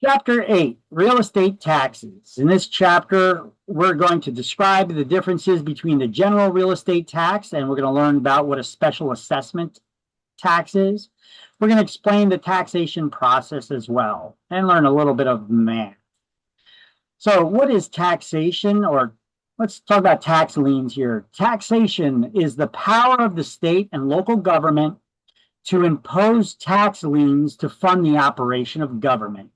Chapter 8, Real Estate Taxes. In this chapter, we're going to describe the differences between the general real estate tax, and we're going to learn about what a special assessment tax is. We're going to explain the taxation process as well, and learn a little bit of math. So what is taxation? Or let's talk about tax liens here. Taxation is the power of the state and local government to impose tax liens to fund the operation of government.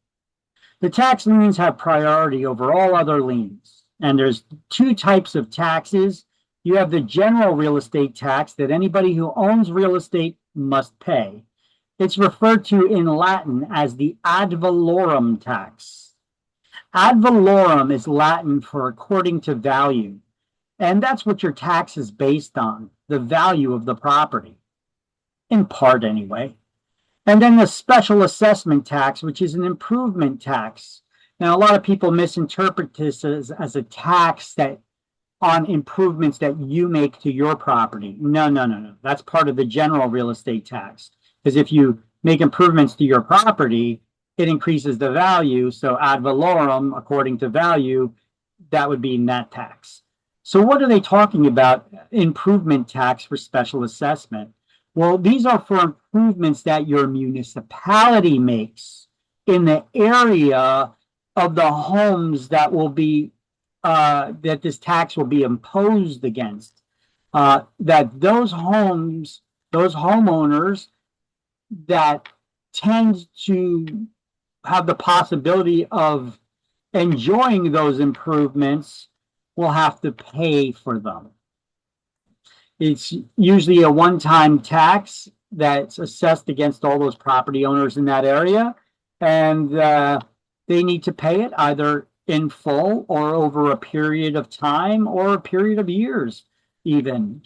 The tax liens have priority over all other liens. And there's two types of taxes. You have the general real estate tax that anybody who owns real estate must pay. It's referred to in Latin as the ad valorem tax. Ad valorem is Latin for according to value. And that's what your tax is based on, the value of the property. In part, anyway. And then the special assessment tax, which is an improvement tax. Now, a lot of people misinterpret this as a tax that on improvements that you make to your property. No. That's part of the general real estate tax. Because if you make improvements to your property, it increases the value. So ad valorem, according to value, that would be net tax. So what are they talking about? Improvement tax for special assessment. Well, these are for improvements that your municipality makes in the area of the homes that will be that this tax will be imposed against. That those homes, those homeowners that tend to have the possibility of enjoying those improvements will have to pay for them. It's usually a one-time tax that's assessed against all those property owners in that area, and they need to pay it either in full or over a period of time or a period of years even,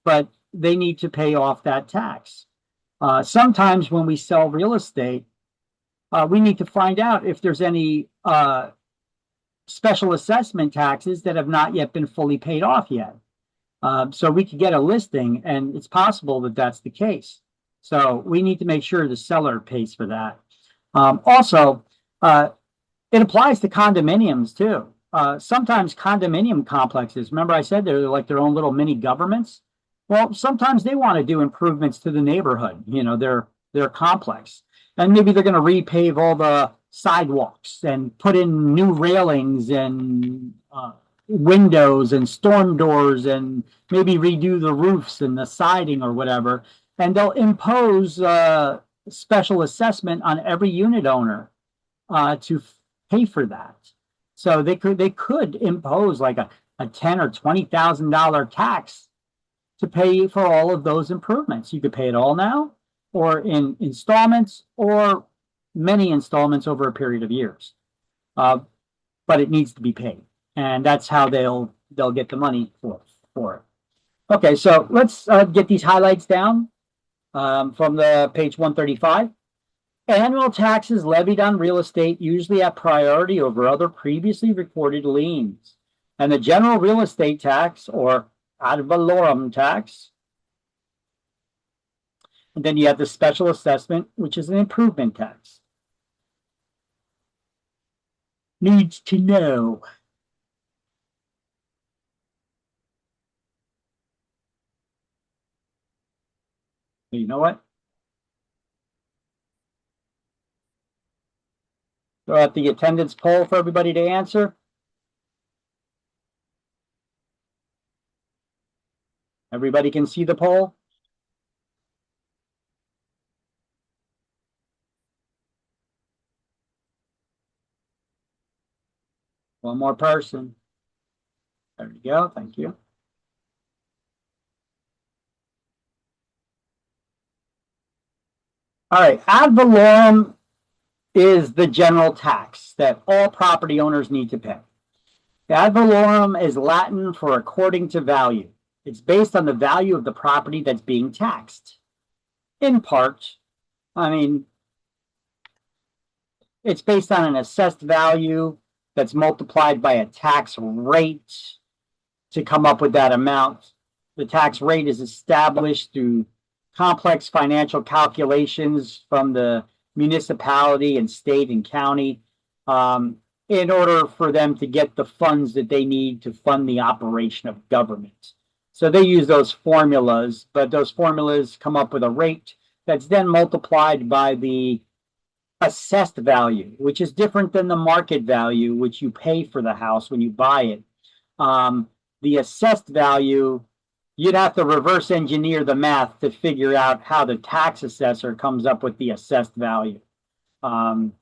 but they need to pay off that tax. Sometimes when we sell real estate, we need to find out if there's any special assessment taxes that have not yet been fully paid off yet. So we could get a listing, and it's possible that that's the case. So we need to make sure the seller pays for that. Also, it applies to condominiums too. Sometimes condominium complexes, remember I said they're like their own little mini governments? Well, sometimes they want to do improvements to the neighborhood, their complex. And maybe they're going to repave all the sidewalks and put in new railings and windows and storm doors and maybe redo the roofs and the siding or whatever. And they'll impose special assessment on every unit owner to pay for that. So they could impose like a $10,000 or $20,000 tax to pay for all of those improvements. You could pay it all now, or in installments, or many installments over a period of years. But it needs to be paid. And that's how they'll get the money for it. Okay, so let's get these highlights down from the page 135. Annual taxes levied on real estate usually have priority over other previously recorded liens. And the general real estate tax, or ad valorem tax. And then you have the special assessment, which is an improvement tax. Needs to know. You know what? Throw out the attendance poll for everybody to answer. Everybody can see the poll? One more person. There we go. Thank you. All right. Ad valorem is the general tax that all property owners need to pay. Ad valorem is Latin for according to value. It's based on the value of the property that's being taxed. In part, it's based on an assessed value that's multiplied by a tax rate to come up with that amount. The tax rate is established through complex financial calculations from the municipality and state and county, in order for them to get the funds that they need to fund the operation of government. So they use those formulas, but those formulas come up with a rate that's then multiplied by the assessed value, which is different than the market value, which you pay for the house when you buy it. The assessed value, you'd have to reverse engineer the math to figure out how the tax assessor comes up with the assessed value. And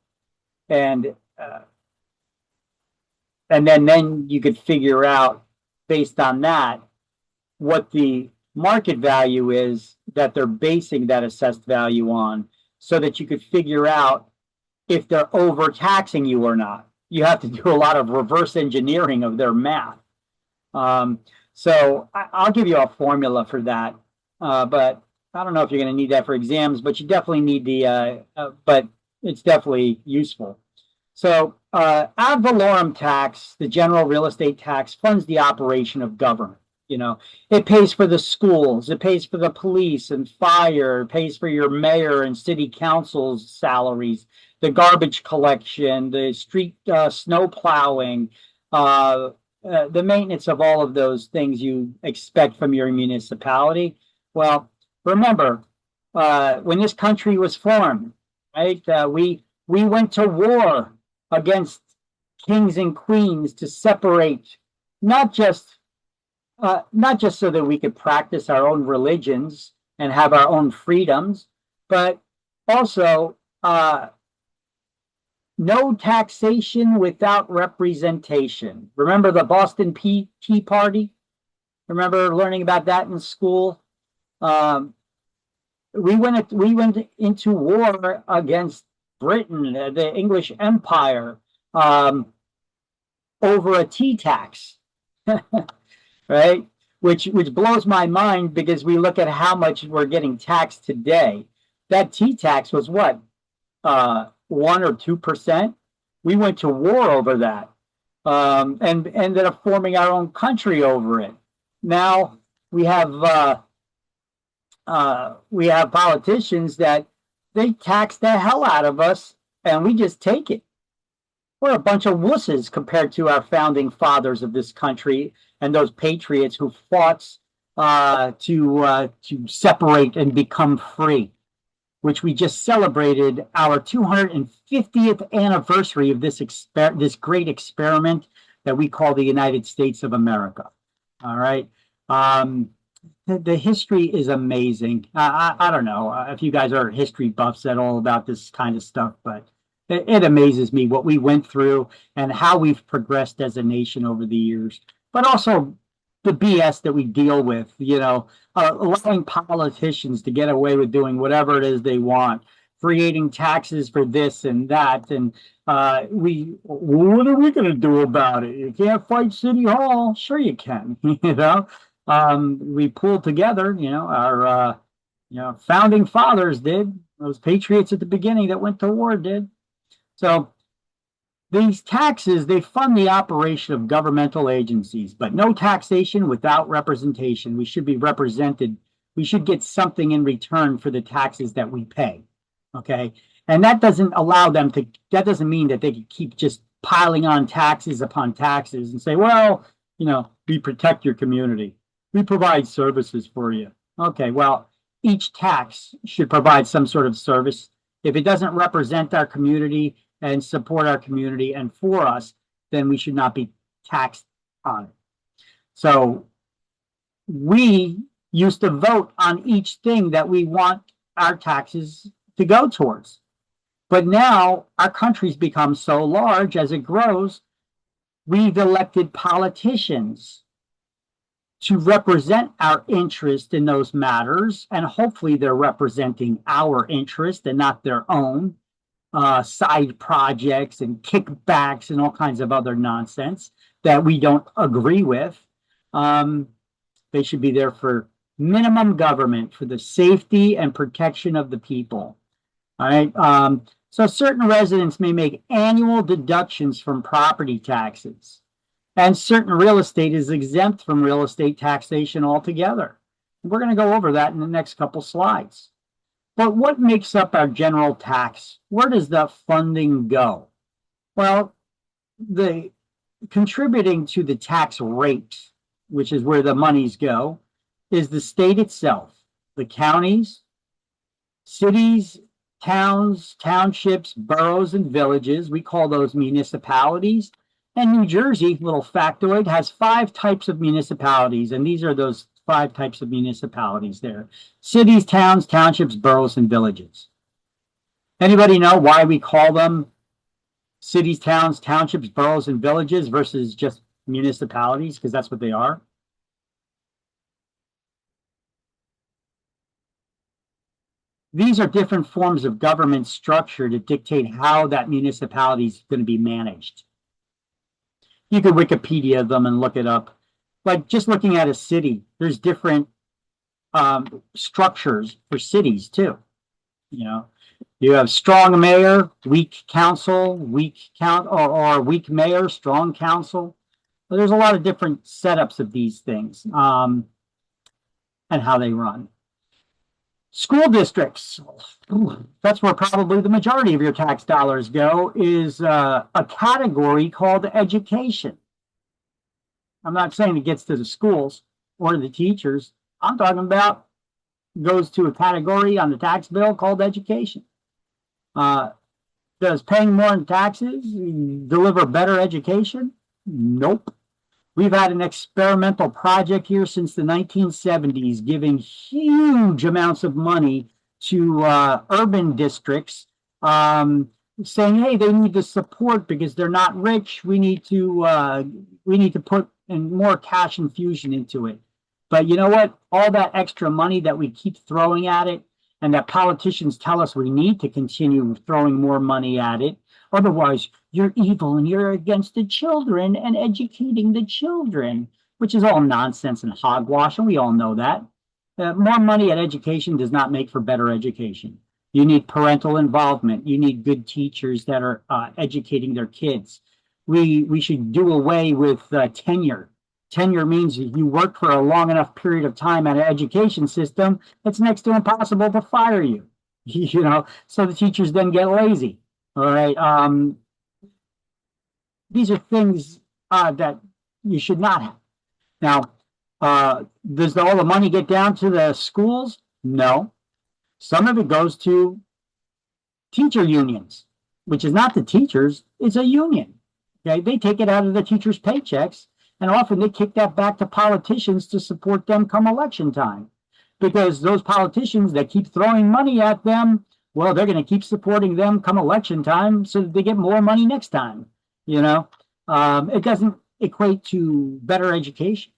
then you could figure out, based on that, what the market value is that they're basing that assessed value on, so that you could figure out if they're overtaxing you or not. You have to do a lot of reverse engineering of their math. So I'll give you a formula for that, but I don't know if you're going to need that for exams, but you definitely need the, but it's definitely useful. So ad valorem tax, the general real estate tax, funds the operation of government. You know, it pays for the schools, it pays for the police and fire, it pays for your mayor and city council's salaries, the garbage collection, the street snow plowing, the maintenance of all of those things you expect from your municipality. Well, remember, when this country was formed, right, we went to war against kings and queens to separate, not just so that we could practice our own religions and have our own freedoms, but also no taxation without representation. Remember the Boston Tea Party? Remember learning about that in school? We went into war against Britain, the English Empire, over a tea tax, right? Which blows my mind, because we look at how much we're getting taxed today. That tea tax was what? 1 or 2%. We went to war over that, and ended up forming our own country over it. Now we have politicians that they tax the hell out of us, and we just take it. We're a bunch of wusses compared to our founding fathers of this country and those patriots who fought to separate and become free, which we just celebrated our 250th anniversary of this great experiment that we call the United States of America. All right. The history is amazing. I don't know if you guys are history buffs at all about this kind of stuff, but it amazes me what we went through and how we've progressed as a nation over the years, but also the BS that we deal with, you know, allowing politicians to get away with doing whatever it is they want, creating taxes for this and that. And what are we going to do about it? You can't fight City Hall. Sure you can, you know. We pulled together, you know, our founding fathers did. Those patriots at the beginning that went to war did. So these taxes, they fund the operation of governmental agencies, but no taxation without representation. We should be represented. We should get something in return for the taxes that we pay. Okay. And that doesn't allow them to, that doesn't mean that they can keep just piling on taxes upon taxes and say, well, you know, we protect your community. We provide services for you. Okay. Well, each tax should provide some sort of service. If it doesn't represent our community and support our community and for us, then we should not be taxed on it. So we used to vote on each thing that we want our taxes to go towards. But now our country's become so large as it grows, we've elected politicians to represent our interest in those matters, and hopefully they're representing our interest and not their own side projects and kickbacks and all kinds of other nonsense that we don't agree with. They should be there for minimum government, for the safety and protection of the people. All right. So certain residents may make annual deductions from property taxes, and certain real estate is exempt from real estate taxation altogether. We're going to go over that in the next couple slides. But what makes up our general tax? Where does that funding go? Well, the contributing to the tax rate, which is where the monies go, is the state itself, the counties, cities, towns, townships, boroughs, and villages. We call those municipalities. And New Jersey, little factoid, has 5 types of municipalities, and these are those 5 types of municipalities there. Cities, towns, townships, boroughs, and villages. Anybody know why we call them cities, towns, townships, boroughs, and villages versus just municipalities? Because that's what they are. These are different forms of government structure to dictate how that municipality is going to be managed. You could Wikipedia them and look it up. Like just looking at a city, there's different structures for cities too. You know, you have strong mayor, weak council, or weak mayor, strong council. But there's a lot of different setups of these things and how they run. School districts, that's where probably the majority of your tax dollars go, is a category called education. I'm not saying it gets to the schools or the teachers. I'm talking about goes to a category on the tax bill called education. Does paying more in taxes deliver better education? Nope. We've had an experimental project here since the 1970s, giving huge amounts of money to urban districts, saying, "Hey, they need the support because they're not rich. We need to put in more cash infusion into it." But you know what? All that extra money that we keep throwing at it, and that politicians tell us we need to continue throwing more money at it. Otherwise, you're evil and you're against the children and educating the children, which is all nonsense and hogwash, and we all know that. More money at education does not make for better education. You need parental involvement. You need good teachers that are educating their kids. We should do away with tenure. Tenure means if you work for a long enough period of time at an education system, it's next to impossible to fire you. You know, so the teachers then get lazy. All right. These are things that you should not have. Now, does all the money get down to the schools? No. Some of it goes to teacher unions, which is not the teachers, it's a union. Okay, they take it out of the teachers' paychecks, and often they kick that back to politicians to support them come election time. Because those politicians that keep throwing money at them, well, they're going to keep supporting them come election time so that they get more money next time. You know, it doesn't equate to better education.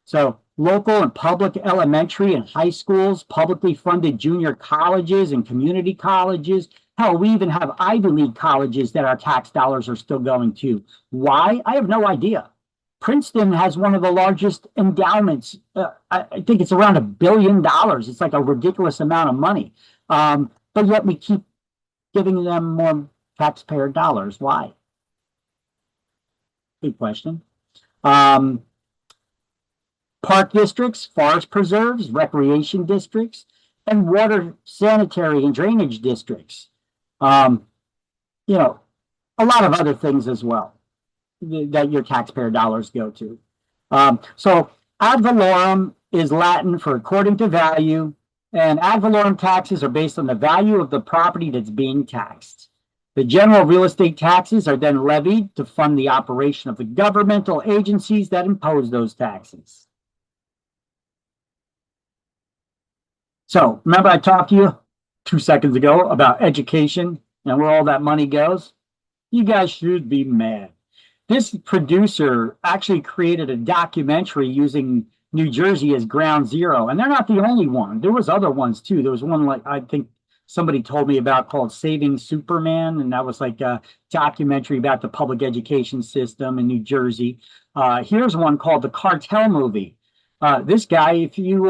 So local and public elementary and high schools, publicly funded junior colleges and community colleges. Hell, we even have Ivy League colleges that our tax dollars are still going to. Why? I have no idea. Princeton has one of the largest endowments. I think it's around $1 billion. It's like a ridiculous amount of money. But yet we keep giving them more taxpayer dollars. Why? Good question. Park districts, forest preserves, recreation districts, and water, sanitary, and drainage districts. You know, a lot of other things as well that your taxpayer dollars go to. So ad valorem is Latin for according to value, and ad valorem taxes are based on the value of the property that's being taxed. The general real estate taxes are then levied to fund the operation of the governmental agencies that impose those taxes. So remember I talked to you 2 seconds ago about education and where all that money goes? You guys should be mad. This producer actually created a documentary using New Jersey as ground zero, and they're not the only one. There was other ones too. There was one, like I think somebody told me about, called Saving Superman, and that was like a documentary about the public education system in New Jersey. Here's one called The Cartel Movie. This guy, if you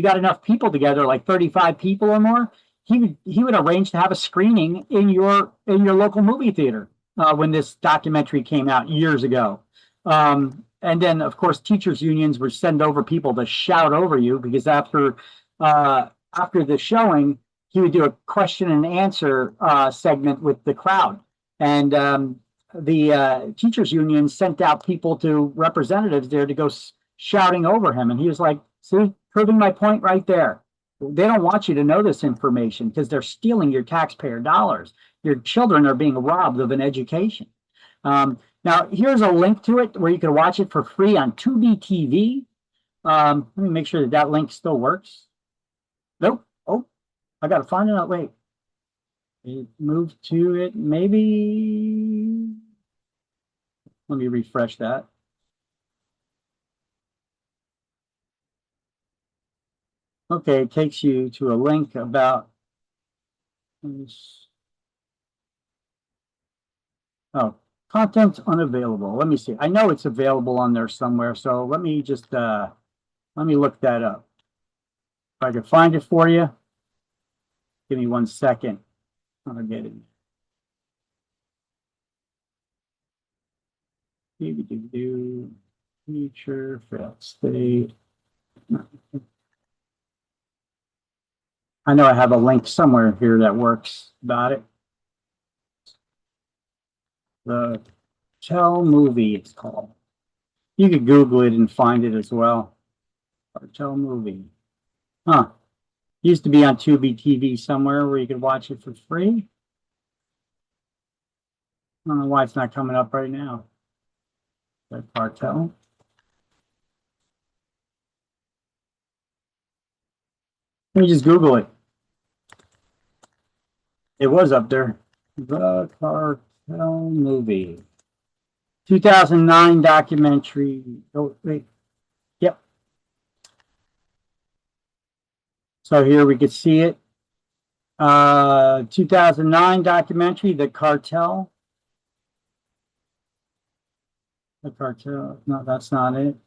got enough people together, like 35 people or more, he would arrange to have a screening in your local movie theater when this documentary came out years ago. And then, of course, teachers' unions would send over people to shout over you, because after the showing, he would do a question and answer segment with the crowd. And the teachers union sent out people to representatives there to go shouting over him. And he was like, see, proving my point right there. They don't want you to know this information because they're stealing your taxpayer dollars. Your children are being robbed of an education. Now, here's a link to it where you can watch it for free on Tubi TV. Let me make sure that that link still works. Nope. Oh, I got to find it out. Wait. It moved to it. Maybe. Let me refresh that. Okay, it takes you to a link about this. Oh, content unavailable. Let me see. I know it's available on there somewhere, so let me just let me look that up. If I can find it for you, give me 1 second. I'll get it. Future failed state. I know I have a link somewhere here that works about it. The Cartel Movie, it's called. You could Google it and find it as well. Cartel Movie. Huh. Used to be on Tubi TV somewhere where you could watch it for free. I don't know why it's not coming up right now. The Cartel. Let me just Google it. It was up there. The Cartel Movie. 2009 documentary. Oh, wait. Yep. So here we could see it. 2009 documentary, The Cartel. The Cartel. No, that's not it.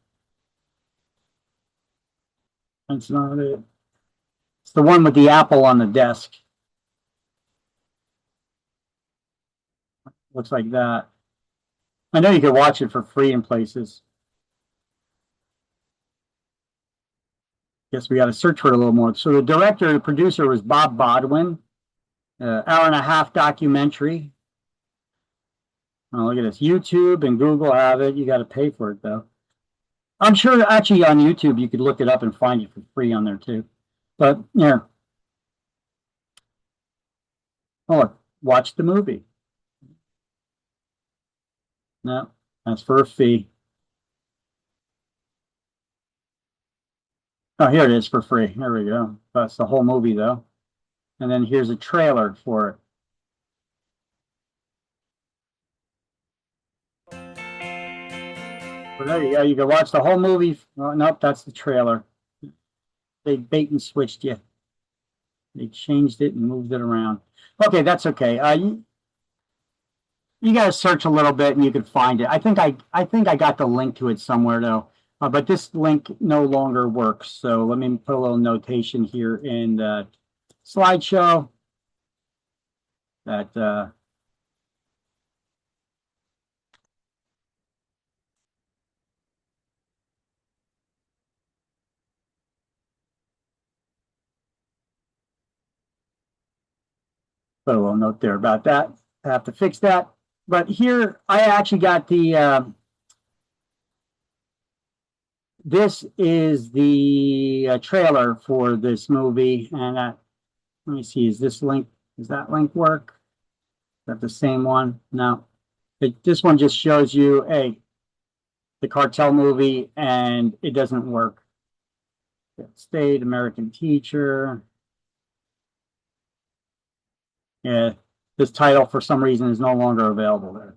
That's not it. It's the one with the apple on the desk. Looks like that. I know you can watch it for free in places. Guess we got to search for it a little more. So the director, the producer was Bob Bodwin. Hour-and-a-half documentary. Oh, look at this. YouTube and Google have it. You got to pay for it, though. I'm sure actually on YouTube you could look it up and find it for free on there, too. But, yeah. Oh, look. Watch the movie. No, that's for a fee. Oh, here it is for free. There we go. That's the whole movie, though. And then here's a trailer for it. Well, there you go. You can watch the whole movie. Oh, nope, that's the trailer. They bait and switched you. They changed it and moved it around. Okay, that's okay. You got to search a little bit and you can find it. I think I got the link to it somewhere though. But this link no longer works. So let me put a little notation here in the slideshow that put a little note there about that. I have to fix that. But here I actually got the this is the trailer for this movie, and let me see, is this link, does that link work? Is that the same one? No. This one just shows you the Cartel Movie, and it doesn't work. State, American Teacher. Yeah, this title for some reason is no longer available there.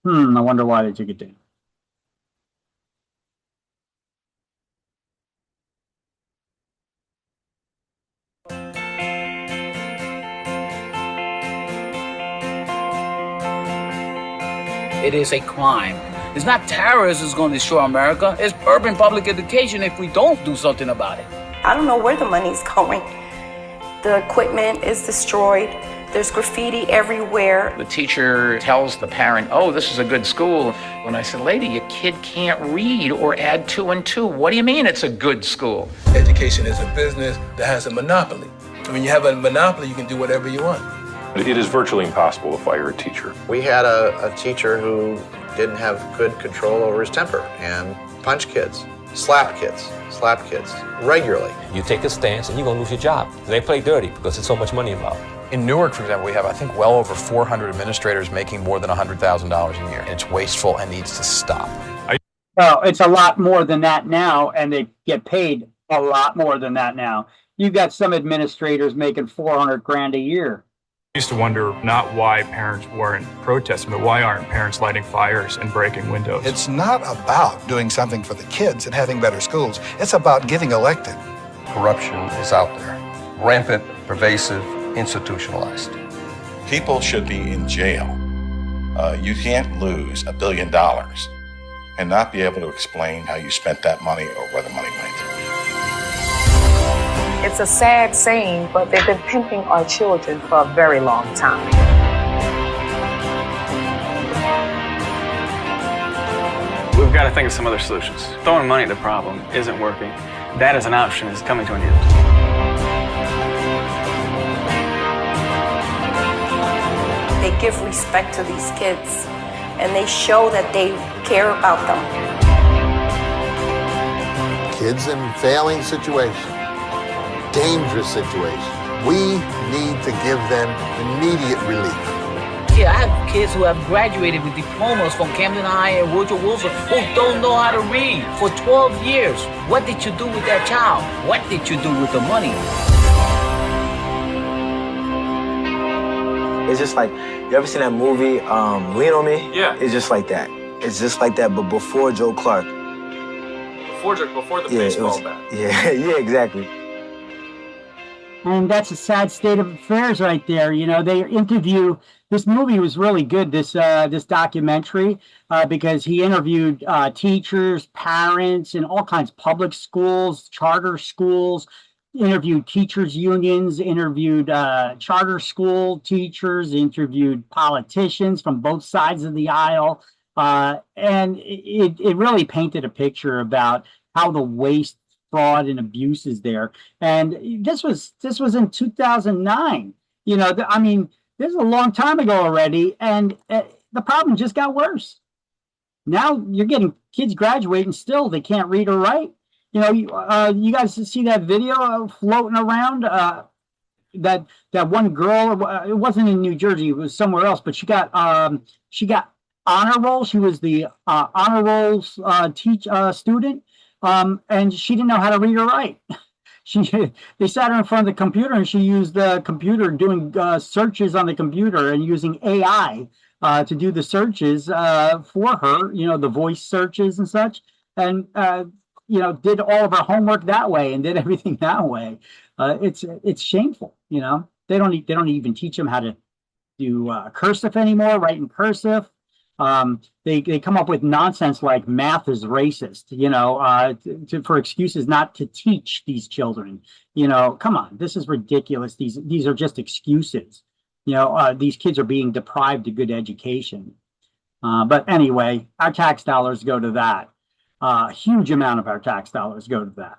I wonder why they took it down. It is a crime. It's not terrorists who's going to destroy America. It's urban public education if we don't do something about it. I don't know where the money's going. The equipment is destroyed. There's graffiti everywhere. The teacher tells the parent, oh, this is a good school. When I said, lady, your kid can't read or add 2 and 2. What do you mean it's a good school? Education is a business that has a monopoly. When you have a monopoly, you can do whatever you want. It is virtually impossible to fire a teacher. We had a teacher who didn't have good control over his temper and punched kids, slapped kids regularly. You take a stance and you're going to lose your job. They play dirty because there's so much money involved. In Newark, for example, we have, I think, well over 400 administrators making more than $100,000 a year. And it's wasteful and needs to stop. Well, it's a lot more than that now, and they get paid a lot more than that now. You've got some administrators making $400,000 a year. I used to wonder not why parents weren't protesting, but why aren't parents lighting fires and breaking windows? It's not about doing something for the kids and having better schools. It's about getting elected. Corruption is out there, rampant, pervasive, institutionalized. People should be in jail. You can't lose $1 billion and not be able to explain how you spent that money or where the money went. It's a sad saying, but they've been pimping our children for a very long time. We've got to think of some other solutions. Throwing money at the problem isn't working. That as an option is coming to an end. They give respect to these kids, and they show that they care about them. Kids in failing situations, dangerous situations, we need to give them immediate relief. Yeah, I have kids who have graduated with diplomas from Camden High and Woodrow Wilson who don't know how to read for 12 years. What did you do with that child? What did you do with the money? It's just like, you ever seen that movie, Lean on Me? Yeah. It's just like that. It's just like that, but before Joe Clark. Before the baseball bat. Yeah, exactly. And that's a sad state of affairs right there. You know, they interview, this movie was really good, this documentary, because he interviewed teachers, parents, in all kinds of public schools, charter schools, interviewed teachers unions, interviewed charter school teachers, interviewed politicians from both sides of the aisle. And it really painted a picture about how the waste, fraud, and abuse is there. And this was in 2009. You know, I mean, this is a long time ago already, and the problem just got worse. Now you're getting kids graduating, still they can't read or write. You know, you guys see that video floating around? That one girl, it wasn't in New Jersey, it was somewhere else, but she got honor roll. She was the honor roll student, and she didn't know how to read or write. They sat her in front of the computer, and she used the computer doing searches on the computer and using AI to do the searches for her. You know, the voice searches and such, and you know, did all of her homework that way and did everything that way. It's shameful. You know, they don't even teach them how to do cursive anymore, write in cursive. They come up with nonsense like math is racist, you know, for excuses not to teach these children. You know, come on, this is ridiculous. These are just excuses. You know, these kids are being deprived of good education. But anyway, our tax dollars go to that. A huge amount of our tax dollars go to that.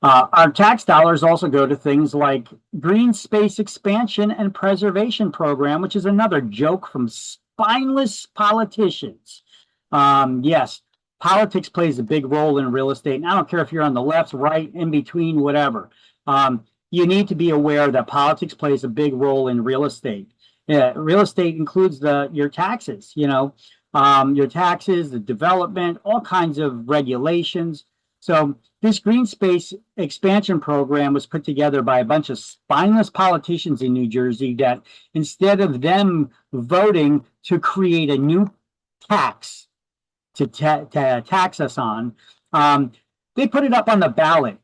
Our tax dollars also go to things like Green Space Expansion and Preservation Program, which is another joke from spineless politicians. Yes, politics plays a big role in real estate. And I don't care if you're on the left, right, in between, whatever. You need to be aware that politics plays a big role in real estate. Real estate includes your taxes, you know, your taxes, the development, all kinds of regulations. So this Green Space Expansion Program was put together by a bunch of spineless politicians in New Jersey that instead of them voting to create a new tax to tax us on, they put it up on the ballot.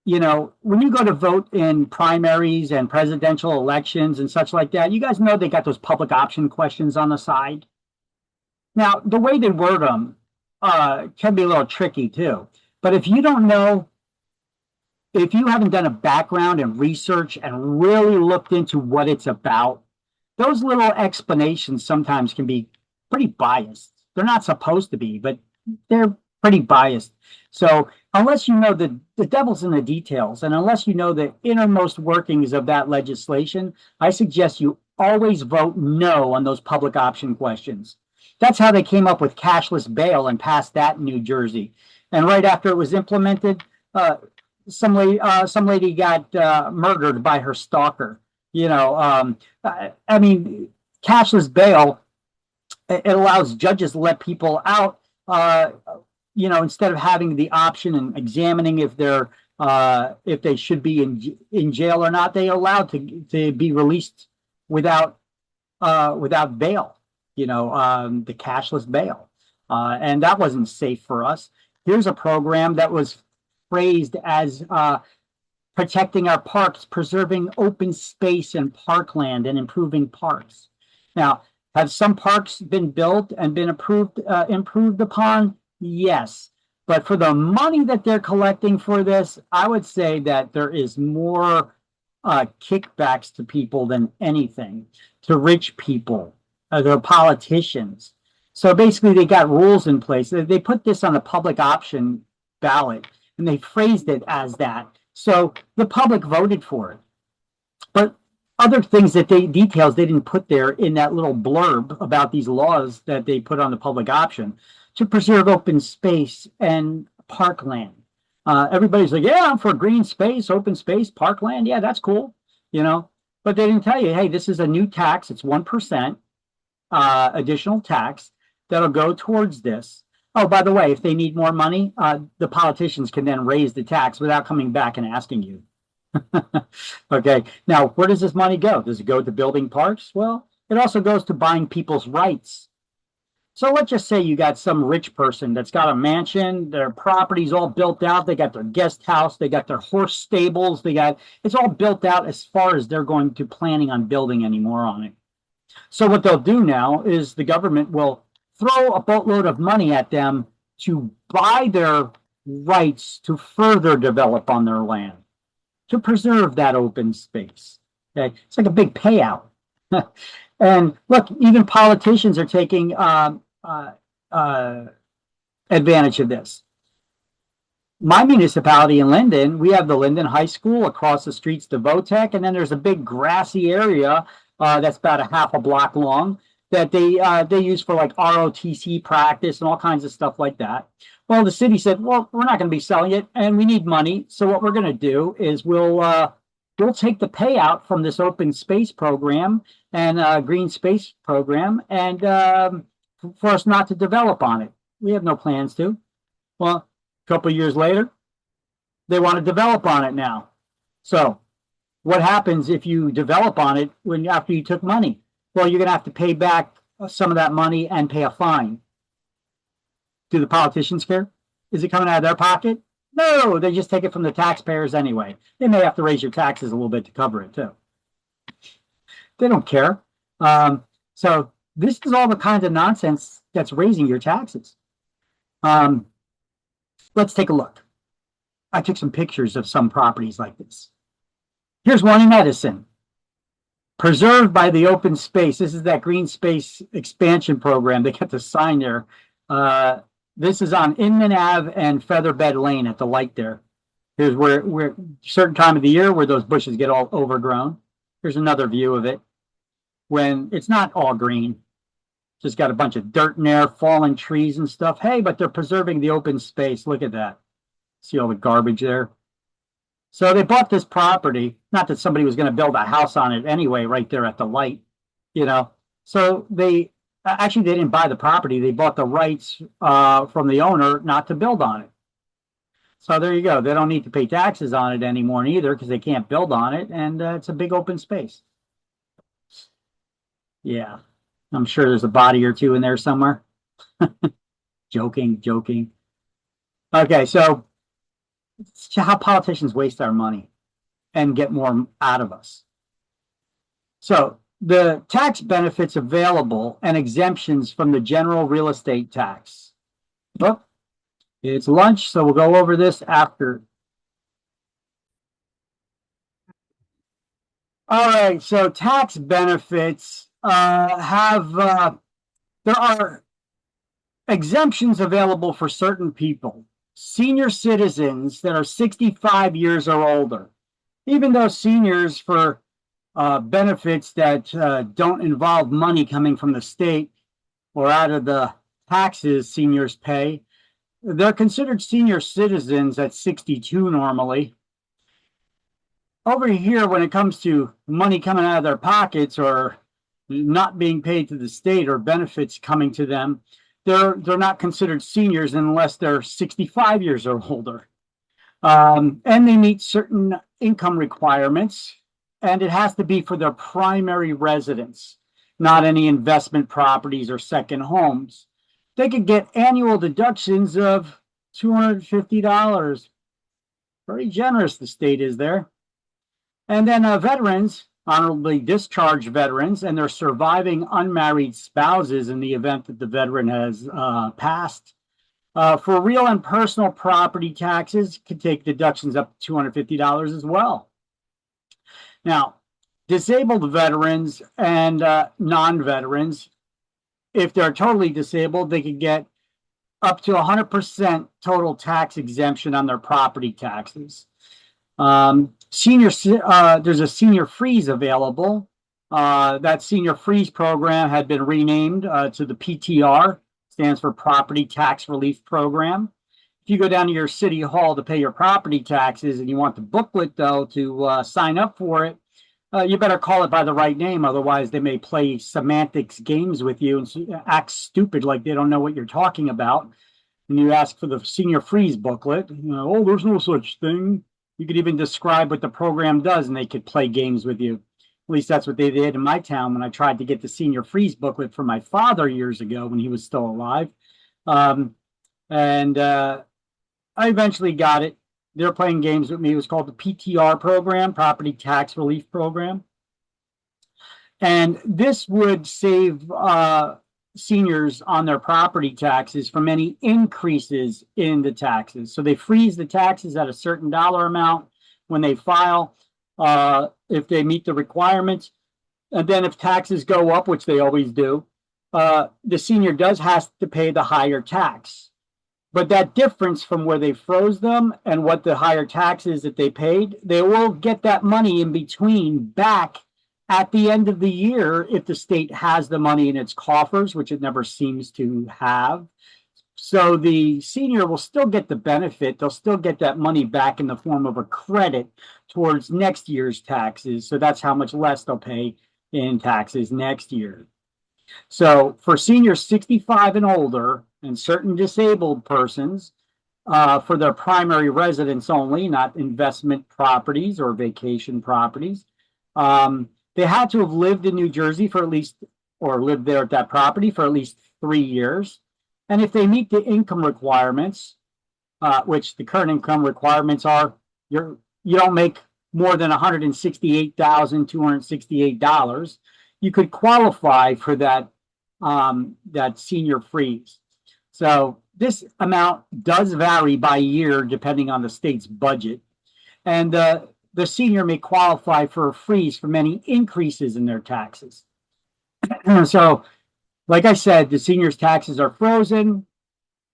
You know, when you go to vote in primaries and presidential elections and such like that, you guys know they got those public option questions on the side. Now, the way they word them can be a little tricky too. But if you don't know, if you haven't done a background and research and really looked into what it's about, those little explanations sometimes can be pretty biased. They're not supposed to be, but they're pretty biased. So unless you know the devil's in the details, and unless you know the innermost workings of that legislation, I suggest you always vote no on those public option questions. That's how they came up with cashless bail and passed that in New Jersey. And right after it was implemented, some lady got murdered by her stalker. You know, I mean, cashless bail, it allows judges to let people out, you know, instead of having the option and examining if they should be in jail or not. They allowed to be released without bail. You know, the cashless bail, and that wasn't safe for us. Here's a program that was phrased as protecting our parks, preserving open space and parkland, and improving parks. Now, have some parks been built and been improved upon? Yes. But for the money that they're collecting for this, I would say that there is more kickbacks to people than anything, to rich people, the politicians. So basically, they got rules in place. They put this on a public option ballot, and they phrased it as that. So the public voted for it. But other things that details they didn't put there in that little blurb about these laws that they put on the public option to preserve open space and parkland. Everybody's like, yeah, I'm for green space, open space, parkland. Yeah, that's cool, you know. But they didn't tell you, hey, this is a new tax. It's 1% additional tax that'll go towards this. Oh, by the way, if they need more money, the politicians can then raise the tax without coming back and asking you. Okay, now where does this money go? Does it go to building parks? Well, it also goes to buying people's rights. So let's just say you got some rich person that's got a mansion, their property's all built out, they got their guest house, they got their horse stables, it's all built out as far as they're going to planning on building any more on it. So what they'll do now is the government will throw a boatload of money at them to buy their rights to further develop on their land, to preserve that open space. Okay? It's like a big payout. And look, even politicians are taking advantage of this. My municipality in Linden, we have the Linden High School, across the street's the Votech, and then there's a big grassy area that's about a half a block long that they use for like ROTC practice and all kinds of stuff like that. Well, the city said, well, we're not going to be selling it and we need money. So what we're going to do is we'll take the payout from this open space program and green space program and for us not to develop on it. We have no plans to. Well, a couple of years later, they want to develop on it now. So what happens if you develop on it after you took money? Well, you're going to have to pay back some of that money and pay a fine. Do the politicians care? Is it coming out of their pocket? No, they just take it from the taxpayers anyway. They may have to raise your taxes a little bit to cover it too. They don't care. So this is all the kind of nonsense that's raising your taxes. Let's take a look. I took some pictures of some properties like this. Here's one in Edison. Preserved by the open space. This is that green space expansion program. They got the sign there. This is on Inman Ave and Featherbed Lane at the light there. Here's where certain time of the year where those bushes get all overgrown. Here's another view of it when it's not all green. Just got a bunch of dirt in there, fallen trees and stuff. Hey, but they're preserving the open space. Look at that. See all the garbage there? So they bought this property, not that somebody was going to build a house on it anyway, right there at the light, you know. So they didn't buy the property. They bought the rights from the owner not to build on it. So there you go. They don't need to pay taxes on it anymore either because they can't build on it. And it's a big open space. Yeah, I'm sure there's a body or two in there somewhere. Joking. Okay, so it's how politicians waste our money and get more out of us. So the tax benefits available and exemptions from the general real estate tax. Oh, it's lunch, so we'll go over this after. All right, so tax benefits there are exemptions available for certain people. Senior citizens that are 65 years or older, even though seniors for benefits that don't involve money coming from the state or out of the taxes seniors pay, they're considered senior citizens at 62 normally. Over here, when it comes to money coming out of their pockets or not being paid to the state or benefits coming to them, they're not considered seniors unless they're 65 years or older. And they meet certain income requirements, and it has to be for their primary residence, not any investment properties or second homes. They could get annual deductions of $250. Very generous the state is there. And then veterans, honorably discharged veterans, and their surviving unmarried spouses in the event that the veteran has passed. For real and personal property taxes, could take deductions up to $250 as well. Now, disabled veterans and non-veterans, if they're totally disabled, they could get up to 100% total tax exemption on their property taxes. There's a senior freeze available. That senior freeze program had been renamed to the PTR, stands for Property Tax Relief Program. If you go down to your city hall to pay your property taxes and you want the booklet, though, to sign up for it, you better call it by the right name. Otherwise, they may play semantics games with you and act stupid like they don't know what you're talking about. And you ask for the senior freeze booklet, oh, there's no such thing. You could even describe what the program does and they could play games with you. At least that's what they did in my town when I tried to get the senior freeze booklet for my father years ago when he was still alive. I eventually got it. They're playing games with me. It was called the PTR program, Property Tax Relief Program. And this would save seniors on their property taxes from any increases in the taxes. So they freeze the taxes at a certain dollar amount when they file, if they meet the requirements. And then if taxes go up, which they always do, the senior does have to pay the higher tax. But that difference from where they froze them and what the higher tax is that they paid, they will get that money in between back at the end of the year if the state has the money in its coffers, which it never seems to have. So the senior will still get the benefit. They'll still get that money back in the form of a credit towards next year's taxes. So that's how much less they'll pay in taxes next year. So for seniors 65 and older and certain disabled persons, for their primary residence only, not investment properties or vacation properties, they had to have lived in New Jersey for at least, or lived there at that property for at least 3 years. And if they meet the income requirements, which the current income requirements are, you don't make more than $168,268, you could qualify for that that senior freeze. So this amount does vary by year depending on the state's budget, and the senior may qualify for a freeze from any increases in their taxes. So, like I said, the seniors' taxes are frozen.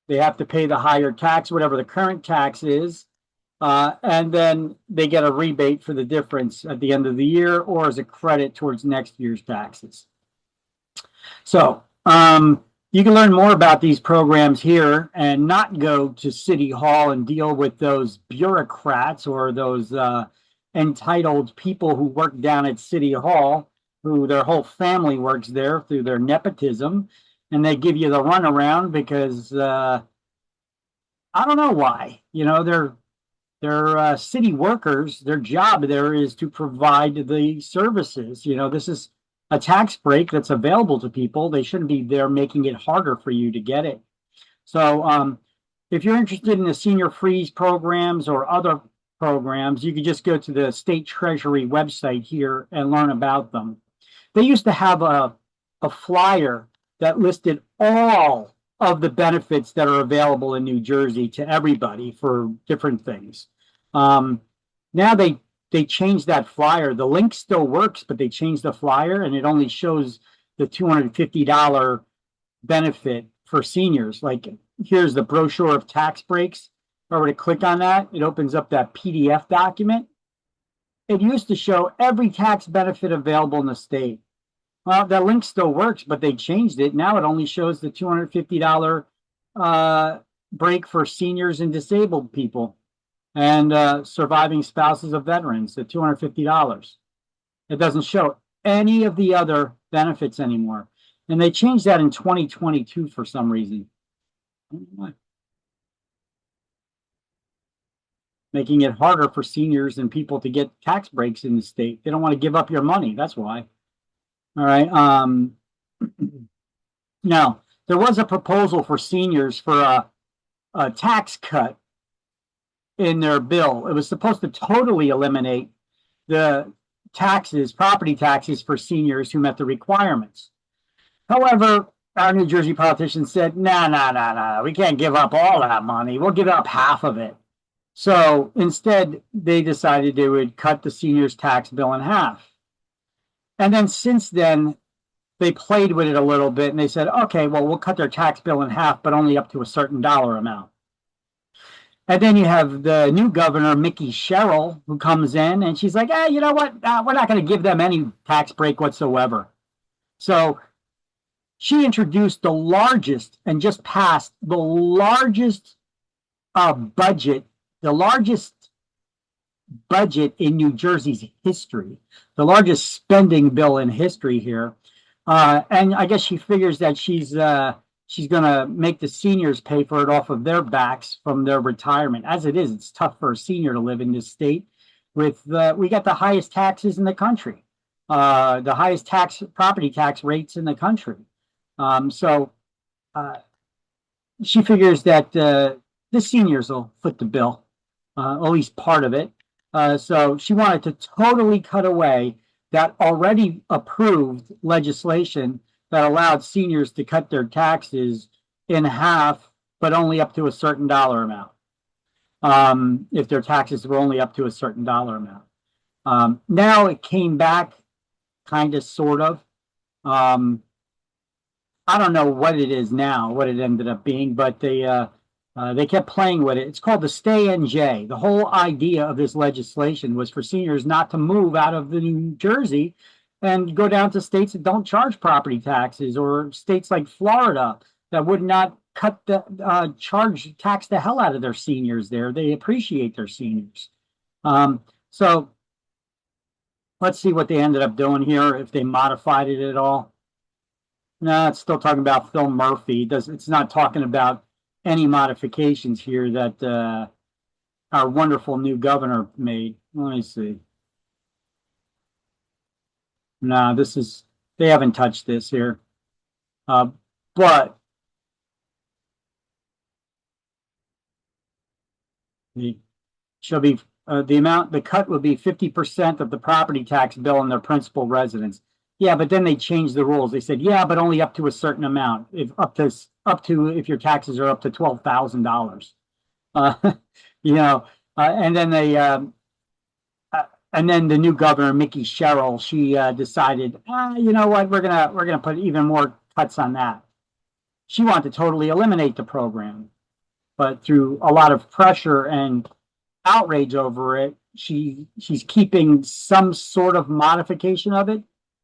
They have to pay the higher tax, whatever the current tax is, and then they get a rebate for the difference at the end of the year or as a credit towards next year's taxes. So you can learn more about these programs here and not go to City Hall and deal with those bureaucrats or those entitled people who work down at City Hall, who their whole family works there through their nepotism, and they give you the runaround because I don't know why. You know, they're city workers. Their job there is to provide the services. You know, this is a tax break that's available to people. They shouldn't be there making it harder for you to get it. So if you're interested in the senior freeze programs or other programs, you could just go to the State Treasury website here and learn about them. They used to have a flyer that listed all of the benefits that are available in New Jersey to everybody for different things. Now they changed that flyer. The link still works, but they changed the flyer and it only shows the $250 benefit for seniors. Like, here's the brochure of tax breaks. If I were to click on that, it opens up that PDF document. It used to show every tax benefit available in the state. Well, that link still works, but they changed it. Now it only shows the $250 break for seniors and disabled people and surviving spouses of veterans, the $250. It doesn't show any of the other benefits anymore. And they changed that in 2022 for some reason. I don't know why. Making it harder for seniors and people to get tax breaks in the state. They don't want to give up your money. That's why. All right. Now, there was a proposal for seniors for a tax cut in their bill. It was supposed to totally eliminate the taxes, property taxes for seniors who met the requirements. However, our New Jersey politicians said, no, we can't give up all that money. We'll give up half of it. So instead, they decided they would cut the seniors' tax bill in half. And then since then, they played with it a little bit and they said, okay, well, we'll cut their tax bill in half, but only up to a certain dollar amount. And then you have the new governor, Mickey Sherrill, who comes in and she's like, you know what? We're not going to give them any tax break whatsoever. So she introduced the largest and just passed the largest budget in New Jersey's history, the largest spending bill in history here. And I guess she figures that she's going to make the seniors pay for it off of their backs from their retirement. As it is, it's tough for a senior to live in this state. We got the highest taxes in the country, the highest property tax rates in the country. So she figures that the seniors will foot the bill, at least part of it. So she wanted to totally cut away that already approved legislation that allowed seniors to cut their taxes in half, but only up to a certain dollar amount. If their taxes were only up to a certain dollar amount. Now it came back, kind of, sort of. I don't know what it is now, what it ended up being, but they kept playing with it. It's called the Stay NJ. The whole idea of this legislation was for seniors not to move out of the New Jersey and go down to states that don't charge property taxes, or states like Florida that would not tax the hell out of their seniors there. They appreciate their seniors. So let's see what they ended up doing here, if they modified it at all. No, it's still talking about Phil Murphy. It's not talking about any modifications here that our wonderful new governor made. Let me see. No, they haven't touched this here. But the cut would be 50% of the property tax bill in their principal residence. Yeah, but then they changed the rules. They said, yeah, but only up to a certain amount. If your taxes are up to $12,000. And then the new governor, Mickey Sherrill, she decided, you know what, we're gonna put even more cuts on that. She wanted to totally eliminate the program, but through a lot of pressure and outrage over it, she's keeping some sort of modification of it,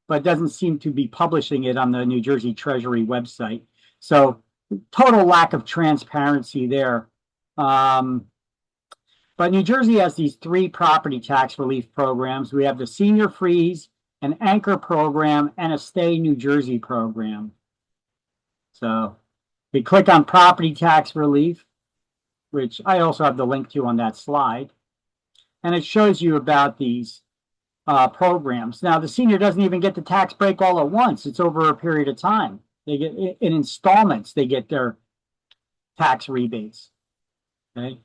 but doesn't seem to be publishing it on the New Jersey Treasury website. So total lack of transparency there. But New Jersey has these 3 property tax relief programs. We have the Senior Freeze, an Anchor program, and a Stay New Jersey program. So we click on property tax relief, which I also have the link to on that slide. And it shows you about these programs. Now, the senior doesn't even get the tax break all at once. It's over a period of time. They get in installments, they get their tax rebates. Okay.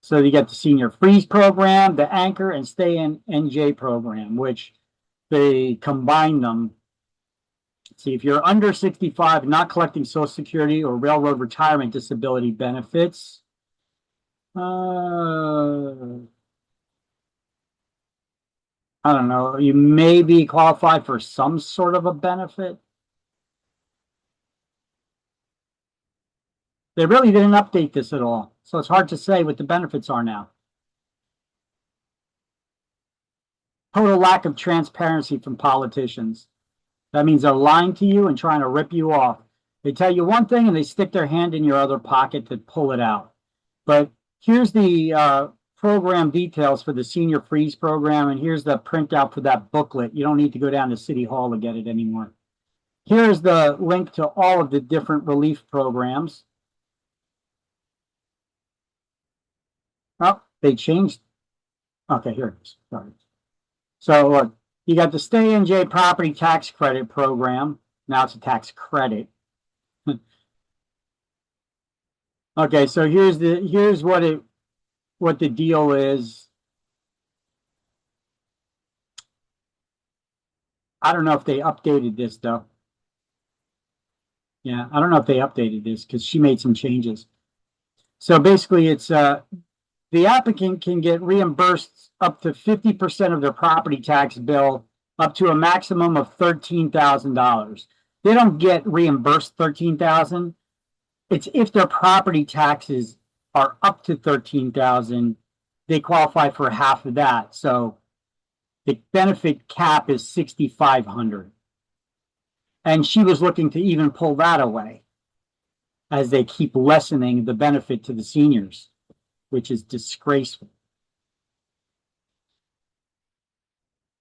So you get the Senior Freeze program, the Anchor and Stay in NJ program, which they combine them. See, if you're under 65, not collecting Social Security or Railroad Retirement Disability benefits, I don't know, you may be qualified for some sort of a benefit. They really didn't update this at all. So it's hard to say what the benefits are now. Total lack of transparency from politicians. That means they're lying to you and trying to rip you off. They tell you one thing and they stick their hand in your other pocket to pull it out. But here's the program details for the Senior Freeze program, and here's the printout for that booklet. You don't need to go down to City Hall to get it anymore. Here's the link to all of the different relief programs. Oh, they changed. Okay, here it is. Sorry. So look, you got the Stay NJ Property Tax Credit Program. Now it's a tax credit. Okay, so here's what the deal is. I don't know if they updated this though. Yeah, I don't know if they updated this because she made some changes. So basically it's the applicant can get reimbursed up to 50% of their property tax bill up to a maximum of $13,000. They don't get reimbursed $13,000. It's if their property taxes are up to $13,000, they qualify for half of that. So the benefit cap is $6,500. And she was looking to even pull that away as they keep lessening the benefit to the seniors, which is disgraceful.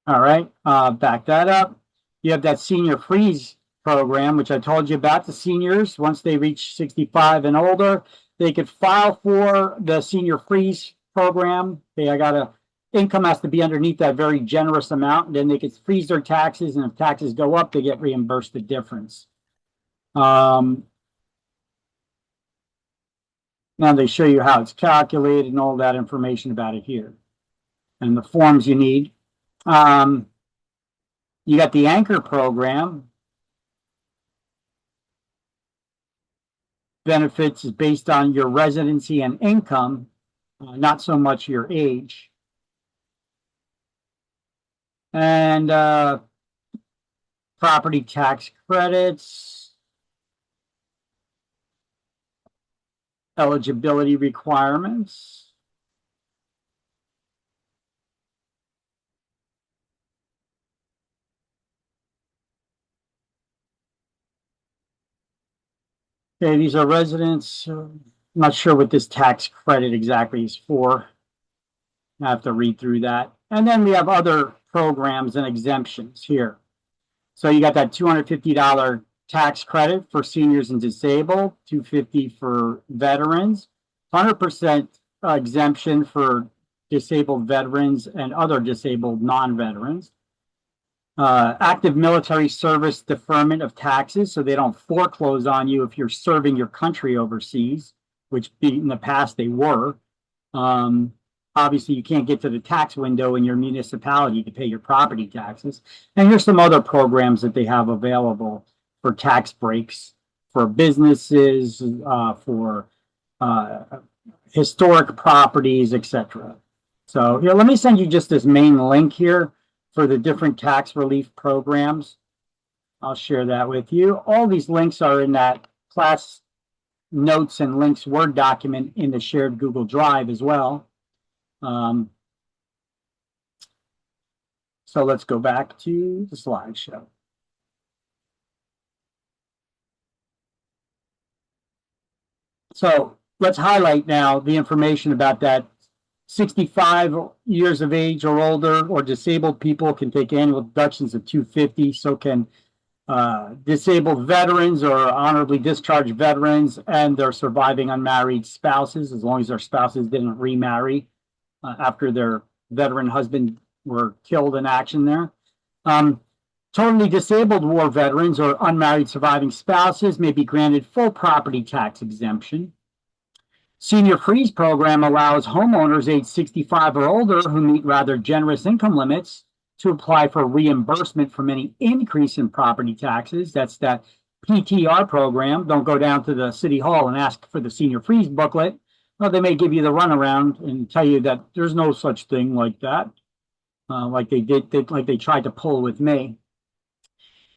All right, back that up. You have that Senior Freeze program, which I told you about. The seniors, once they reach 65 and older, they could file for the Senior Freeze program. Income has to be underneath that very generous amount, and then they could freeze their taxes, and if taxes go up, they get reimbursed the difference. Now they show you how it's calculated and all that information about it here, and the forms you need. You got the Anchor program. Benefits is based on your residency and income, not so much your age. And property tax credits, eligibility requirements. Okay, these are residents. I'm not sure what this tax credit exactly is for. I have to read through that. And then we have other programs and exemptions here. So you got that $250 tax credit for seniors and disabled, $250 for veterans, 100% exemption for disabled veterans and other disabled non-veterans. Active military service deferment of taxes, so they don't foreclose on you if you're serving your country overseas, which in the past they were. Obviously, you can't get to the tax window in your municipality to pay your property taxes. And here's some other programs that they have available for tax breaks for businesses, for historic properties, etc. So here, let me send you just this main link here for the different tax relief programs. I'll share that with you. All these links are in that class notes and links Word document in the shared Google Drive as well. So let's go back to the slideshow. So let's highlight now the information about that. 65 years of age or older or disabled people can take annual deductions of $250. So can disabled veterans or honorably discharged veterans and their surviving unmarried spouses, as long as their spouses didn't remarry after their veteran husband were killed in action there. Totally disabled war veterans or unmarried surviving spouses may be granted full property tax exemption. Senior Freeze program allows homeowners age 65 or older who meet rather generous income limits to apply for reimbursement from any increase in property taxes. That's that PTR program. Don't go down to the City Hall and ask for the Senior Freeze booklet. Well, they may give you the runaround and tell you that there's no such thing like that, like they tried to pull with me.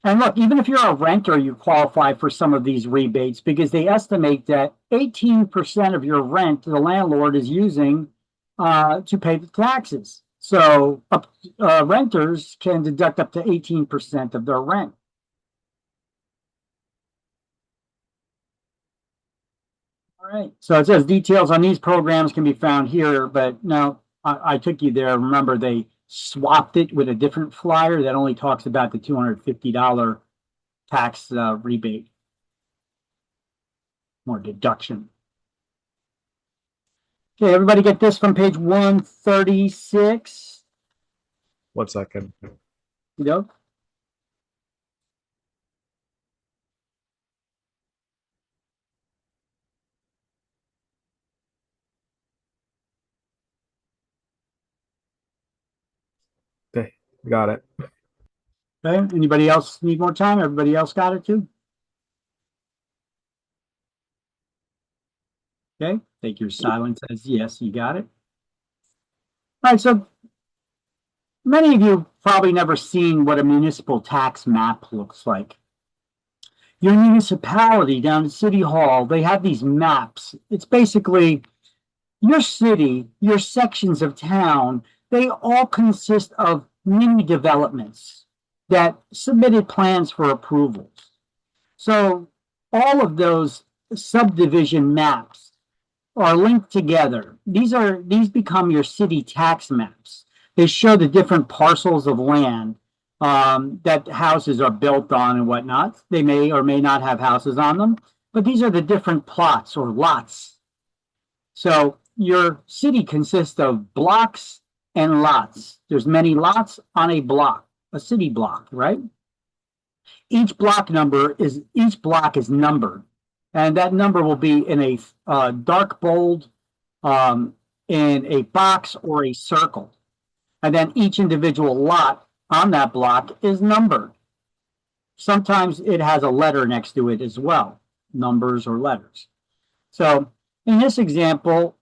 And look, even if you're a renter, you qualify for some of these rebates because they estimate that 18% of your rent the landlord is using to pay the taxes. So renters can deduct up to 18% of their rent. All right. So it says details on these programs can be found here, but no, I took you there. Remember, they swapped it with a different flyer that only talks about the $250 tax rebate or deduction. Okay, everybody get this from page 136. 1 second. You know? Okay, got it. Okay, anybody else need more time? Everybody else got it too? Okay, take your silence as yes, you got it. All right, so many of you probably never seen what a municipal tax map looks like. Your municipality down at City Hall, they have these maps. It's basically your city, your sections of town, they all consist of mini developments that submitted plans for approvals. So all of those subdivision maps are linked together. These become your city tax maps. They show the different parcels of land that houses are built on and whatnot. They may or may not have houses on them, but these are the different plots or lots. So your city consists of blocks and lots. There's many lots on a block, a city block, right? Each block is numbered, and that number will be in a dark bold, in a box or a circle. And then each individual lot on that block is numbered. Sometimes it has a letter next to it as well, numbers or letters. So in this example,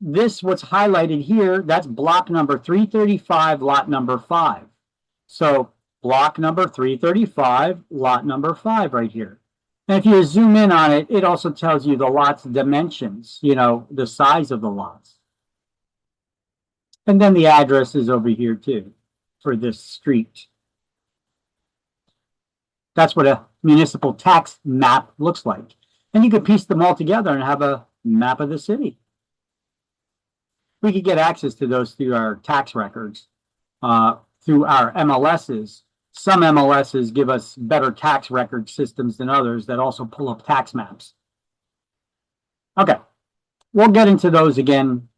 what's highlighted here, that's block number 335, lot number 5. So block number 335, lot number 5 right here. And if you zoom in on it, it also tells you the lot's dimensions, the size of the lots. And then the address is over here too for this street. That's what a municipal tax map looks like. And you could piece them all together and have a map of the city. We could get access to those through our tax records, through our MLSs. Some MLSs give us better tax record systems than others that also pull up tax maps. Okay, we'll get into those again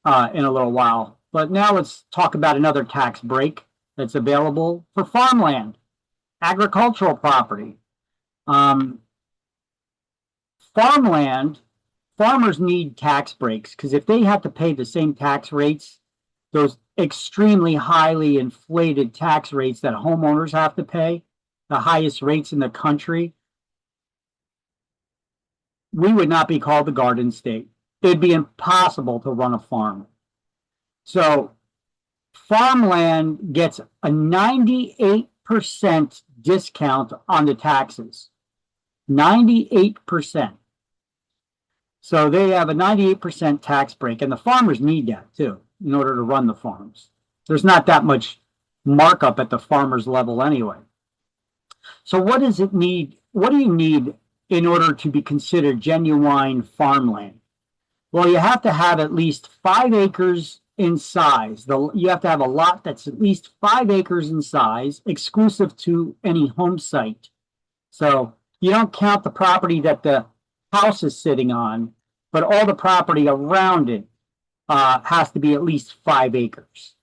in a little while. But now let's talk about another tax break that's available for farmland, agricultural property. Farmland, farmers need tax breaks because if they have to pay the same tax rates, those extremely highly inflated tax rates that homeowners have to pay, the highest rates in the country, we would not be called the Garden State. It'd be impossible to run a farm. So farmland gets a 98% discount on the taxes. 98%. So they have a 98% tax break, and the farmers need that too in order to run the farms. There's not that much markup at the farmer's level anyway. So what does it need? What do you need in order to be considered genuine farmland? Well, you have to have at least 5 acres in size. You have to have a lot that's at least 5 acres in size, exclusive to any home site. So you don't count the property that the house is sitting on, but all the property around it has to be at least 5 acres.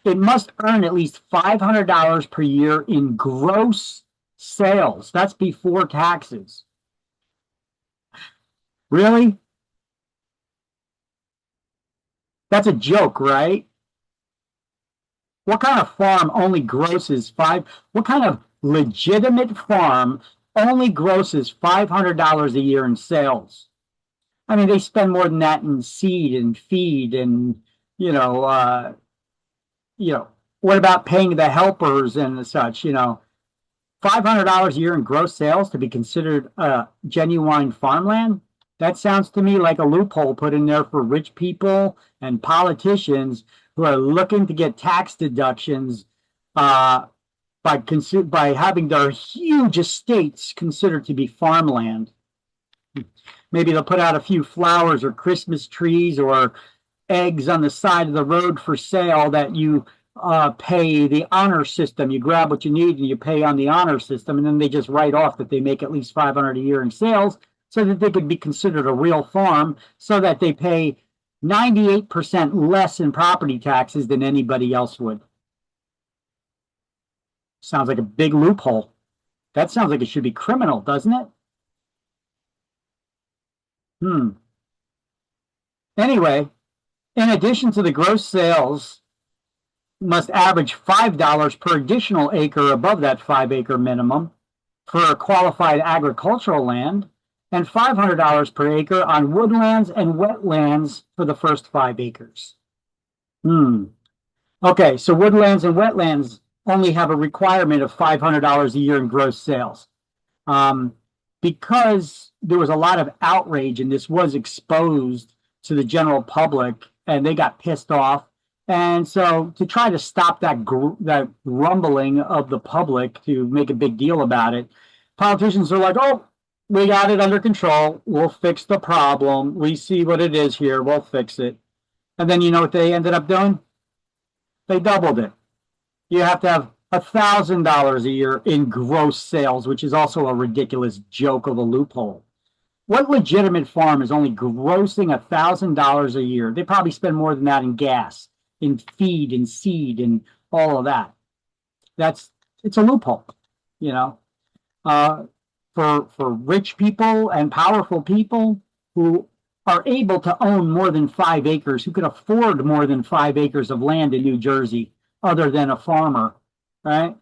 It must earn at least $500 per year in gross sales. That's before taxes. Really? That's a joke, right? What kind of farm only grosses what kind of legitimate farm only grosses $500 a year in sales? I mean, they spend more than that in seed and feed and, What about paying the helpers and such, $500 a year in gross sales to be considered genuine farmland? That sounds to me like a loophole put in there for rich people and politicians who are looking to get tax deductions by having their huge estates considered to be farmland. Maybe they'll put out a few flowers or Christmas trees or eggs on the side of the road for sale that you pay the honor system. You grab what you need and you pay on the honor system, and then they just write off that they make at least $500 a year in sales so that they could be considered a real farm, so that they pay 98% less in property taxes than anybody else would. Sounds like a big loophole. That sounds like it should be criminal, doesn't it? Anyway, in addition to the gross sales, must average $5 per additional acre above that 5-acre minimum for qualified agricultural land, and $500 per acre on woodlands and wetlands for the first 5 acres. Okay, so woodlands and wetlands only have a requirement of $500 a year in gross sales. Because there was a lot of outrage and this was exposed to the general public and they got pissed off. And so to try to stop that grumbling of the public, to make a big deal about it, politicians are like, oh, we got it under control. We'll fix the problem. We see what it is here. We'll fix it. And then you know what they ended up doing? They doubled it. You have to have $1,000 a year in gross sales, which is also a ridiculous joke of a loophole. What legitimate farm is only grossing $1,000 a year? They probably spend more than that in gas, in feed, and seed, and all of that. It's a loophole, for rich people and powerful people who are able to own more than 5 acres, who can afford more than 5 acres of land in New Jersey, other than a farmer, right?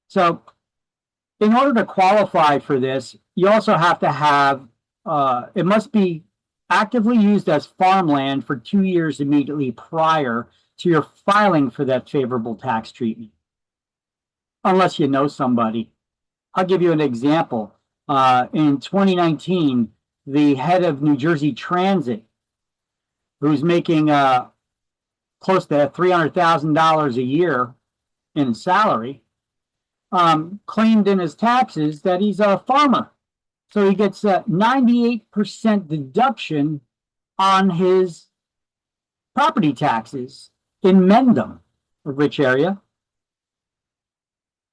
So in order to qualify for this, you also have to have, it must be actively used as farmland for 2 years immediately prior to your filing for that favorable tax treatment, unless you know somebody. I'll give you an example. In 2019, the head of New Jersey Transit, who's making close to $300,000 a year in salary, claimed in his taxes that he's a farmer. So he gets a 98% deduction on his property taxes in Mendham, a rich area.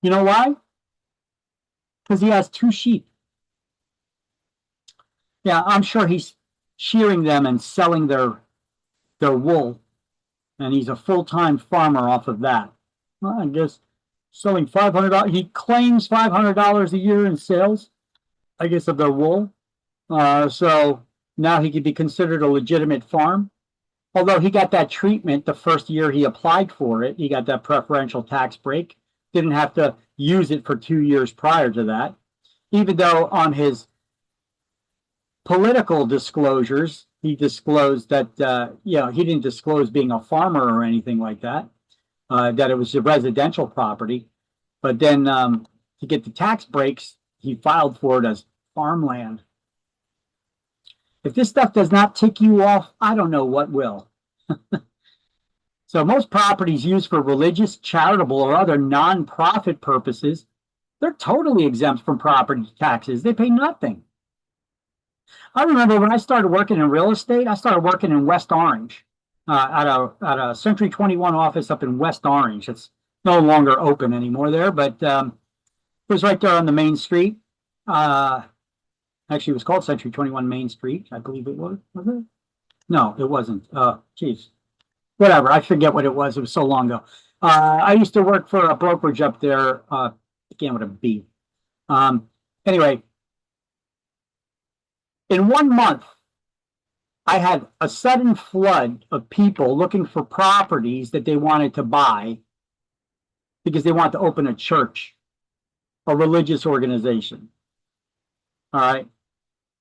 You know why? Because he has 2 sheep. Yeah, I'm sure he's shearing them and selling their wool, and he's a full-time farmer off of that. Well, I guess selling $500. He claims $500 a year in sales, I guess, of their wool. So now he could be considered a legitimate farm. Although he got that treatment the first year he applied for it, he got that preferential tax break. Didn't have to use it for 2 years prior to that. Even though on his political disclosures, he disclosed that, he didn't disclose being a farmer or anything like that, that it was a residential property. But then to get the tax breaks, he filed for it as farmland. If this stuff does not tick you off, I don't know what will. So most properties used for religious, charitable, or other non-profit purposes, they're totally exempt from property taxes. They pay nothing. I remember when I started working in real estate, I started working in West Orange at a Century 21 office up in West Orange. It's no longer open anymore there, but it was right there on the main street. Actually, it was called Century 21 Main Street. I believe it was it? No, it wasn't. Geez. Whatever. I forget what it was. It was so long ago. I used to work for a brokerage up there. Began with a B. Anyway, in 1 month, I had a sudden flood of people looking for properties that they wanted to buy because they want to open a church, a religious organization. All right.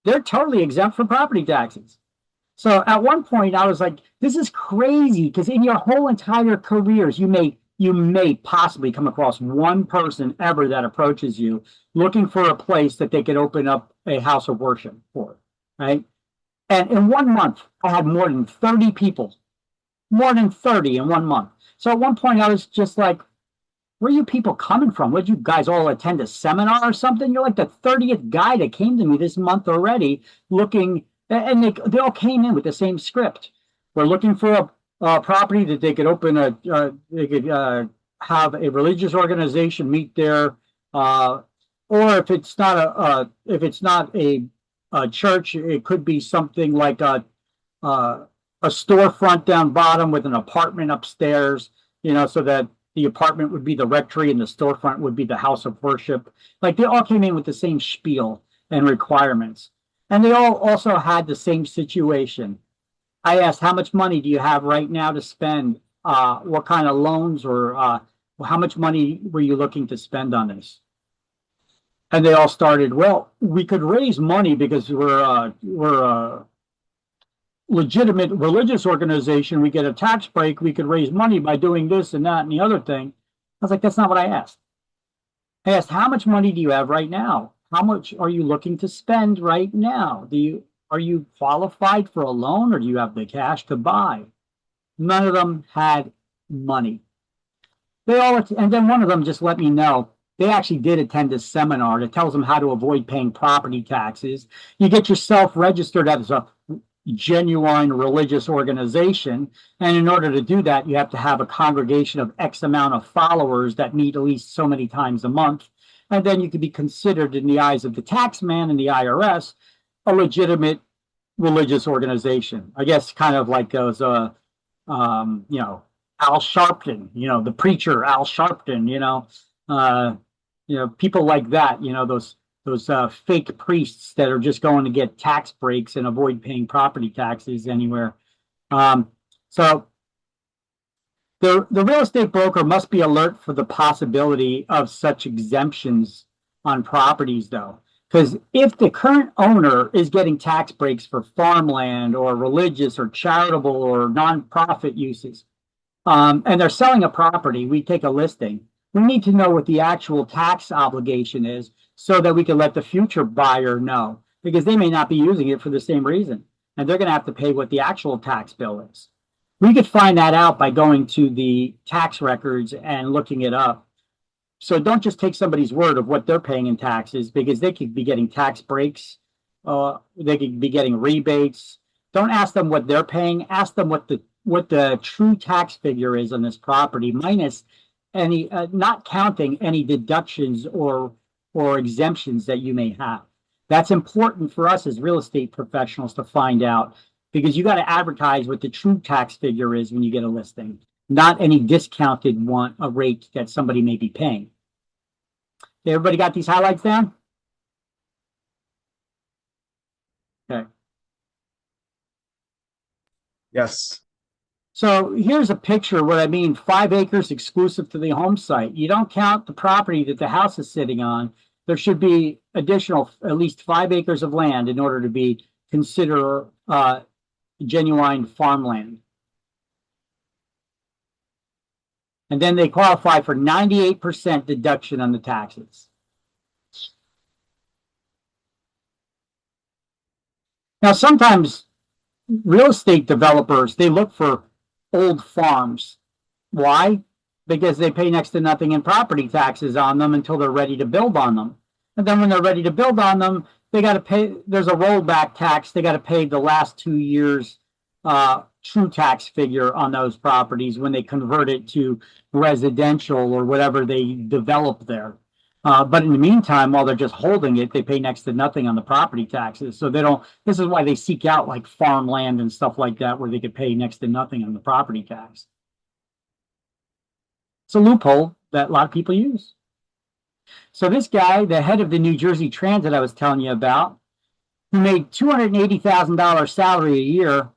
They're totally exempt from property taxes. So at one point I was like, this is crazy, because in your whole entire careers, you made you may possibly come across one person ever that approaches you looking for a place that they could open up a house of worship for, right? And in 1 month, I had more than 30 people, more than 30 in 1 month. So at one point I was just like, where are you people coming from? Would you guys all attend a seminar or something? You're like the 30th guy that came to me this month already looking, and they all came in with the same script. We're looking for a property that they could open they could have a religious organization meet there, or if it's not a church, it could be something like a storefront down bottom with an apartment upstairs, so that the apartment would be the rectory and the storefront would be the house of worship. Like, they all came in with the same spiel and requirements. And they all also had the same situation. I asked, how much money do you have right now to spend? What kind of loans, or how much money were you looking to spend on this? And they all started, well, we could raise money because we're a legitimate religious organization. We get a tax break. We could raise money by doing this and that and the other thing. I was like, that's not what I asked. I asked, how much money do you have right now? How much are you looking to spend right now? Are you qualified for a loan, or do you have the cash to buy? None of them had money. And then one of them just let me know they actually did attend a seminar that tells them how to avoid paying property taxes. You get yourself registered as a genuine religious organization, and in order to do that, you have to have a congregation of X amount of followers that meet at least so many times a month, and then you could be considered, in the eyes of the tax man and the IRS, a legitimate religious organization. I guess kind of like those Al Sharpton, the preacher Al Sharpton, people like that, those fake priests that are just going to get tax breaks and avoid paying property taxes anywhere. So the real estate broker must be alert for the possibility of such exemptions on properties, though. Because if the current owner is getting tax breaks for farmland or religious or charitable or nonprofit uses, and they're selling a property, we take a listing, we need to know what the actual tax obligation is so that we can let the future buyer know, because they may not be using it for the same reason, and they're going to have to pay what the actual tax bill is. We could find that out by going to the tax records and looking it up. So don't just take somebody's word of what they're paying in taxes, because they could be getting tax breaks. They could be getting rebates. Don't ask them what they're paying. Ask them what the true tax figure is on this property, minus any, not counting any deductions or exemptions that you may have. That's important for us as real estate professionals to find out, because you got to advertise what the true tax figure is when you get a listing, not any discounted a rate that somebody may be paying. Everybody got these highlights down? Okay. Yes. So here's a picture of what I mean, 5 acres exclusive to the home site. You don't count the property that the house is sitting on. There should be additional at least 5 acres of land in order to be considered genuine farmland. And then they qualify for 98% deduction on the taxes. Now, sometimes real estate developers, they look for old farms. Why? Because they pay next to nothing in property taxes on them until they're ready to build on them. And then when they're ready to build on them, they got to pay, there's a rollback tax. They got to pay the last 2 years true tax figure on those properties when they convert it to residential or whatever they develop there. But in the meantime, while they're just holding it, they pay next to nothing on the property taxes. So they don't, this is why they seek out like farmland and stuff like that, where they could pay next to nothing on the property tax. It's a loophole that a lot of people use. So this guy, the head of the New Jersey Transit I was telling you about, who made $280,000 salary a year,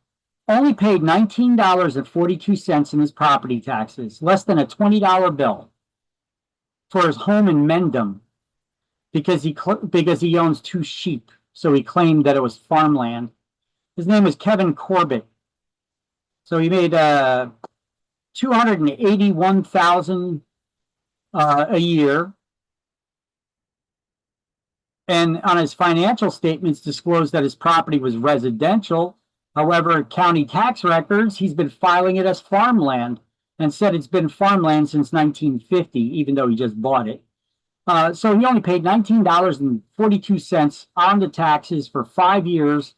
only paid $19.42 in his property taxes, less than a $20 bill for his home in Mendham, because he owns 2 sheep. So he claimed that it was farmland. His name is Kevin Corbett. So he made $281,000 a year. And on his financial statements disclosed that his property was residential. However, county tax records, he's been filing it as farmland and said it's been farmland since 1950, even though he just bought it. So he only paid $19.42 on the taxes for 5 years.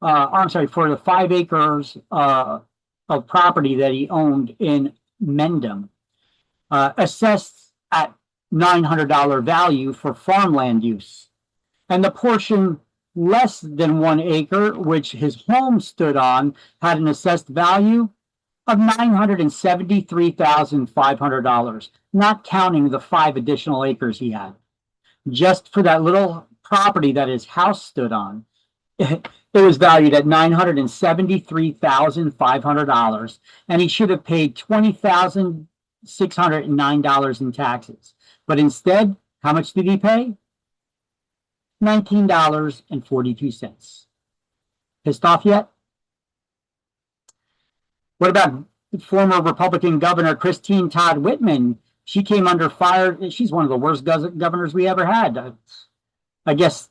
I'm sorry, for the 5 acres of property that he owned in Mendham, assessed at $900 value for farmland use. And the portion less than 1 acre, which his home stood on, had an assessed value of $973,500, not counting the 5 additional acres he had. Just for that little property that his house stood on, it was valued at $973,500, and he should have paid $20,609 in taxes. But instead, how much did he pay? $19.42. Pissed off yet? What about former Republican Governor Christine Todd Whitman? She came under fire. She's one of the worst governors we ever had. I guess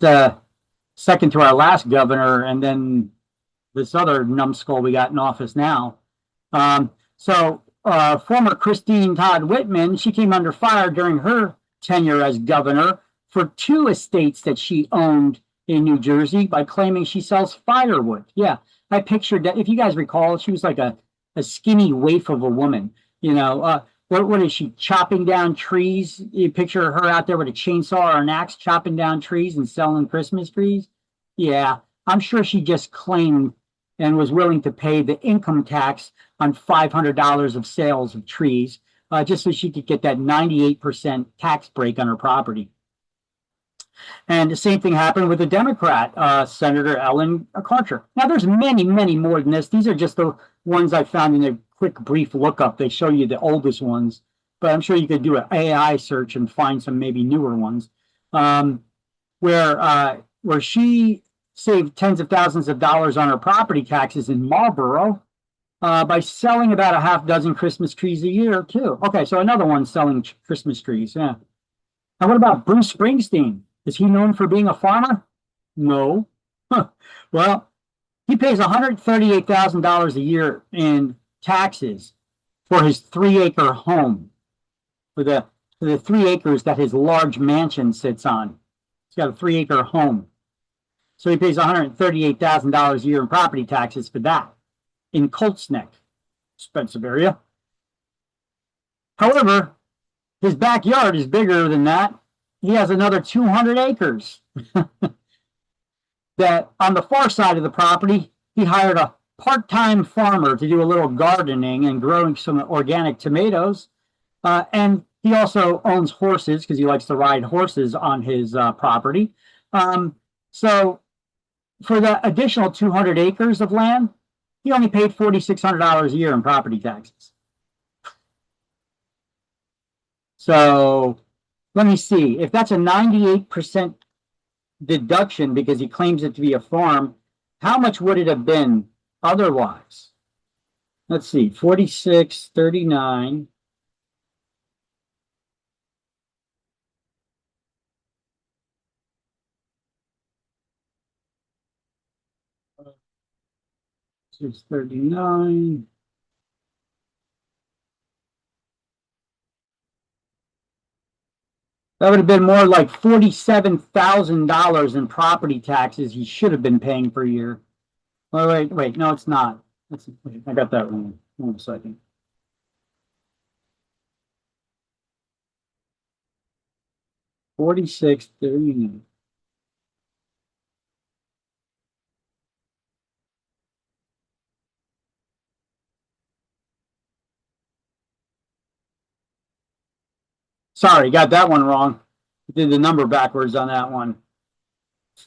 second to our last governor, and then this other numbskull we got in office now. Former Christine Todd Whitman, she came under fire during her tenure as governor for 2 estates that she owned in New Jersey by claiming she sells firewood. Yeah, I pictured that. If you guys recall, she was like a skinny waif of a woman. You know, what is she, chopping down trees? You picture her out there with a chainsaw or an axe chopping down trees and selling Christmas trees? Yeah, I'm sure she just claimed and was willing to pay the income tax on $500 of sales of trees just so she could get that 98% tax break on her property. And the same thing happened with the Democrat, Senator Ellen Carter. Now, there's many, many more than this. These are just the ones I found in a quick, brief lookup. They show you the oldest ones, but I'm sure you could do an AI search and find some maybe newer ones, where she saved tens of thousands of dollars on her property taxes in Marlboro by selling about a half dozen Christmas trees a year, too. Okay, so another one selling Christmas trees, yeah. Now, what about Bruce Springsteen? Is he known for being a farmer? No. Well, he pays $138,000 a year in taxes for his 3-acre home, for the 3 acres that his large mansion sits on. He's got a 3-acre home. So he pays $138,000 a year in property taxes for that in Colts Neck, expensive area. However, his backyard is bigger than that. He has another 200 acres that on the far side of the property, he hired a part-time farmer to do a little gardening and growing some organic tomatoes. And he also owns horses because he likes to ride horses on his property. So for the additional 200 acres of land, he only paid $4,600 a year in property taxes. So let me see. If that's a 98% deduction because he claims it to be a farm, how much would it have been otherwise? Let's see, 46, 39. It's 39. That would have been more like $47,000 in property taxes he should have been paying per year. Wait, no, it's not. I got that wrong. Hold on a second. $46,039. Sorry, got that one wrong. Did the number backwards on that one.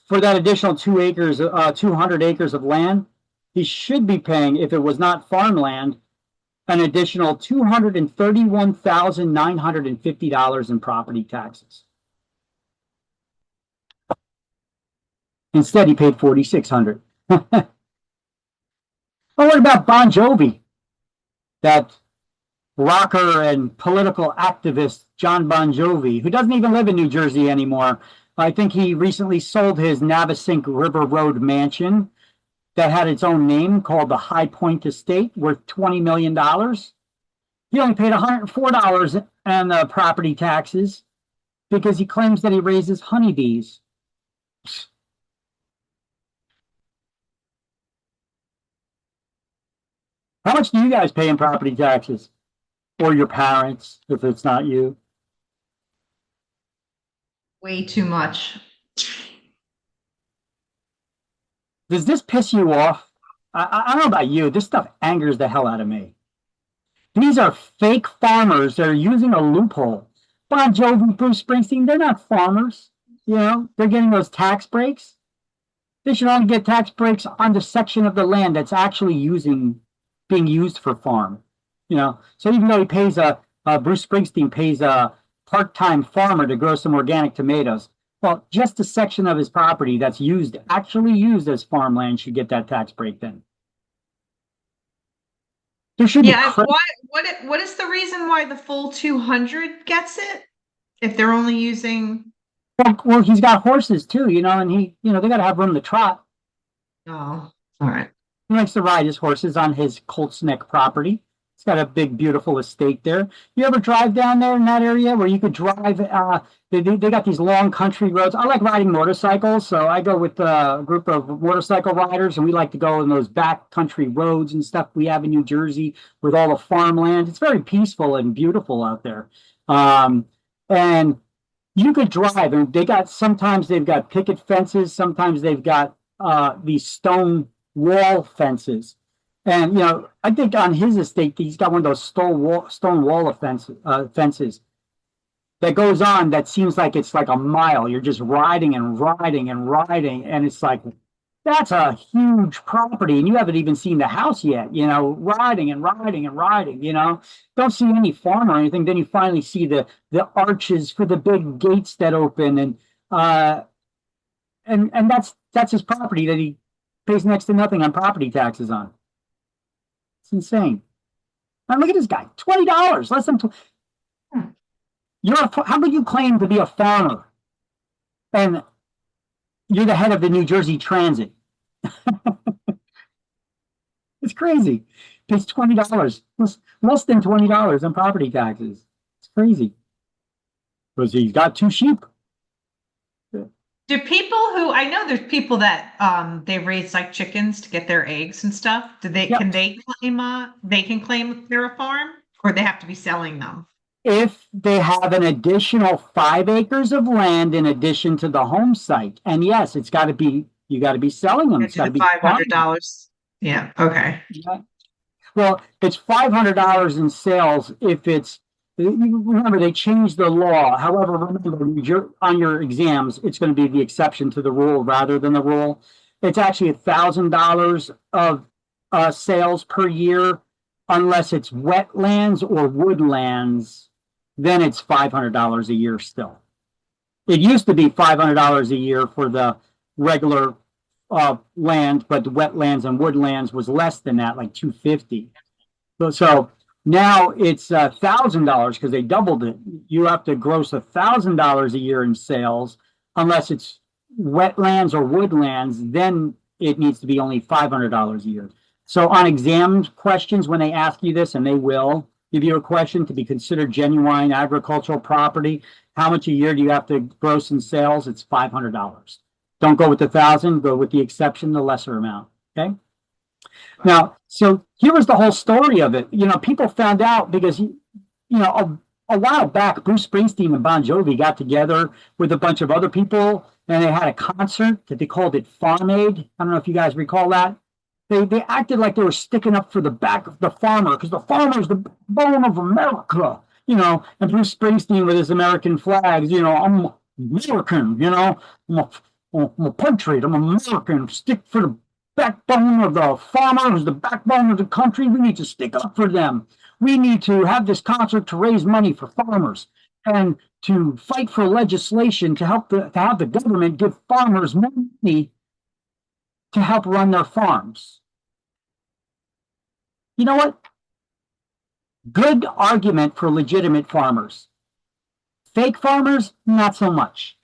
For that additional 200 acres of land, he should be paying, if it was not farmland, an additional $231,950 in property taxes. Instead, he paid $4,600. Oh, what about Bon Jovi? That rocker and political activist John Bon Jovi, who doesn't even live in New Jersey anymore. I think he recently sold his Navesink River Road mansion that had its own name called the High Point Estate, worth $20 million. He only paid $104 in property taxes because he claims that he raises honeybees. How much do you guys pay in property taxes? Or your parents, if it's not you? Way too much. Does this piss you off? I don't know about you. This stuff angers the hell out of me. These are fake farmers that are using a loophole. Bon Jovi, Bruce Springsteen, they're not farmers. You know, they're getting those tax breaks. They should only get tax breaks on the section of the land that's actually being used for farm. You know, so even though he pays Bruce Springsteen pays a part-time farmer to grow some organic tomatoes, well, just a section of his property that's actually used as farmland should get that tax break then. There should Yeah, what is the reason why the full 200 gets it? If they're only using... Well, he's got horses too, you know, and they got to have room to trot. Oh, all right. He likes to ride his horses on his Colts Neck property. It's got a big, beautiful estate there. You ever drive down there in that area where you could drive? They got these long country roads. I like riding motorcycles, so I go with a group of motorcycle riders, and we like to go in those back country roads and stuff we have in New Jersey with all the farmland. It's very peaceful and beautiful out there. And you could drive, and sometimes they've got picket fences, sometimes they've got these stone wall fences. And, you know, I think on his estate, he's got one of those stone wall fences that goes on that seems like it's like a mile. You're just riding and riding and riding. And it's like, that's a huge property. And you haven't even seen the house yet, you know, riding and riding and riding, you know. Don't see any farm or anything. Then you finally see the arches for the big gates that open. And that's his property that he pays next to nothing on property taxes on. It's insane. Now look at this guy, $20, less than. How could you claim to be a farmer, and you're the head of the New Jersey Transit? It's crazy. Pays $20, less than $20 on property taxes. It's crazy because he's got 2 sheep. Do people who, I know there's people that they raise like chickens to get their eggs and stuff. Can they claim they're a farm, or they have to be selling them? If they have an additional 5 acres of land in addition to the home site, and yes, you got to be selling them. It's got to be $500. Yeah. Okay. Yeah. Well, it's $500 in sales if it's. Remember, they changed the law. However, remember, on your exams, it's going to be the exception to the rule rather than the rule. It's actually $1,000 of sales per year, unless it's wetlands or woodlands. Then it's $500 a year still. It used to be $500 a year for the regular land, but the wetlands and woodlands was less than that, like $250. So now it's $1,000 because they doubled it. You have to gross $1,000 a year in sales, unless it's wetlands or woodlands. Then it needs to be only $500 a year. So on exam questions, when they ask you this, and they will give you a question to be considered genuine agricultural property, how much a year do you have to gross in sales? It's $500. Don't go with the 1,000. Go with the exception, the lesser amount. Okay. Now, so here was the whole story of it. You know, people found out because, you know, a while back, Bruce Springsteen and Bon Jovi got together with a bunch of other people, and they had a concert that they called it Farm Aid. I don't know if you guys recall that. They acted like they were sticking up for the back of the farmer, because the farmer is the bone of America, you know. And Bruce Springsteen with his American flags, you know, I'm American, you know, I'm a patriot, I'm American, stick for the backbone of the farmer, who's the backbone of the country. We need to stick up for them. We need to have this concert to raise money for farmers and to fight for legislation to help to have the government give farmers money to help run their farms. You know what? Good argument for legitimate farmers. Fake farmers, not so much.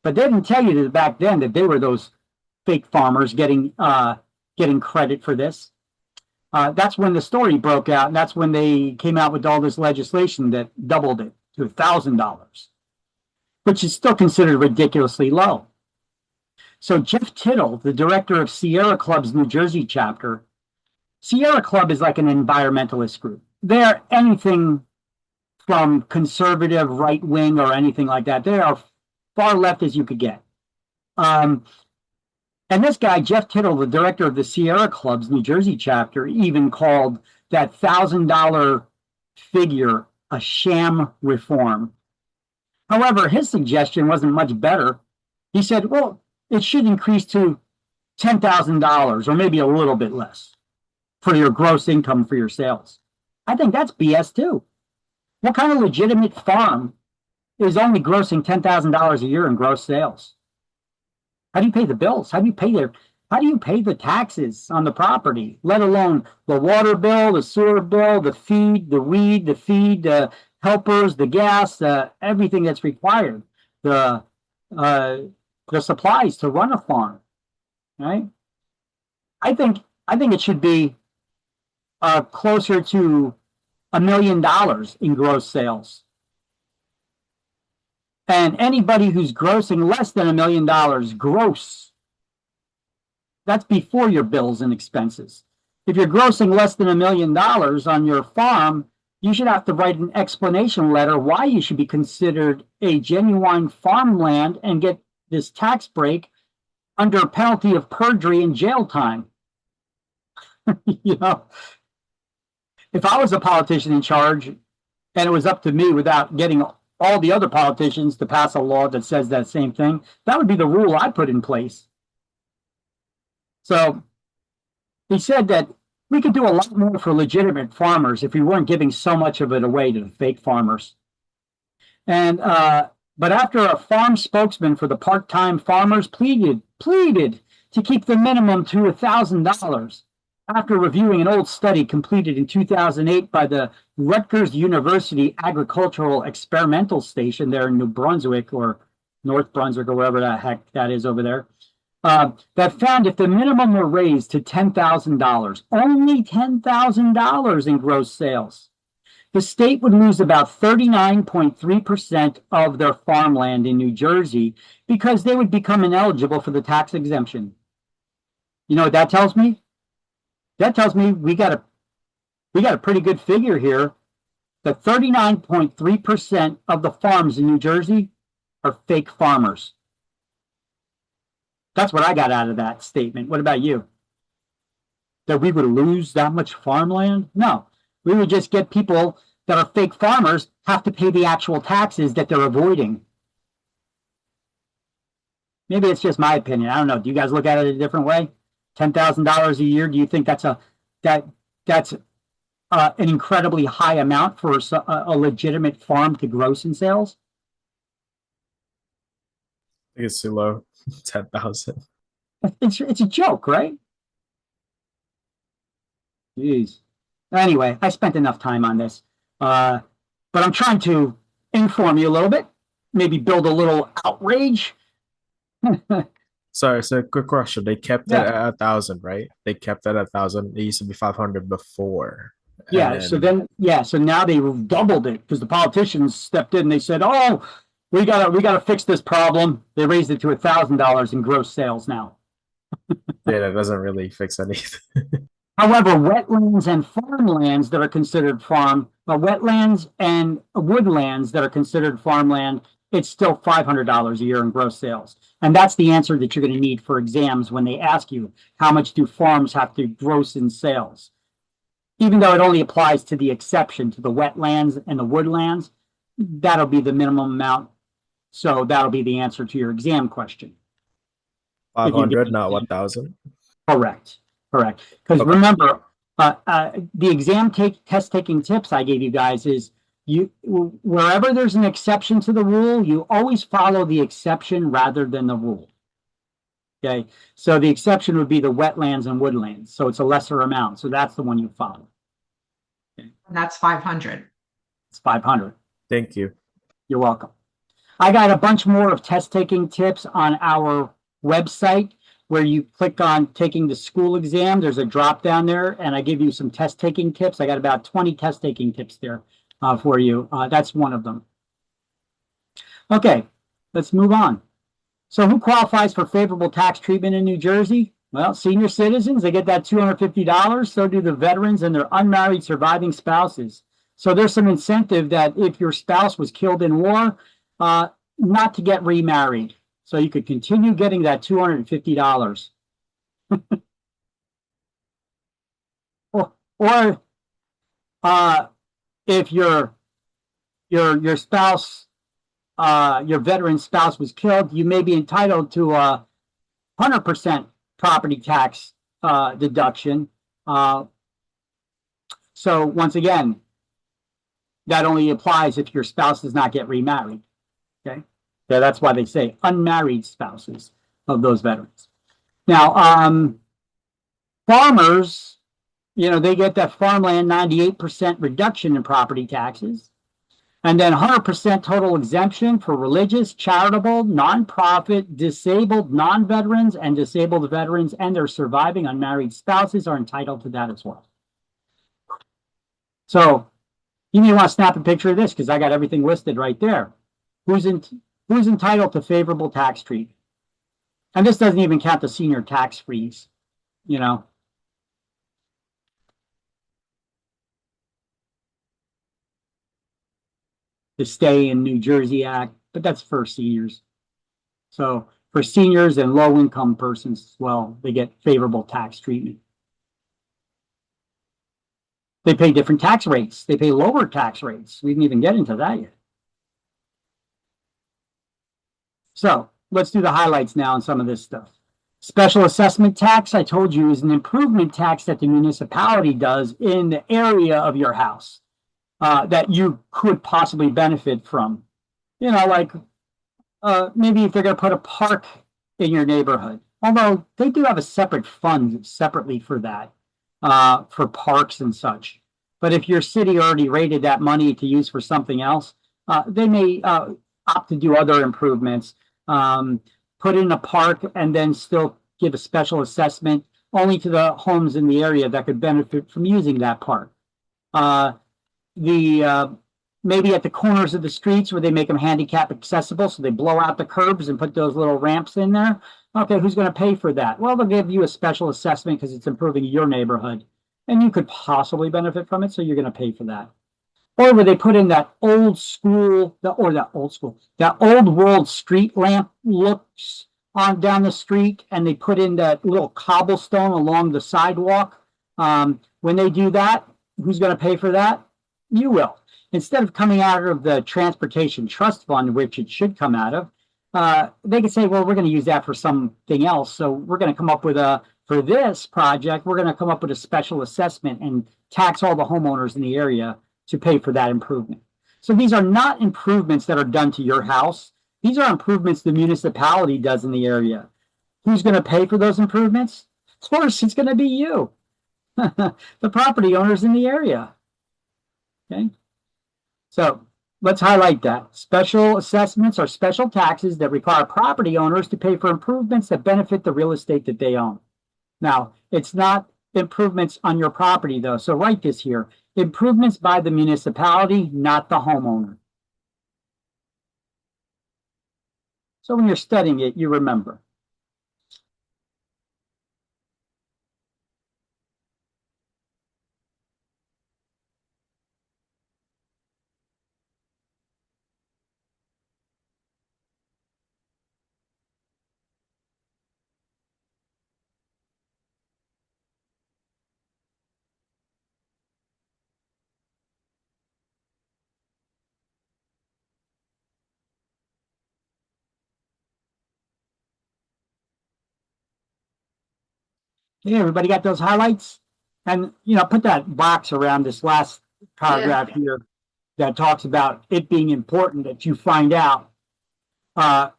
But they didn't tell you back then that they were those fake farmers getting credit for this. That's when the story broke out, and that's when they came out with all this legislation that doubled it to $1,000, which is still considered ridiculously low. So Jeff Tittle, the director of Sierra Club's New Jersey chapter, Sierra Club is like an environmentalist group. They're anything from conservative, right wing, or anything like that. They are far left as you could get. And this guy, Jeff Tittle, the director of the Sierra Club's New Jersey chapter, even called that $1,000 figure a sham reform. However, his suggestion wasn't much better. He said, well, it should increase to $10,000 or maybe a little bit less for your gross income for your sales. I think that's BS too. What kind of legitimate farm is only grossing $10,000 a year in gross sales? How do you pay the bills? How do you pay the taxes on the property, let alone the water bill, the sewer bill, the feed, the weed, the feed, the helpers, the gas, everything that's required, the supplies to run a farm, right? I think it should be closer to $1 million in gross sales. And anybody who's grossing less than $1 million gross, that's before your bills and expenses. If you're grossing less than $1 million on your farm, you should have to write an explanation letter why you should be considered a genuine farmland and get this tax break under penalty of perjury and jail time. You know, if I was a politician in charge and it was up to me without getting all the other politicians to pass a law that says that same thing, that would be the rule I put in place. So he said that we could do a lot more for legitimate farmers if we weren't giving so much of it away to the fake farmers. And but after a farm spokesman for the part-time farmers pleaded to keep the minimum to $1,000 after reviewing an old study completed in 2008 by the Rutgers University Agricultural Experimental Station there in New Brunswick or North Brunswick or wherever the heck that is over there, that found if the minimum were raised to $10,000, only $10,000 in gross sales, the state would lose about 39.3% of their farmland in New Jersey because they would become ineligible for the tax exemption. You know what that tells me? That tells me we got a pretty good figure here. That 39.3% of the farms in New Jersey are fake farmers. That's what I got out of that statement. What about you? That we would lose that much farmland? No, we would just get people that are fake farmers have to pay the actual taxes that they're avoiding. Maybe it's just my opinion. I don't know. Do you guys look at it a different way? $10,000 a year. Do you think that's an incredibly high amount for a legitimate farm to gross in sales? I think it's too low. 10,000. It's a joke, right? Jeez. Anyway, I spent enough time on this, but I'm trying to inform you a little bit, maybe build a little outrage. Sorry, so quick question. They kept it at 1,000, right? They kept it at 1,000. It used to be 500 before. Yeah. So now they doubled it because the politicians stepped in and they said, "Oh, we gotta fix this problem." They raised it to $1,000 in gross sales now. Yeah, that doesn't really fix anything. However, wetlands and farmlands that are considered wetlands and woodlands that are considered farmland, it's still $500 a year in gross sales. And that's the answer that you're going to need for exams when they ask you, how much do farms have to gross in sales? Even though it only applies to the exception to the wetlands and the woodlands, that'll be the minimum amount. So that'll be the answer to your exam question. 500, not 1,000? Correct. Because remember, the exam test taking tips I gave you guys is wherever there's an exception to the rule, you always follow the exception rather than the rule. Okay, so the exception would be the wetlands and woodlands. So it's a lesser amount. So that's the one you follow. And that's 500. It's 500. Thank you. You're welcome. I got a bunch more of test taking tips on our website where you click on taking the school exam. There's a drop down there, and I give you some test taking tips. I got about 20 test taking tips there for you. That's one of them. Okay, let's move on. So who qualifies for favorable tax treatment in New Jersey? Well, senior citizens, they get that $250. So do the veterans and their unmarried surviving spouses. So there's some incentive that if your spouse was killed in war, not to get remarried. So you could continue getting that $250. or if your spouse, your veteran spouse was killed, you may be entitled to a 100% property tax deduction. So once again, that only applies if your spouse does not get remarried. Okay, yeah, that's why they say unmarried spouses of those veterans. Now, farmers, they get that farmland 98% reduction in property taxes, and then 100% total exemption for religious, charitable, nonprofit, disabled non-veterans, and disabled veterans and their surviving unmarried spouses are entitled to that as well. So you may want to snap a picture of this because I got everything listed right there. Who's entitled to favorable tax treatment? And this doesn't even count the senior tax freeze, The Stay in New Jersey Act, but that's for seniors. So for seniors and low-income persons as well, they get favorable tax treatment. They pay different tax rates. They pay lower tax rates. We didn't even get into that yet. So let's do the highlights now on some of this stuff. Special assessment tax, I told you, is an improvement tax that the municipality does in the area of your house that you could possibly benefit from. Like maybe if they're going to put a park in your neighborhood, although they do have a separate fund separately for that, for parks and such. But if your city already rated that money to use for something else, they may opt to do other improvements. Put in a park and then still give a special assessment only to the homes in the area that could benefit from using that park. Maybe at the corners of the streets where they make them handicap accessible, so they blow out the curbs and put those little ramps in there. Okay, who's going to pay for that? Well, they'll give you a special assessment because it's improving your neighborhood, and you could possibly benefit from it, so you're going to pay for that. Or where they put in that old world street lamp looks on down the street, and they put in that little cobblestone along the sidewalk. When they do that, who's going to pay for that? You will. Instead of coming out of the Transportation Trust Fund, which it should come out of, they could say, well, we're going to use that for something else. So we're going to come up with for this project, we're going to come up with a special assessment and tax all the homeowners in the area to pay for that improvement. So these are not improvements that are done to your house. These are improvements the municipality does in the area. Who's going to pay for those improvements? Of course, it's going to be you, the property owners in the area. Okay, so let's highlight that. Special assessments are special taxes that require property owners to pay for improvements that benefit the real estate that they own. Now, it's not improvements on your property, though, so write this here. Improvements by the municipality, not the homeowner. So when you're studying it, you remember. Yeah, everybody got those highlights? And, put that box around this last paragraph here that talks about it being important that you find out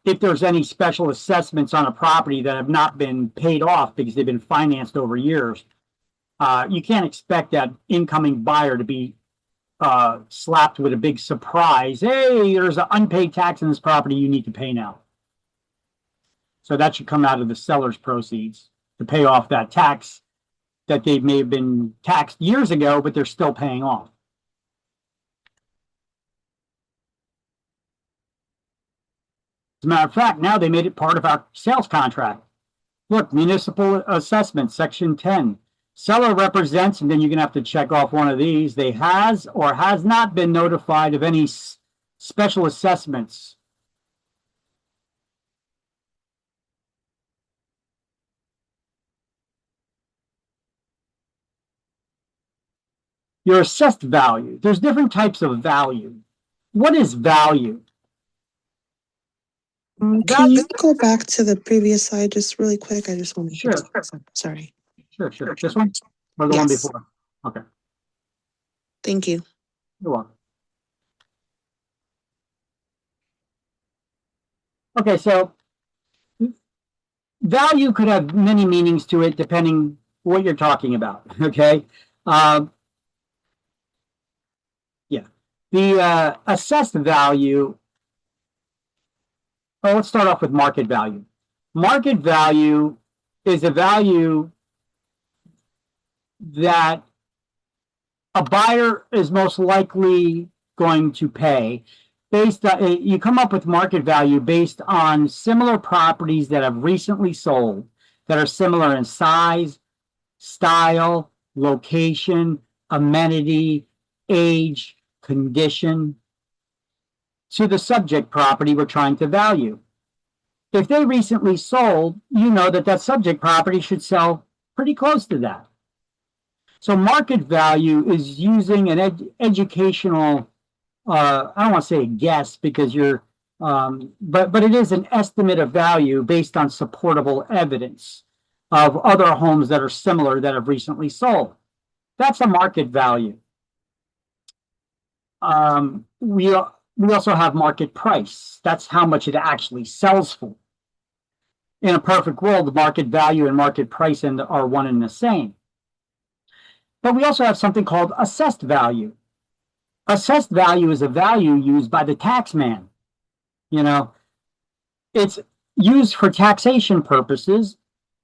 if there's any special assessments on a property that have not been paid off because they've been financed over years. You can't expect that incoming buyer to be slapped with a big surprise. Hey, there's an unpaid tax on this property you need to pay now. So that should come out of the seller's proceeds to pay off that tax that they may have been taxed years ago, but they're still paying off. As a matter of fact, now they made it part of our sales contract. Look, municipal assessment, section 10. Seller represents, and then you're going to have to check off one of these. They has or has not been notified of any special assessments. Your assessed value. There's different types of value. What is value? Can you go back to the previous slide just really quick? I just want to. Sure. Sorry. Sure. This one or the one Yes. before? Okay. Thank you. You're welcome. Okay, so value could have many meanings to it depending what you're talking about. Okay. Yeah. The assessed value. Well, let's start off with market value. Market value is a value that a buyer is most likely going to pay based on, you come up with market value based on similar properties that have recently sold that are similar in size, style, location, amenity, age, condition to the subject property we're trying to value. If they recently sold, you know that that subject property should sell pretty close to that. So market value is using an educational, I don't want to say a guess because you're, but it is an estimate of value based on supportable evidence of other homes that are similar that have recently sold. That's a market value. We also have market price. That's how much it actually sells for. In a perfect world, the market value and market price are one and the same. But we also have something called assessed value. Assessed value is a value used by the tax man. You know, it's used for taxation purposes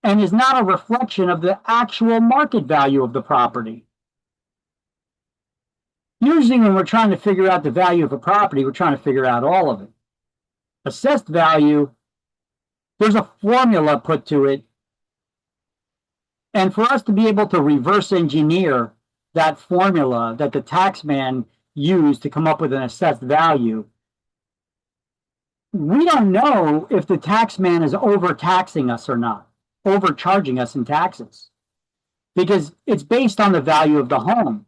and is not a reflection of the actual market value of the property. Usually when we're trying to figure out the value of a property, we're trying to figure out all of it. Assessed value, there's a formula put to it. And for us to be able to reverse engineer that formula that the tax man used to come up with an assessed value, we don't know if the tax man is overtaxing us or not, overcharging us in taxes, because it's based on the value of the home.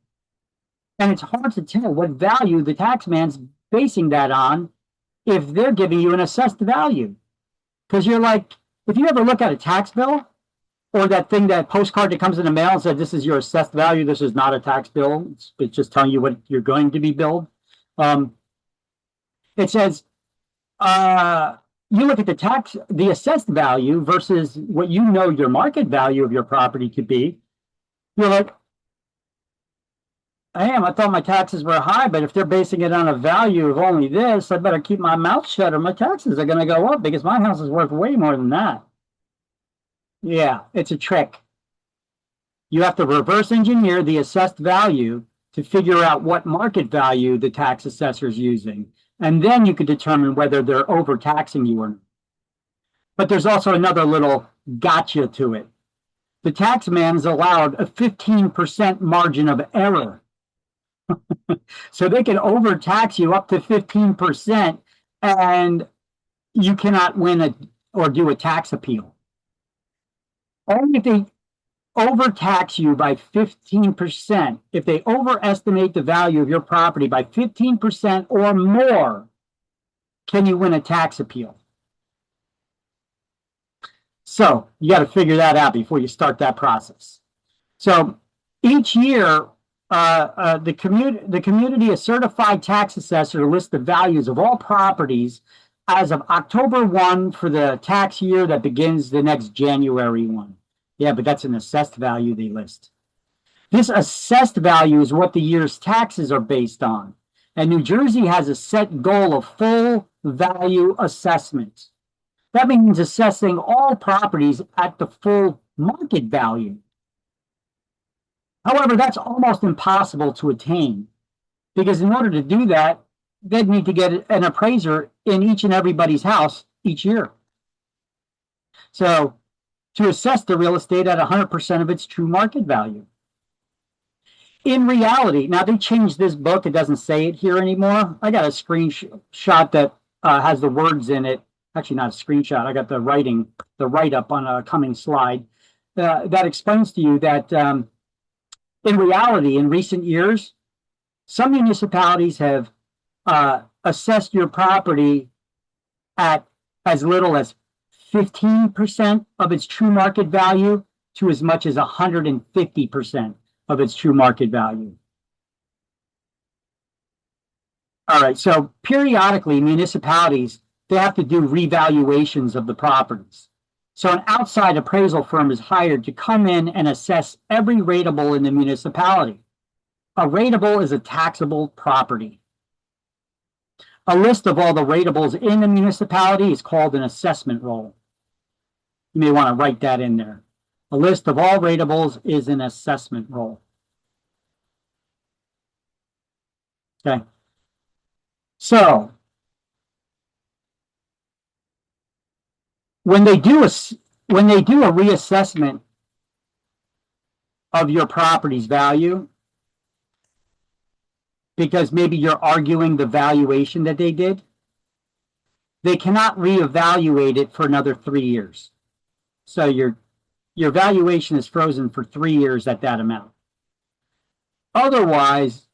And it's hard to tell what value the tax man's basing that on if they're giving you an assessed value. Because you're like, if you ever look at a tax bill or that thing, that postcard that comes in the mail and says, this is your assessed value, this is not a tax bill, it's just telling you what you're going to be billed. It says, you look at the assessed value versus what you know your market value of your property could be. You're like, damn, I thought my taxes were high, but if they're basing it on a value of only this, I better keep my mouth shut or my taxes are going to go up because my house is worth way more than that. Yeah, it's a trick. You have to reverse engineer the assessed value to figure out what market value the tax assessor is using. And then you can determine whether they're overtaxing you or not. But there's also another little gotcha to it. The tax man is allowed a 15% margin of error. So they can overtax you up to 15% and you cannot win or do a tax appeal. Only if they overtax you by 15%, if they overestimate the value of your property by 15% or more, can you win a tax appeal. So you got to figure that out before you start that process. So each year, the community, a certified tax assessor, lists the values of all properties as of October 1 for the tax year that begins the next January 1. Yeah, but that's an assessed value they list. This assessed value is what the year's taxes are based on. And New Jersey has a set goal of full value assessment. That means assessing all properties at the full market value. However, that's almost impossible to attain, because in order to do that, they'd need to get an appraiser in each and everybody's house each year. So to assess the real estate at 100% of its true market value. In reality, now they changed this book. It doesn't say it here anymore. I got a screenshot that has the words in it. Actually, not a screenshot. I got the writing, the write-up on a coming slide that explains to you that in reality, in recent years, some municipalities have assessed your property at as little as 15% of its true market value to as much as 150% of its true market value. All right, so periodically municipalities, they have to do revaluations of the properties. So an outside appraisal firm is hired to come in and assess every rateable in the municipality. A rateable is a taxable property. A list of all the ratables in the municipality is called an assessment roll. You may want to write that in there. A list of all ratables is an assessment roll. Okay. So when they do a reassessment of your property's value, because maybe you're arguing the valuation that they did, they cannot reevaluate it for another 3 years. So your valuation is frozen for 3 years at that amount. Otherwise,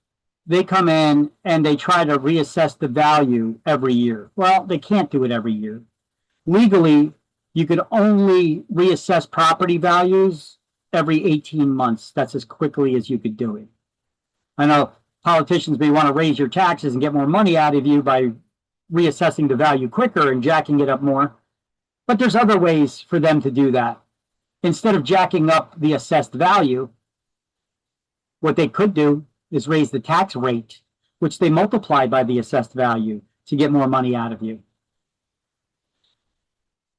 they come in and they try to reassess the value every year. Well, they can't do it every year. Legally, you could only reassess property values every 18 months. That's as quickly as you could do it. I know politicians may want to raise your taxes and get more money out of you by reassessing the value quicker and jacking it up more. But there's other ways for them to do that. Instead of jacking up the assessed value, what they could do is raise the tax rate, which they multiply by the assessed value to get more money out of you.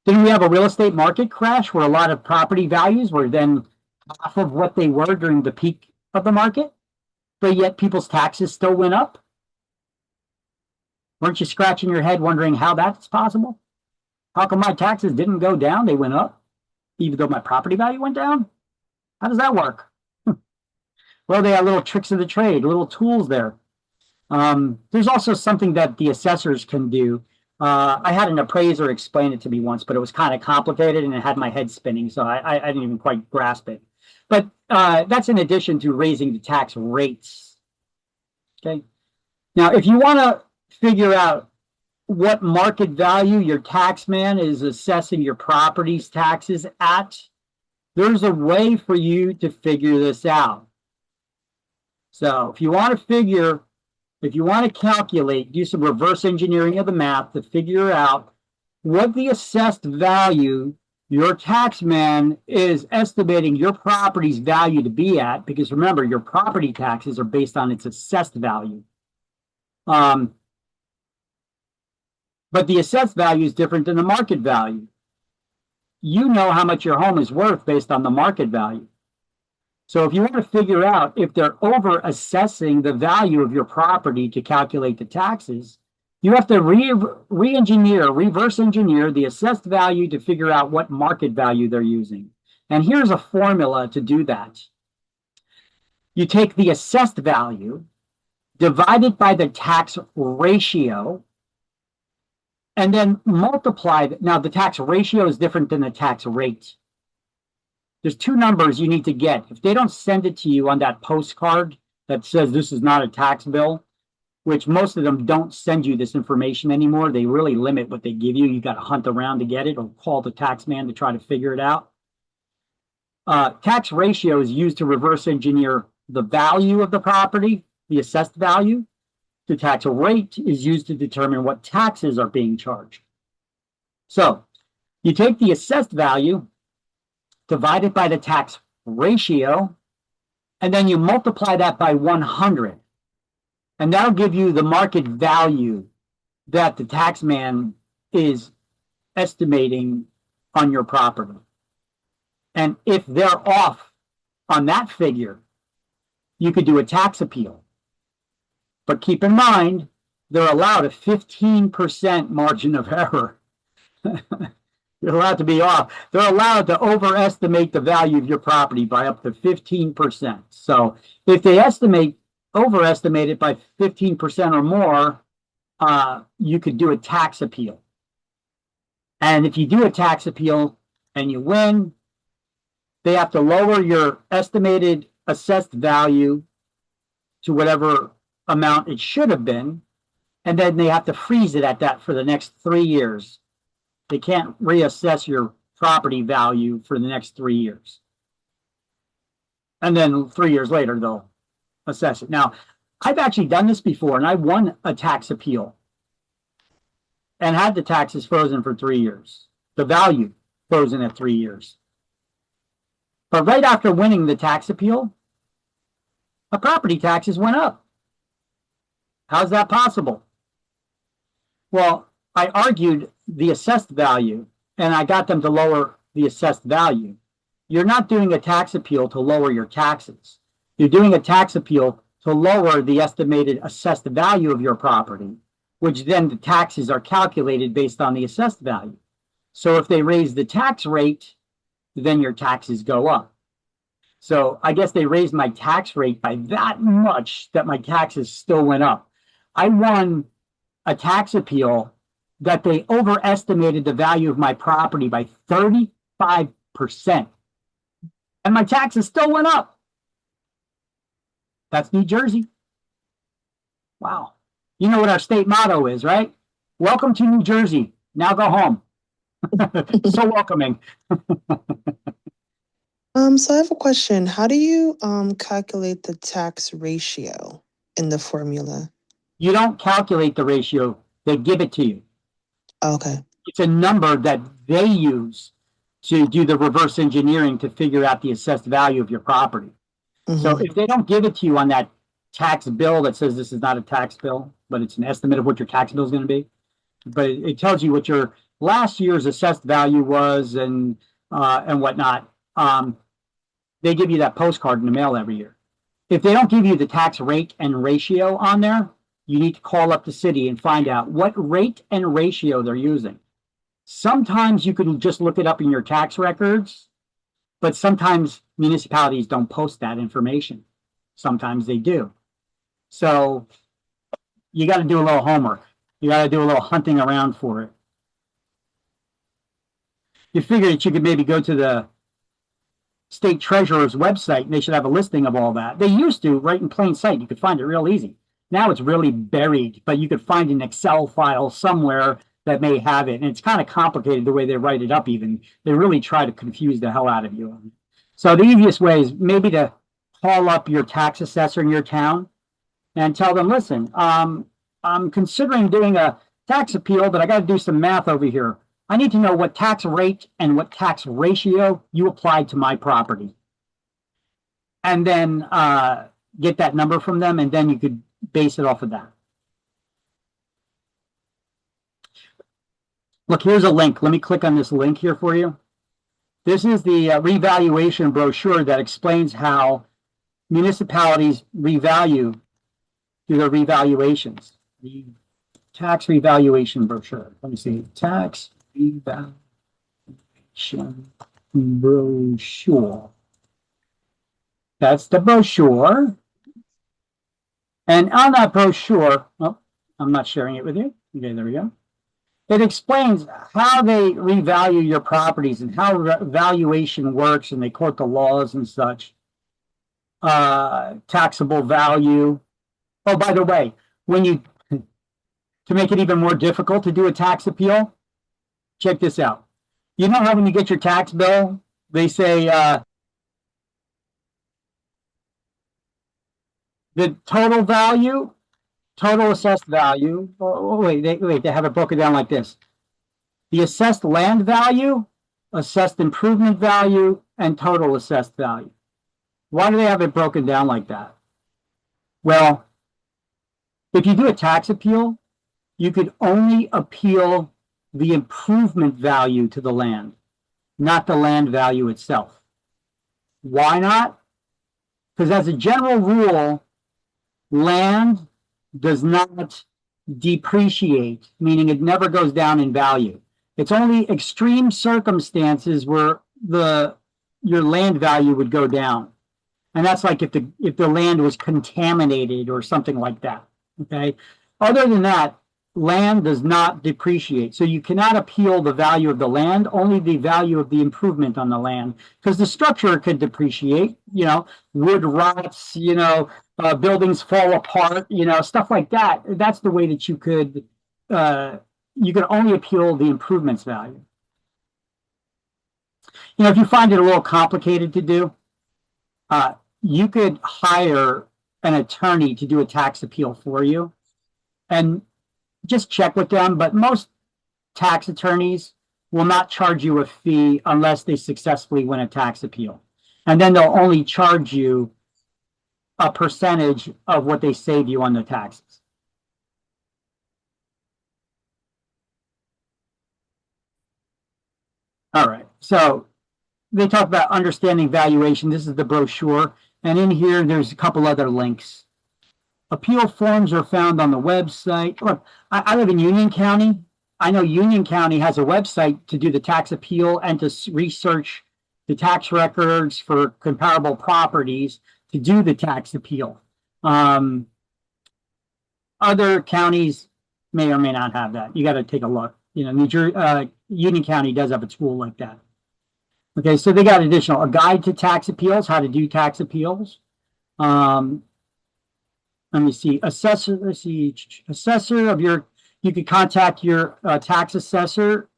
Then we have a real estate market crash where a lot of property values were then half of what they were during the peak of the market, but yet people's taxes still went up. Weren't you scratching your head wondering how that's possible? How come my taxes didn't go down? They went up, even though my property value went down? How does that work? Well, they have little tricks of the trade, little tools there. There's also something that the assessors can do. I had an appraiser explain it to me once, but it was kind of complicated and it had my head spinning, so I didn't even quite grasp it. But that's in addition to raising the tax rates. Okay. Now, if you want to figure out what market value your tax man is assessing your property's taxes at, there's a way for you to figure this out. So if you want to calculate, do some reverse engineering of the math to figure out what the assessed value your tax man is estimating your property's value to be at, because remember, your property taxes are based on its assessed value. But the assessed value is different than the market value. You know how much your home is worth based on the market value. So if you want to figure out if they're over assessing the value of your property to calculate the taxes, you have to reverse engineer the assessed value to figure out what market value they're using. And here's a formula to do that. You take the assessed value, divide it by the tax ratio, and then multiply. Now, the tax ratio is different than the tax rate. There's two numbers you need to get. If they don't send it to you on that postcard that says this is not a tax bill, which most of them don't send you this information anymore. They really limit what they give you. You got to hunt around to get it or call the tax man to try to figure it out. Tax ratio is used to reverse engineer the value of the property, the assessed value. The tax rate is used to determine what taxes are being charged. So you take the assessed value, divide it by the tax ratio, and then you multiply that by 100. And that'll give you the market value that the taxman is estimating on your property. And if they're off on that figure, you could do a tax appeal. But keep in mind, they're allowed a 15% margin of error. You're allowed to be off. They're allowed to overestimate the value of your property by up to 15%. So if they overestimate it by 15% or more, you could do a tax appeal. And if you do a tax appeal and you win, they have to lower your estimated assessed value to whatever amount it should have been, and then they have to freeze it at that for the next 3 years. They can't reassess your property value for the next 3 years. And then 3 years later, they'll assess it. Now, I've actually done this before, and I won a tax appeal and had the taxes frozen for 3 years. The value frozen at 3 years. But right after winning the tax appeal, the property taxes went up. How's that possible? Well, I argued the assessed value, and I got them to lower the assessed value. You're not doing a tax appeal to lower your taxes. You're doing a tax appeal to lower the estimated assessed value of your property, which then the taxes are calculated based on the assessed value. So if they raise the tax rate, then your taxes go up. So I guess they raised my tax rate by that much that my taxes still went up. I won a tax appeal that they overestimated the value of my property by 35%. And my taxes still went up. That's New Jersey. Wow. You know what our state motto is, right? Welcome to New Jersey. Now go home. So welcoming. So I have a question. How do you calculate the tax ratio in the formula? You don't calculate the ratio. They give it to you. Okay. It's a number that they use to do the reverse engineering to figure out the assessed value of your property. So if they don't give it to you on that tax bill that says this is not a tax bill, but it's an estimate of what your tax bill is going to be, but it tells you what your last year's assessed value was and whatnot. They give you that postcard in the mail every year. If they don't give you the tax rate and ratio on there, you need to call up the city and find out what rate and ratio they're using. Sometimes you can just look it up in your tax records, but sometimes municipalities don't post that information. Sometimes they do. So you got to do a little homework. You got to do a little hunting around for it. You figure that you could maybe go to the state treasurer's website and they should have a listing of all that. They used to, right in plain sight. You could find it real easy. Now it's really buried, but you could find an Excel file somewhere that may have it. And it's kind of complicated the way they write it up even. They really try to confuse the hell out of you. So the easiest way is maybe to call up your tax assessor in your town and tell them, listen, I'm considering doing a tax appeal, but I got to do some math over here. I need to know what tax rate and what tax ratio you applied to my property. And then get that number from them, and then you could base it off of that. Look, here's a link. Let me click on this link here for you. This is the revaluation brochure that explains how municipalities revalue through their revaluations. The tax revaluation brochure. Let me see. Tax revaluation brochure. That's the brochure. And on that brochure, oh, I'm not sharing it with you. Okay, there we go. It explains how they revalue your properties and how valuation works, and they quote the laws and such. Taxable value. Oh, by the way, when you, to make it even more difficult to do a tax appeal, check this out. You know how when you get your tax bill, they say the total value, total assessed value. Oh, wait, they have it broken down like this. The assessed land value, assessed improvement value, and total assessed value. Why do they have it broken down like that? Well, if you do a tax appeal, you could only appeal the improvement value to the land, not the land value itself. Why not? Because as a general rule, land does not depreciate, meaning it never goes down in value. It's only extreme circumstances where your land value would go down. And that's like if the land was contaminated or something like that. Okay. Other than that, land does not depreciate. So you cannot appeal the value of the land, only the value of the improvement on the land, because the structure could depreciate, wood rots, buildings fall apart, stuff like that. That's the way that you could only appeal the improvements value. If you find it a little complicated to do, you could hire an attorney to do a tax appeal for you and just check with them. But most tax attorneys will not charge you a fee unless they successfully win a tax appeal. And then they'll only charge you a percentage of what they save you on the taxes. All right, so they talk about understanding valuation. This is the brochure. And in here, there's a couple other links. Appeal forms are found on the website. Look, I live in Union County. I know Union County has a website to do the tax appeal and to research the tax records for comparable properties to do the tax appeal. Other counties may or may not have that. You got to take a look. Union County does have a tool like that. Okay, so they got a guide to tax appeals, how to do tax appeals. Let me see, assessor of you could contact your tax assessor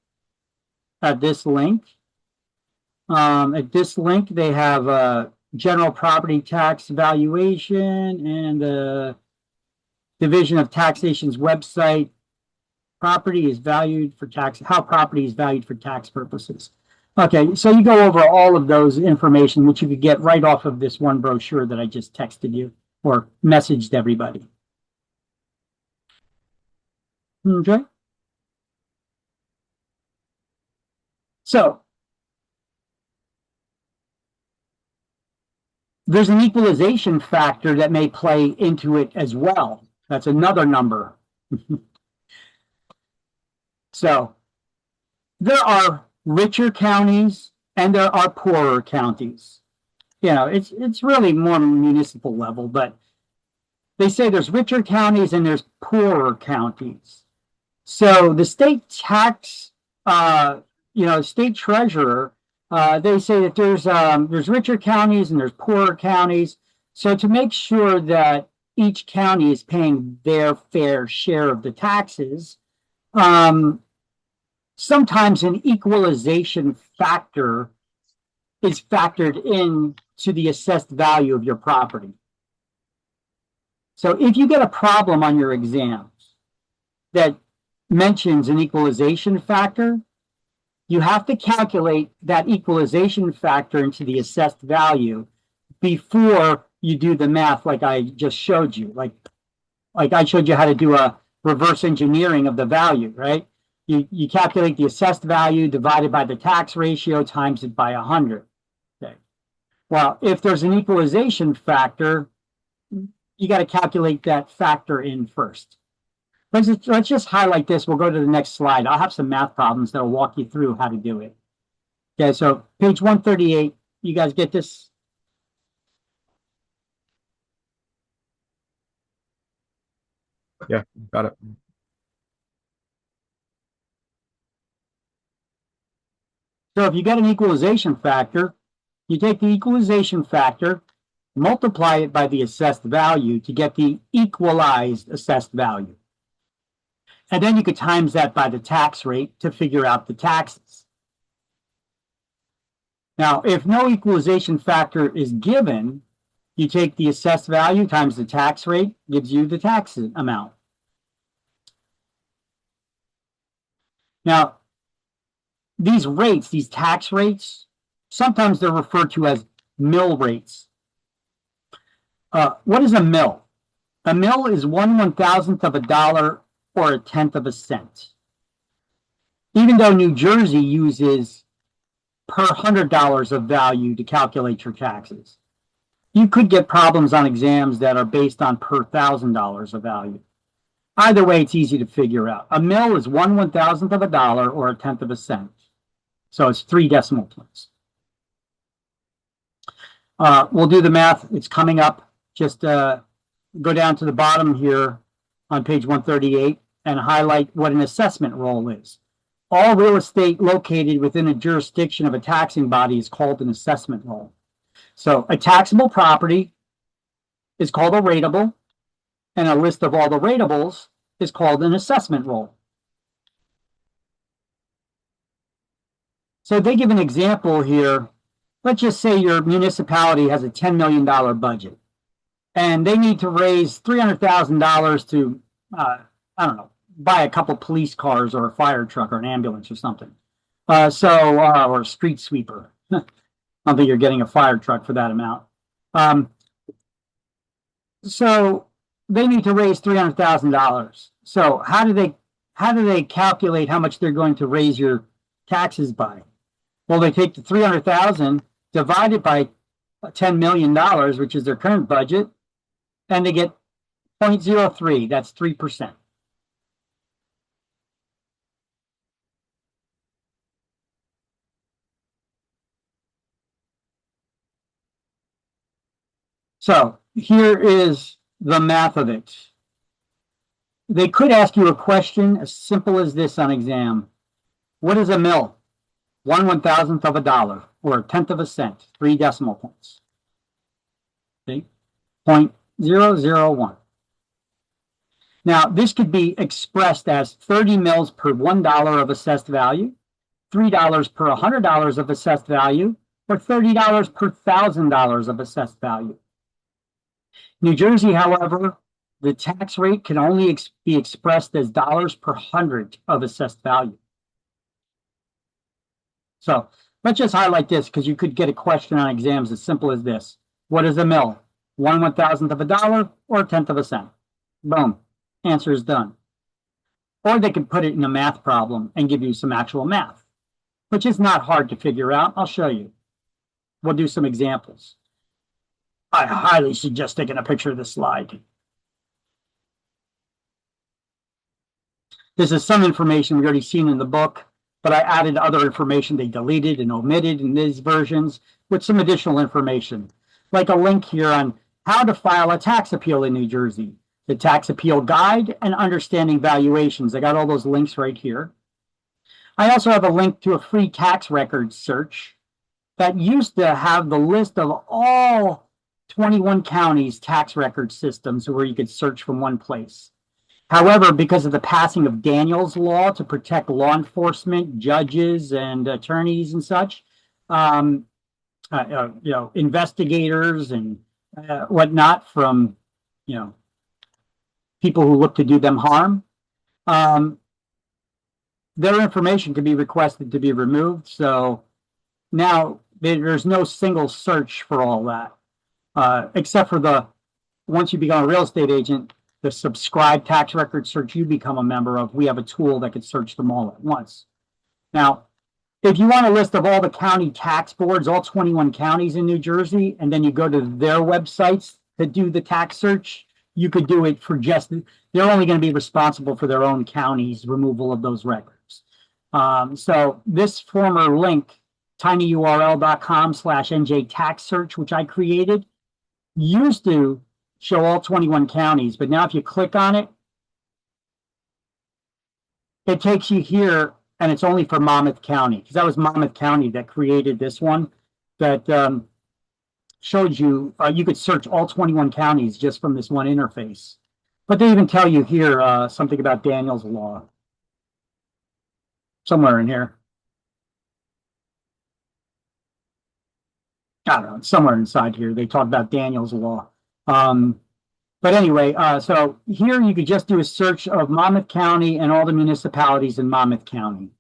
at this link. At this link, they have a general property tax valuation and the Division of Taxation's website. Property is valued for tax, how property is valued for tax purposes. Okay, so you go over all of those information, which you could get right off of this one brochure that I just texted you or messaged everybody. Okay. So there's an equalization factor that may play into it as well. That's another number. So there are richer counties and there are poorer counties. It's really more municipal level, but they say there's richer counties and there's poorer counties. So the state tax, state treasurer, they say that there's richer counties and there's poorer counties. So to make sure that each county is paying their fair share of the taxes, sometimes an equalization factor is factored in to the assessed value of your property. So if you get a problem on your exams that mentions an equalization factor, you have to calculate that equalization factor into the assessed value before you do the math like I just showed you. Like I showed you how to do a reverse engineering of the value, right? You calculate the assessed value divided by the tax ratio times it by 100. Okay. Well, if there's an equalization factor, you got to calculate that factor in first. Let's just highlight this. We'll go to the next slide. I'll have some math problems that'll walk you through how to do it. Okay, so page 138, you guys get this? Yeah, got it. So if you get an equalization factor, you take the equalization factor, multiply it by the assessed value to get the equalized assessed value. And then you could times that by the tax rate to figure out the taxes. Now, if no equalization factor is given, you take the assessed value times the tax rate, gives you the tax amount. Now, these rates, these tax rates, sometimes they're referred to as mill rates. What is a mil? A mil is 1/1000th of a dollar or a tenth of a cent. Even though New Jersey uses per $100 of value to calculate your taxes, you could get problems on exams that are based on per $1,000 of value. Either way, it's easy to figure out. A mil is 1/1000th of a dollar or a tenth of a cent. So it's 3 decimal points. We'll do the math. It's coming up. Just go down to the bottom here on page 138 and highlight what an assessment roll is. All real estate located within a jurisdiction of a taxing body is called an assessment roll. So a taxable property is called a rateable, and a list of all the ratables is called an assessment roll. So they give an example here. Let's just say your municipality has a $10 million budget, and they need to raise $300,000 to, I don't know, buy a couple police cars or a fire truck or an ambulance or something. Or a street sweeper. I don't think you're getting a fire truck for that amount. So they need to raise $300,000. So how do they calculate how much they're going to raise your taxes by? Well, they take the $300,000, divide it by $10 million, which is their current budget, and they get 0.03. That's 3%. So here is the math of it. They could ask you a question as simple as this on exam. What is a mil? 1/1000th of a dollar or a tenth of a cent, 3 decimal points. See? 0.001. Now, this could be expressed as 30 mils per $1 of assessed value, $3 per $100 of assessed value, or $30 per $1,000 of assessed value. New Jersey, however, the tax rate can only be expressed as dollars per 100 of assessed value. So let's just highlight this because you could get a question on exams as simple as this. What is a mil? 1/1000th of a dollar or a tenth of a cent? Boom. Answer is done. Or they can put it in a math problem and give you some actual math, which is not hard to figure out. I'll show you. We'll do some examples. I highly suggest taking a picture of this slide. This is some information we've already seen in the book, but I added other information they deleted and omitted in these versions with some additional information, like a link here on how to file a tax appeal in New Jersey, the tax appeal guide, and understanding valuations. I got all those links right here. I also have a link to a free tax records search that used to have the list of all 21 counties' tax record systems where you could search from one place. However, because of the passing of Daniels Law to protect law enforcement, judges, and attorneys and such, investigators and whatnot from, people who look to do them harm, their information can be requested to be removed. So now there's no single search for all that. Except for once you become a real estate agent, the subscribe tax record search you become a member of, we have a tool that could search them all at once. Now, if you want a list of all the county tax boards, all 21 counties in New Jersey, and then you go to their websites to do the tax search, you could do it for just, they're only going to be responsible for their own county's removal of those records. So this former link, tinyurl.com/NJ tax search, which I created, used to show all 21 counties, but now if you click on it, it takes you here, and it's only for Monmouth County, because that was Monmouth County that created this one that showed you, you could search all 21 counties just from this one interface. But they even tell you here something about Daniels Law. Somewhere in here. I don't know, somewhere inside here, they talk about Daniels Law. But anyway, so here you could just do a search of Monmouth County and all the municipalities in Monmouth County.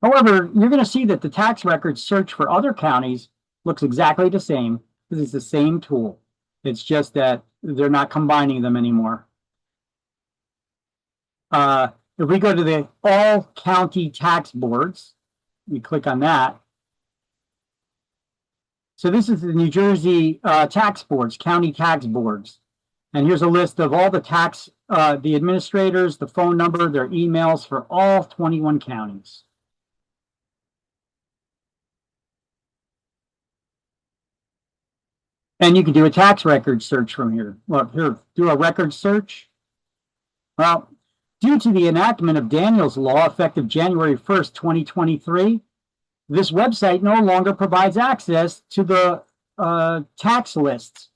However, you're going to see that the tax records search for other counties Looks exactly the same. This is the same tool. It's just that they're not combining them anymore. If we go to the all county tax boards, we click on that. So this is the New Jersey tax boards, county tax boards. And here's a list of all the tax, the administrators, the phone number, their emails for all 21 counties. And you can do a tax record search from here. Look, here, do a record search. Well, due to the enactment of Daniels Law effective January 1st, 2023, this website no longer provides access to the tax lists.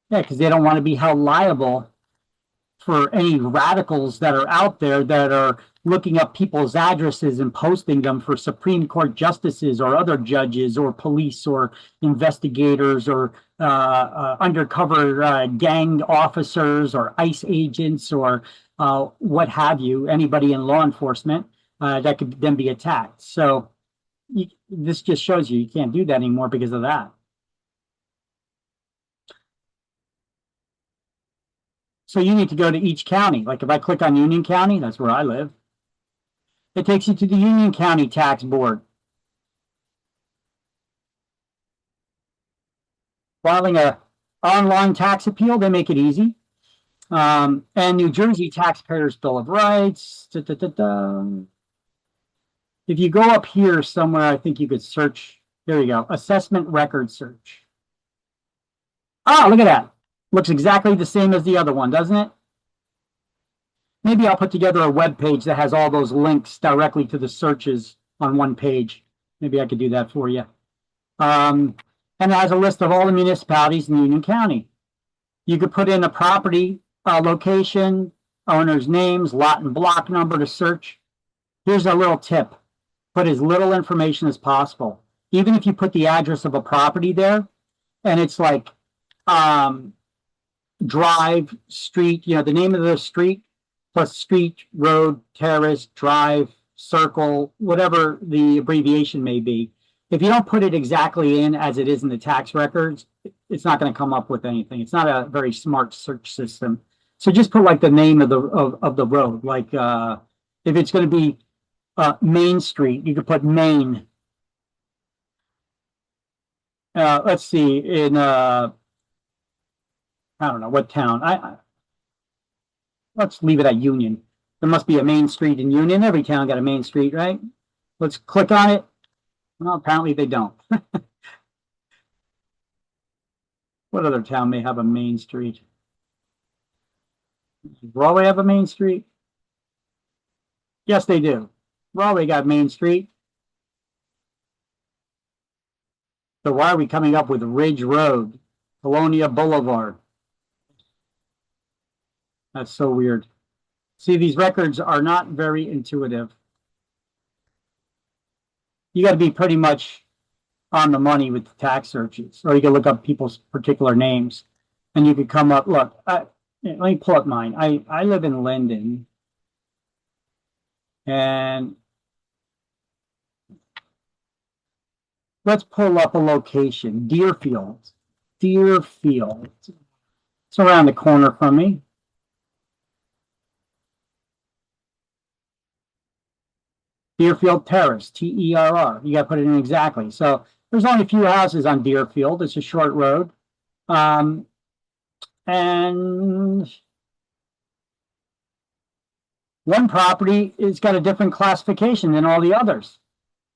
Yeah, because they don't want to be held liable for any radicals that are out there that are looking up people's addresses and posting them for Supreme Court justices or other judges or police or investigators or undercover gang officers or ICE agents or what have you, anybody in law enforcement that could then be attacked. So this just shows you can't do that anymore because of that. So you need to go to each county. Like if I click on Union County, that's where I live. It takes you to the Union County Tax Board. Filing a online tax appeal, they make it easy. And New Jersey Taxpayers Bill of Rights. If you go up here somewhere, I think you could search. There you go. Assessment record search. Ah, look at that. Looks exactly the same as the other one, doesn't it? Maybe I'll put together a web page that has all those links directly to the searches on one page. Maybe I could do that for you. And it has a list of all the municipalities in Union County. You could put in a property location, owner's names, lot and block number to search. Here's a little tip. Put as little information as possible. Even if you put the address of a property there, and it's like drive, street, you know, the name of the street, plus street, road, terrace, drive, circle, whatever the abbreviation may be. If you don't put it exactly in as it is in the tax records, it's not going to come up with anything. It's not a very smart search system. So just put like the name of the road. Like if it's going to be Main Street, you could put Main. Let's see, in I don't know what town. Let's leave it at Union. There must be a Main Street in Union. Every town got a Main Street, right? Let's click on it. Well, apparently they don't. What other town may have a Main Street? Does Rahway have a Main Street? Yes, they do. Rahway got Main Street. So why are we coming up with Ridge Road, Colonia Boulevard? That's so weird. See, these records are not very intuitive. You got to be pretty much on the money with the tax searches, or you can look up people's particular names and you could come up. Look, let me pull up mine. I live in Linden, and let's pull up a location. Deerfield. Deerfield. It's around the corner from me. Deerfield Terrace, T-E-R-R. You got to put it in exactly. So there's only a few houses on Deerfield. It's a short road. And one property has got a different classification than all the others,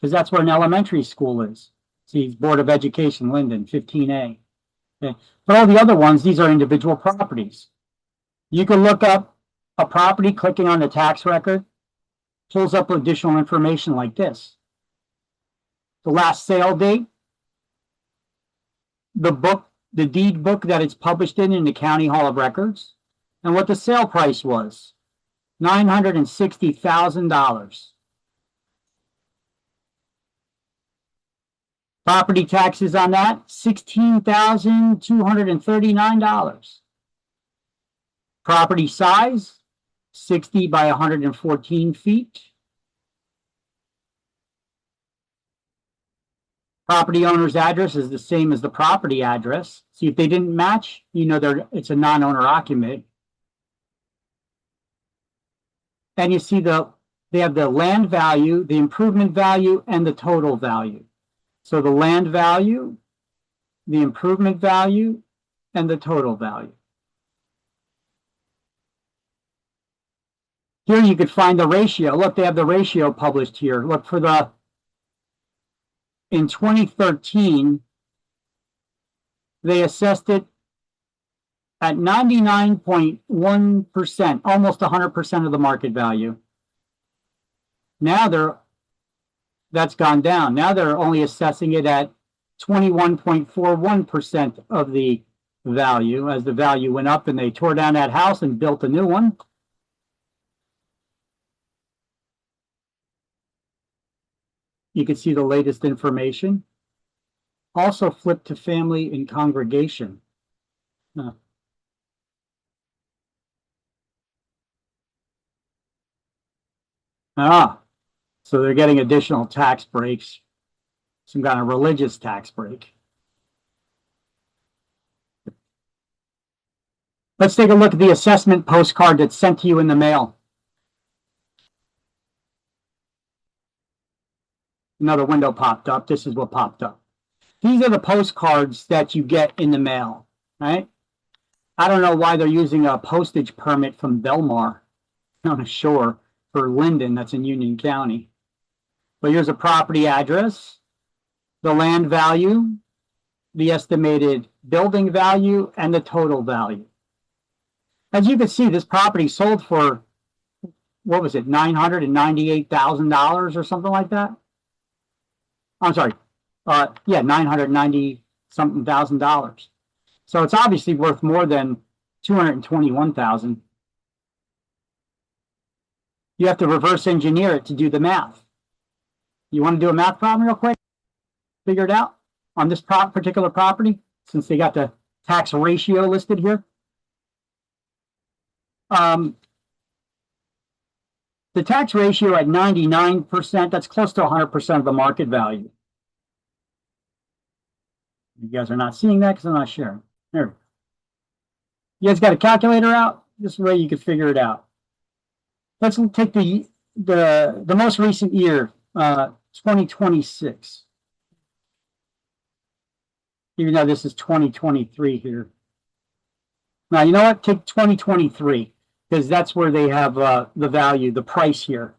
because that's where an elementary school is. See, Board of Education, Linden, 15A. Okay. But all the other ones, these are individual properties. You can look up a property clicking on the tax record. Pulls up additional information like this. The last sale date, the book, the deed book that it's published in the County Hall of Records, and what the sale price was, $960,000. Property taxes on that, $16,239. Property size, 60 by 114 feet. Property owner's address is the same as the property address. See, if they didn't match, you know it's a non-owner occupant. And you see they have the land value, the improvement value, and the total value. So the land value, the improvement value, and the total value. Here you could find the ratio. Look, they have the ratio published here. Look, in 2013, they assessed it at 99.1%, almost 100% of the market value. Now that's gone down. Now they're only assessing it at 21.41% of the value, as the value went up and they tore down that house and built a new one. You can see the latest information. Also flip to family and congregation. So they're getting additional tax breaks, some kind of religious tax break. Let's take a look at the assessment postcard that's sent to you in the mail. Another window popped up. This is what popped up. These are the postcards that you get in the mail, right? I don't know why they're using a postage permit from Belmar on the shore for Linden, that's in Union County. But here's a property address, the land value, the estimated building value, and the total value. As you can see, this property sold for, what was it, $998,000 or something like that? I'm sorry, yeah, $990-something thousand. So it's obviously worth more than $221,000. You have to reverse engineer it to do the math. You want to do a math problem real quick? Figure it out on this particular property, since they got the tax ratio listed here. The tax ratio at 99%, that's close to 100% of the market value. You guys are not seeing that because I'm not sharing. There. You guys got a calculator out? This way you can figure it out. Let's take the most recent year, 2026. Even though this is 2023 here. Now, you know what? Take 2023, because that's where they have the value, the price here.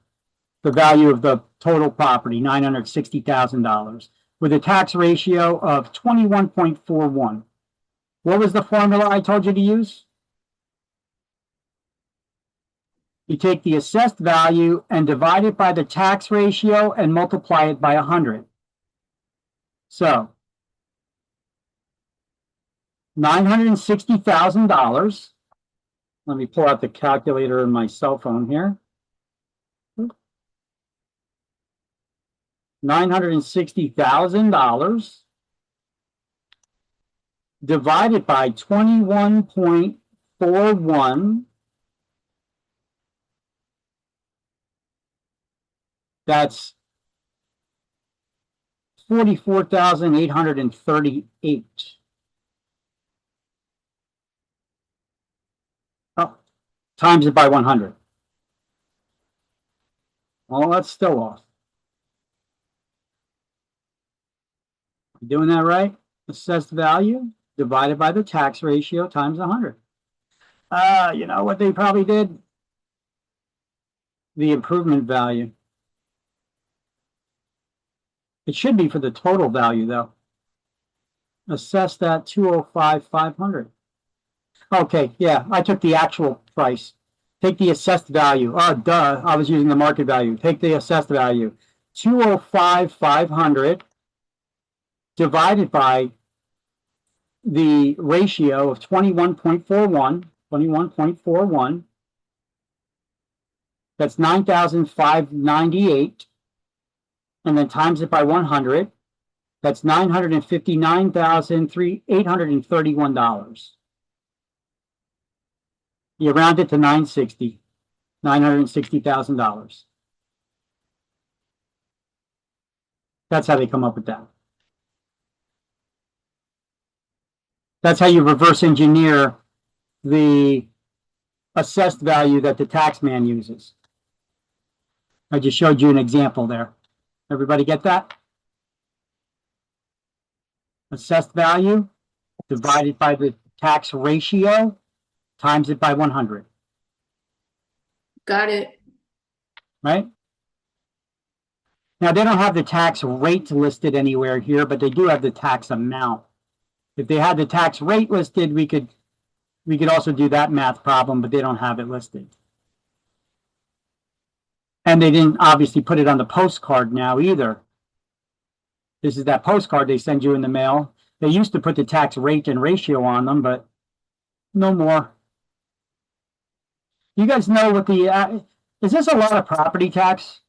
The value of the total property, $960,000, with a tax ratio of 21.41. What was the formula I told you to use? You take the assessed value and divide it by the tax ratio and multiply it by 100. So, $960,000. Let me pull out the calculator in my cell phone here. $960,000 divided by 21.41. That's 44,838. Oh, times it by 100. Well, that's still off. Doing that right? Assessed value divided by the tax ratio times 100. You know what they probably did? The improvement value. It should be for the total value, though. Assessed at $205,500. Okay, yeah, I took the actual price. Take the assessed value. Oh, duh, I was using the market value. Take the assessed value. $205,500 divided by the ratio of 21.41. That's 9,598. And then times it by 100. That's $959,831. You round it to $960,000. That's how they come up with that. That's how you reverse engineer the assessed value that the tax man uses. I just showed you an example there. Everybody get that? Assessed value divided by the tax ratio times it by 100. Got it. Right? Now, they don't have the tax rate listed anywhere here, but they do have the tax amount. If they had the tax rate listed, we could also do that math problem, but they don't have it listed. And they didn't obviously put it on the postcard now either. This is that postcard they send you in the mail. They used to put the tax rate and ratio on them, but no more. You guys know what the, is this a lot of property tax?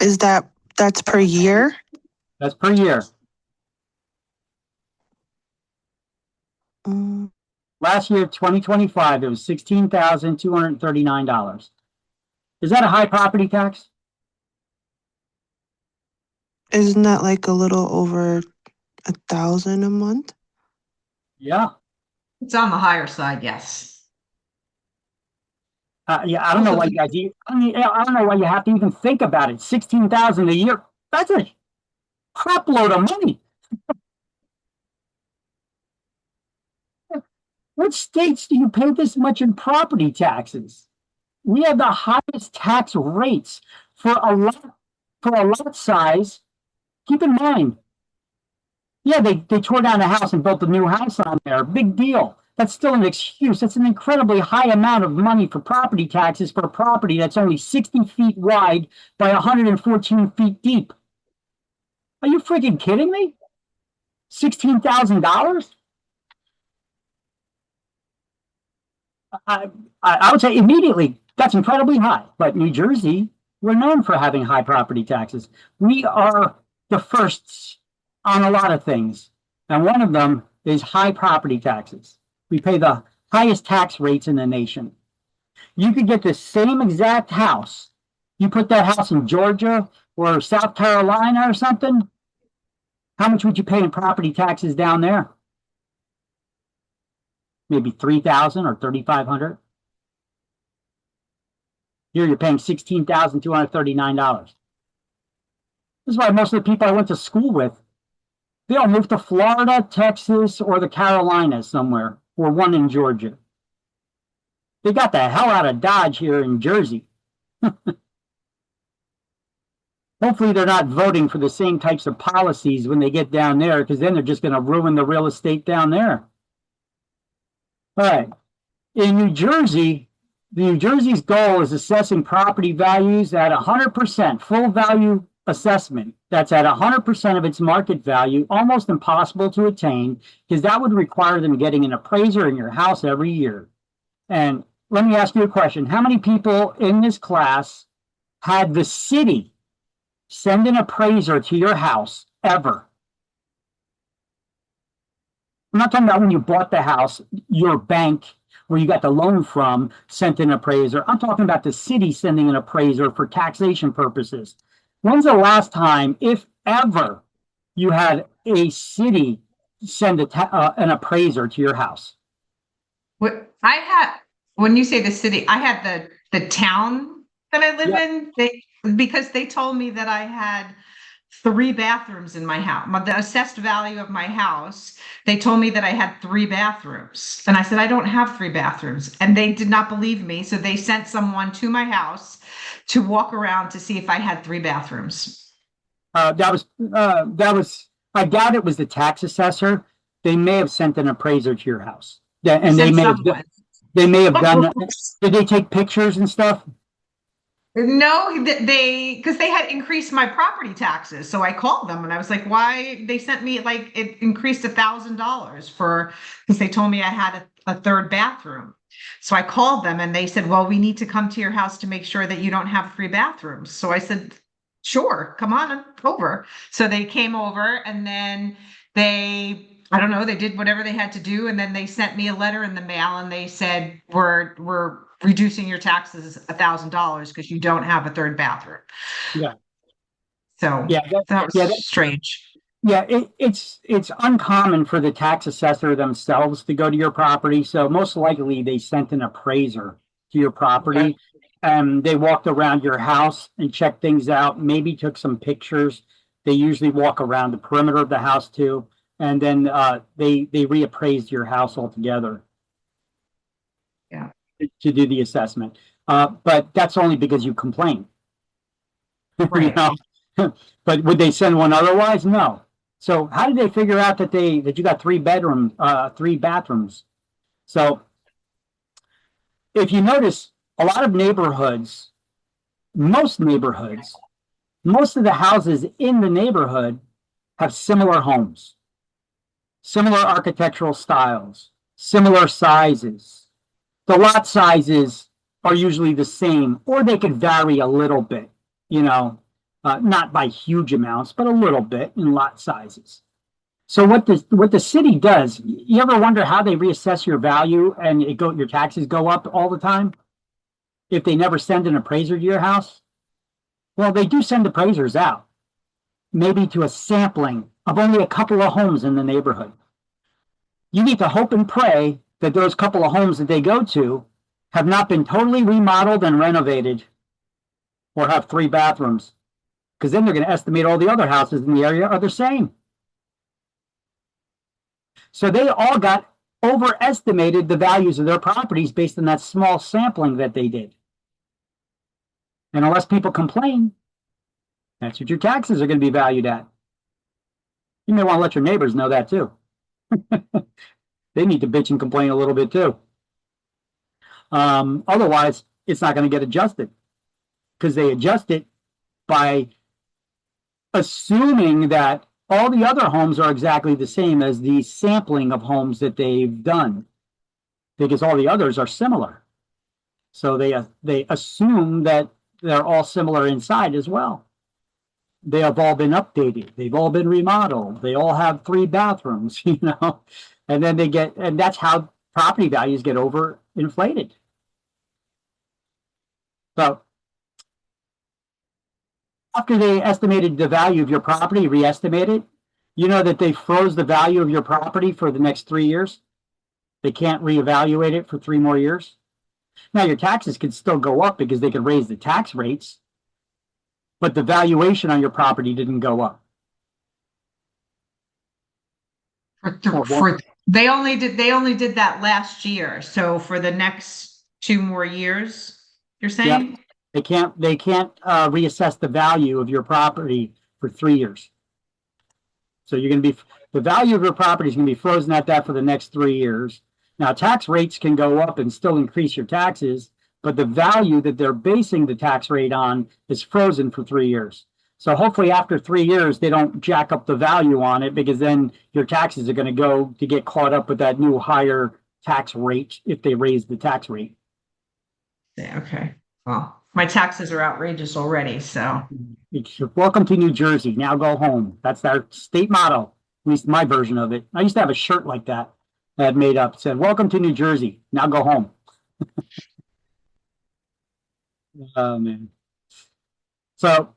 Is that's per year? That's per year. Last year, 2025, it was $16,239. Is that a high property tax? Isn't that like a little over 1,000 a month? Yeah. It's on the higher side, yes. Yeah, I don't know why you guys. I don't know why you have to even think about it. 16,000 a year. That's a crap load of money. What states do you pay this much in property taxes? We have the highest tax rates for a lot size. Keep in mind, yeah, they tore down a house and built a new house on there. Big deal. That's still an excuse. That's an incredibly high amount of money for property taxes for a property that's only 60 feet wide by 114 feet deep. Are you freaking kidding me? $16,000? I would say immediately that's incredibly high. But New Jersey, we're known for having high property taxes. We are the firsts on a lot of things. And one of them is high property taxes. We pay the highest tax rates in the nation. You could get the same exact house. You put that house in Georgia or South Carolina or something. How much would you pay in property taxes down there? Maybe $3,000 or $3,500. Here you're paying $16,239. This is why most of the people I went to school with, they all moved to Florida, Texas, or the Carolinas somewhere, or one in Georgia. They got the hell out of Dodge here in Jersey. Hopefully they're not voting for the same types of policies when they get down there, because then they're just going to ruin the real estate down there. All right. In New Jersey, New Jersey's goal is assessing property values at 100%, full value assessment. That's at 100% of its market value, almost impossible to attain, because that would require them getting an appraiser in your house every year. And let me ask you a question. How many people in this class had the city send an appraiser to your house ever? I'm not talking about when you bought the house, your bank where you got the loan from sent an appraiser. I'm talking about the city sending an appraiser for taxation purposes. When's the last time, if ever, you had a city send an appraiser to your house? What I had, when you say the city, I had the town that I live in, because they told me that I had 3 bathrooms in my house. The assessed value of my house, they told me that I had 3 bathrooms. And I said, I don't have 3 bathrooms. And they did not believe me. So they sent someone to my house to walk around to see if I had 3 bathrooms. That was, I doubt it was the tax assessor. They may have sent an appraiser to your house. And they may have done, did they take pictures and stuff? No, because they had increased my property taxes. So I called them and I was like, why? They sent me, like, it increased $1,000 because they told me I had a 3rd bathroom. So I called them and they said, well, we need to come to your house to make sure that you don't have 3 bathrooms. So I said, sure, come on over. So they came over and then I don't know, they did whatever they had to do. And then they sent me a letter in the mail and they said, we're reducing your taxes $1,000 because you don't have a 3rd bathroom. Yeah. So Yeah, that was strange. Yeah, it's uncommon for the tax assessor themselves to go to your property. So most likely they sent an appraiser to your property. And they walked around your house and checked things out, maybe took some pictures. They usually walk around the perimeter of the house too. And then they reappraised your house altogether. Yeah. To do the assessment. But that's only because you complained. Right. You know? But would they send one otherwise? No. So how did they figure out that you got three bathrooms? So if you notice, a lot of neighborhoods, most of the houses in the neighborhood have similar homes, similar architectural styles, similar sizes. The lot sizes are usually the same, or they could vary a little bit, not by huge amounts, but a little bit in lot sizes. So what the city does, you ever wonder how they reassess your value and your taxes go up all the time if they never send an appraiser to your house? Well, they do send appraisers out, maybe to a sampling of only a couple of homes in the neighborhood. You need to hope and pray that those couple of homes that they go to have not been totally remodeled and renovated or have 3 bathrooms, because then they're going to estimate all the other houses in the area are the same. So they all got overestimated the values of their properties based on that small sampling that they did. And unless people complain, that's what your taxes are going to be valued at. You may want to let your neighbors know that too. They need to bitch and complain a little bit too. Otherwise, it's not going to get adjusted, because they adjust it by assuming that all the other homes are exactly the same as the sampling of homes that they've done, because all the others are similar. So they assume that they're all similar inside as well. They have all been updated. They've all been remodeled. They all have 3 bathrooms, and then and that's how property values get overinflated. So after they estimated the value of your property, re-estimated, you know that they froze the value of your property for the next 3 years. They can't reevaluate it for 3 more years. Now your taxes could still go up because they could raise the tax rates, but the valuation on your property didn't go up. They only did that last year. So for the next 2 more years, you're saying? Yep. They can't reassess the value of your property for 3 years. So the value of your property is going to be frozen at that for the next 3 years. Now, tax rates can go up and still increase your taxes, but the value that they're basing the tax rate on is frozen for 3 years. So hopefully after 3 years, they don't jack up the value on it, because then your taxes are going to go to get caught up with that new higher tax rate if they raise the tax rate. Yeah, okay. Well, my taxes are outrageous already, so. Welcome to New Jersey. Now go home. That's our state motto, at least my version of it. I used to have a shirt like that I had made up. It said, "Welcome to New Jersey. Now go home." Oh, man. So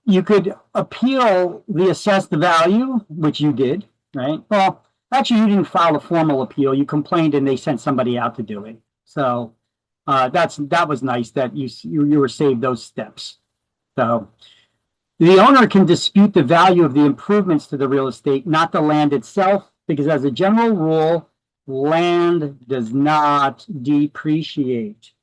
you could appeal the assessed value, which you did, right? Well, actually, you didn't file a formal appeal. You complained and they sent somebody out to do it. So that was nice that you were saved those steps. So the owner can dispute the value of the improvements to the real estate, not the land itself, because as a general rule, land does not depreciate.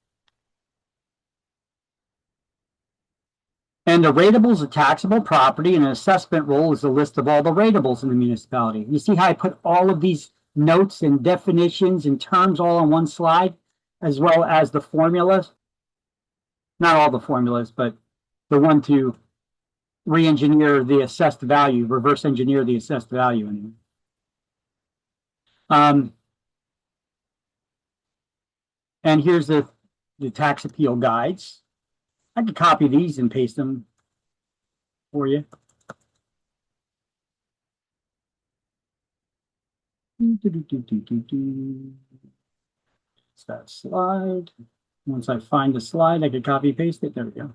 And the rateable is a taxable property, and an assessment roll is a list of all the ratables in the municipality. You see how I put all of these notes and definitions and terms all on one slide, as well as the formulas? Not all the formulas, but the one to re-engineer the assessed value, reverse engineer the assessed value. Anyway. And here's the tax appeal guides. I could copy these and paste them for you. It's that slide. Once I find the slide, I could copy paste it. There we go.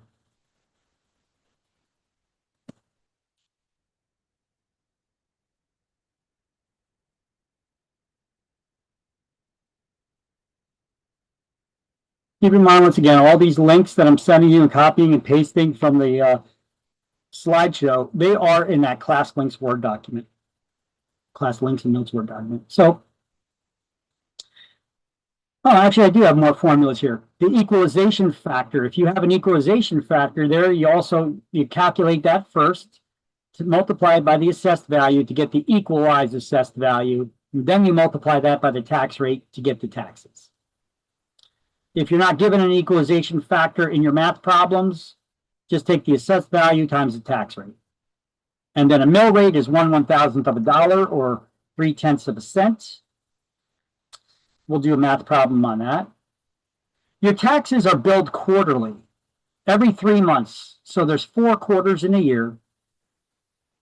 Keep in mind, once again, all these links that I'm sending you and copying and pasting from the slideshow, they are in that class links Word document, class links and notes Word document. So, oh, actually, I do have more formulas here. The equalization factor. If you have an equalization factor there, you calculate that first to multiply it by the assessed value to get the equalized assessed value. And then you multiply that by the tax rate to get the taxes. If you're not given an equalization factor in your math problems, just take the assessed value times the tax rate. And then a mill rate is 1/1000th of a dollar or 0.3 of a cent. We'll do a math problem on that. Your taxes are billed quarterly, every 3 months. So there's 4 quarters in a year.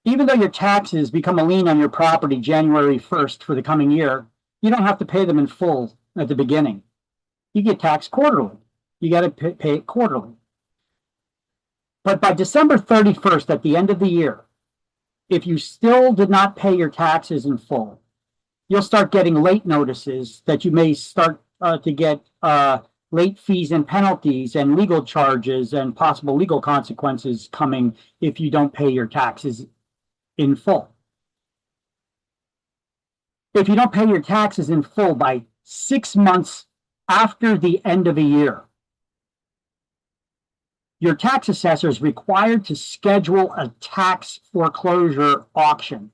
Even though your taxes become a lien on your property January 1st for the coming year, you don't have to pay them in full at the beginning. You get taxed quarterly. You got to pay it quarterly. But by December 31st, at the end of the year, if you still did not pay your taxes in full, you'll start getting late notices that you may start to get late fees and penalties and legal charges and possible legal consequences coming if you don't pay your taxes in full. If you don't pay your taxes in full by 6 months after the end of a year, your tax assessor is required to schedule a tax foreclosure auction.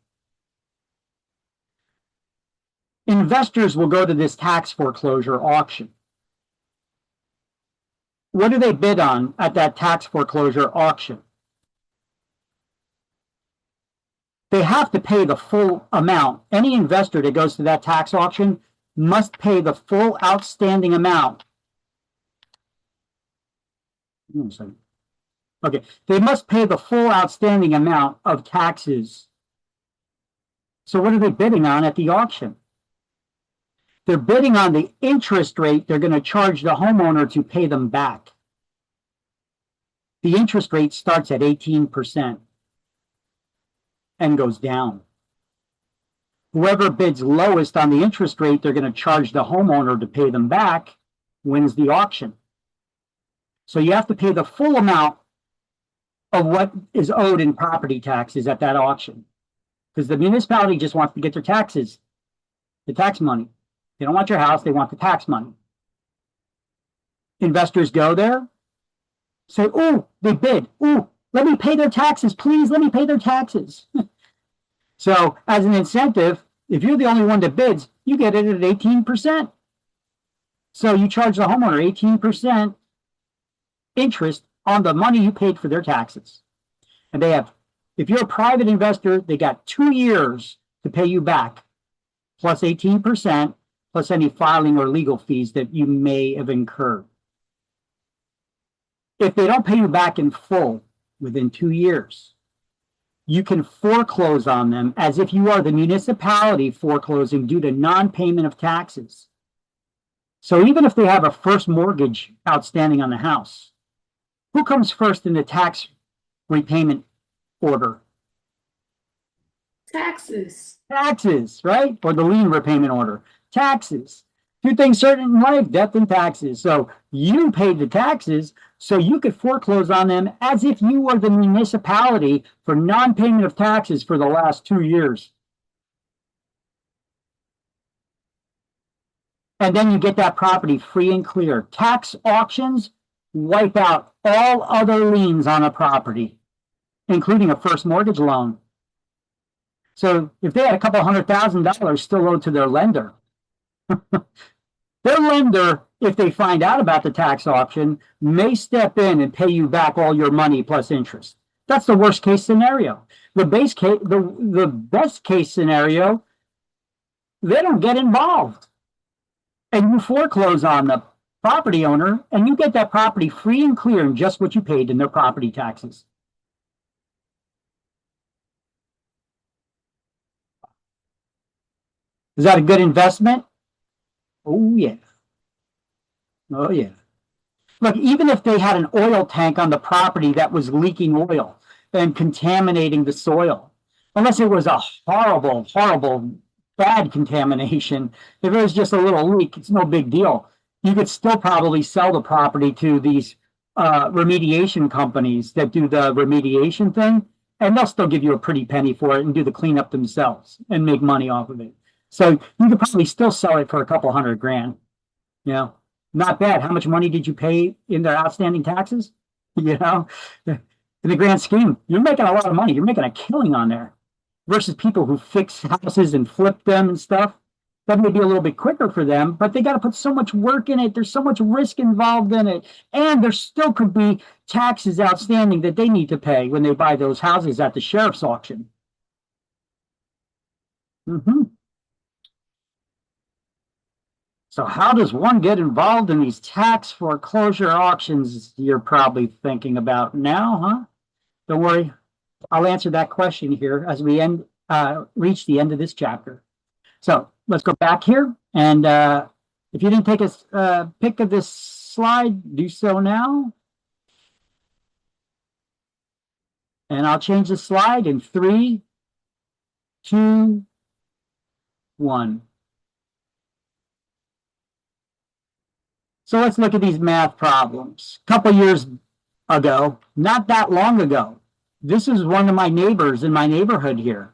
Investors will go to this tax foreclosure auction. What do they bid on at that tax foreclosure auction? They have to pay the full amount. Any investor that goes to that tax auction must pay the full outstanding amount. Okay, they must pay the full outstanding amount of taxes. So what are they bidding on at the auction? They're bidding on the interest rate they're going to charge the homeowner to pay them back. The interest rate starts at 18% and goes down. Whoever bids lowest on the interest rate they're going to charge the homeowner to pay them back wins the auction. So you have to pay the full amount of what is owed in property taxes at that auction, because the municipality just wants to get their taxes, the tax money. They don't want your house, they want the tax money. Investors go there, say, oh, they bid. Oh, let me pay their taxes, please, let me pay their taxes. So as an incentive, if you're the only one that bids, you get it at 18%. So you charge the homeowner 18% interest on the money you paid for their taxes. And they have, if you're a private investor, they got 2 years to pay you back, plus 18%, plus any filing or legal fees that you may have incurred. If they don't pay you back in full within 2 years, you can foreclose on them as if you are the municipality foreclosing due to non-payment of taxes. So even if they have a first mortgage outstanding on the house, who comes first in the tax repayment order? Taxes. Taxes, right? Or the lien repayment order. Taxes. 2 things certain in life, death and taxes. So you paid the taxes, so you could foreclose on them as if you were the municipality for non-payment of taxes for the last 2 years. And then you get that property free and clear. Tax auctions wipe out all other liens on a property, including a first mortgage loan. So if they had a couple $100,000 still owed to their lender, their lender, if they find out about the tax auction, may step in and pay you back all your money plus interest. That's the worst case scenario. The best case scenario, they don't get involved. And you foreclose on the property owner, and you get that property free and clear in just what you paid in their property taxes. Is that a good investment? Oh, yeah. Oh, yeah. Look, even if they had an oil tank on the property that was leaking oil and contaminating the soil, unless it was a horrible, horrible, bad contamination, if it was just a little leak, it's no big deal. you could still probably sell the property to these remediation companies that do the remediation thing, and they'll still give you a pretty penny for it and do the cleanup themselves and make money off of it. So you could probably still sell it for a couple $100,000. You know, not bad. How much money did you pay in their outstanding taxes? You know, in the grand scheme, you're making a lot of money. You're making a killing on there versus people who fix houses and flip them and stuff. That may be a little bit quicker for them, but they got to put so much work in it. There's so much risk involved in it. And there still could be taxes outstanding that they need to pay when they buy those houses at the sheriff's auction. So how does one get involved in these tax foreclosure auctions you're probably thinking about now, huh? Don't worry. I'll answer that question here as we reach the end of this chapter. So let's go back here. And if you didn't take a pic of this slide, do so now. And I'll change the slide in 3, 2, 1. So let's look at these math problems. A couple years ago, not that long ago, this is one of my neighbors in my neighborhood here.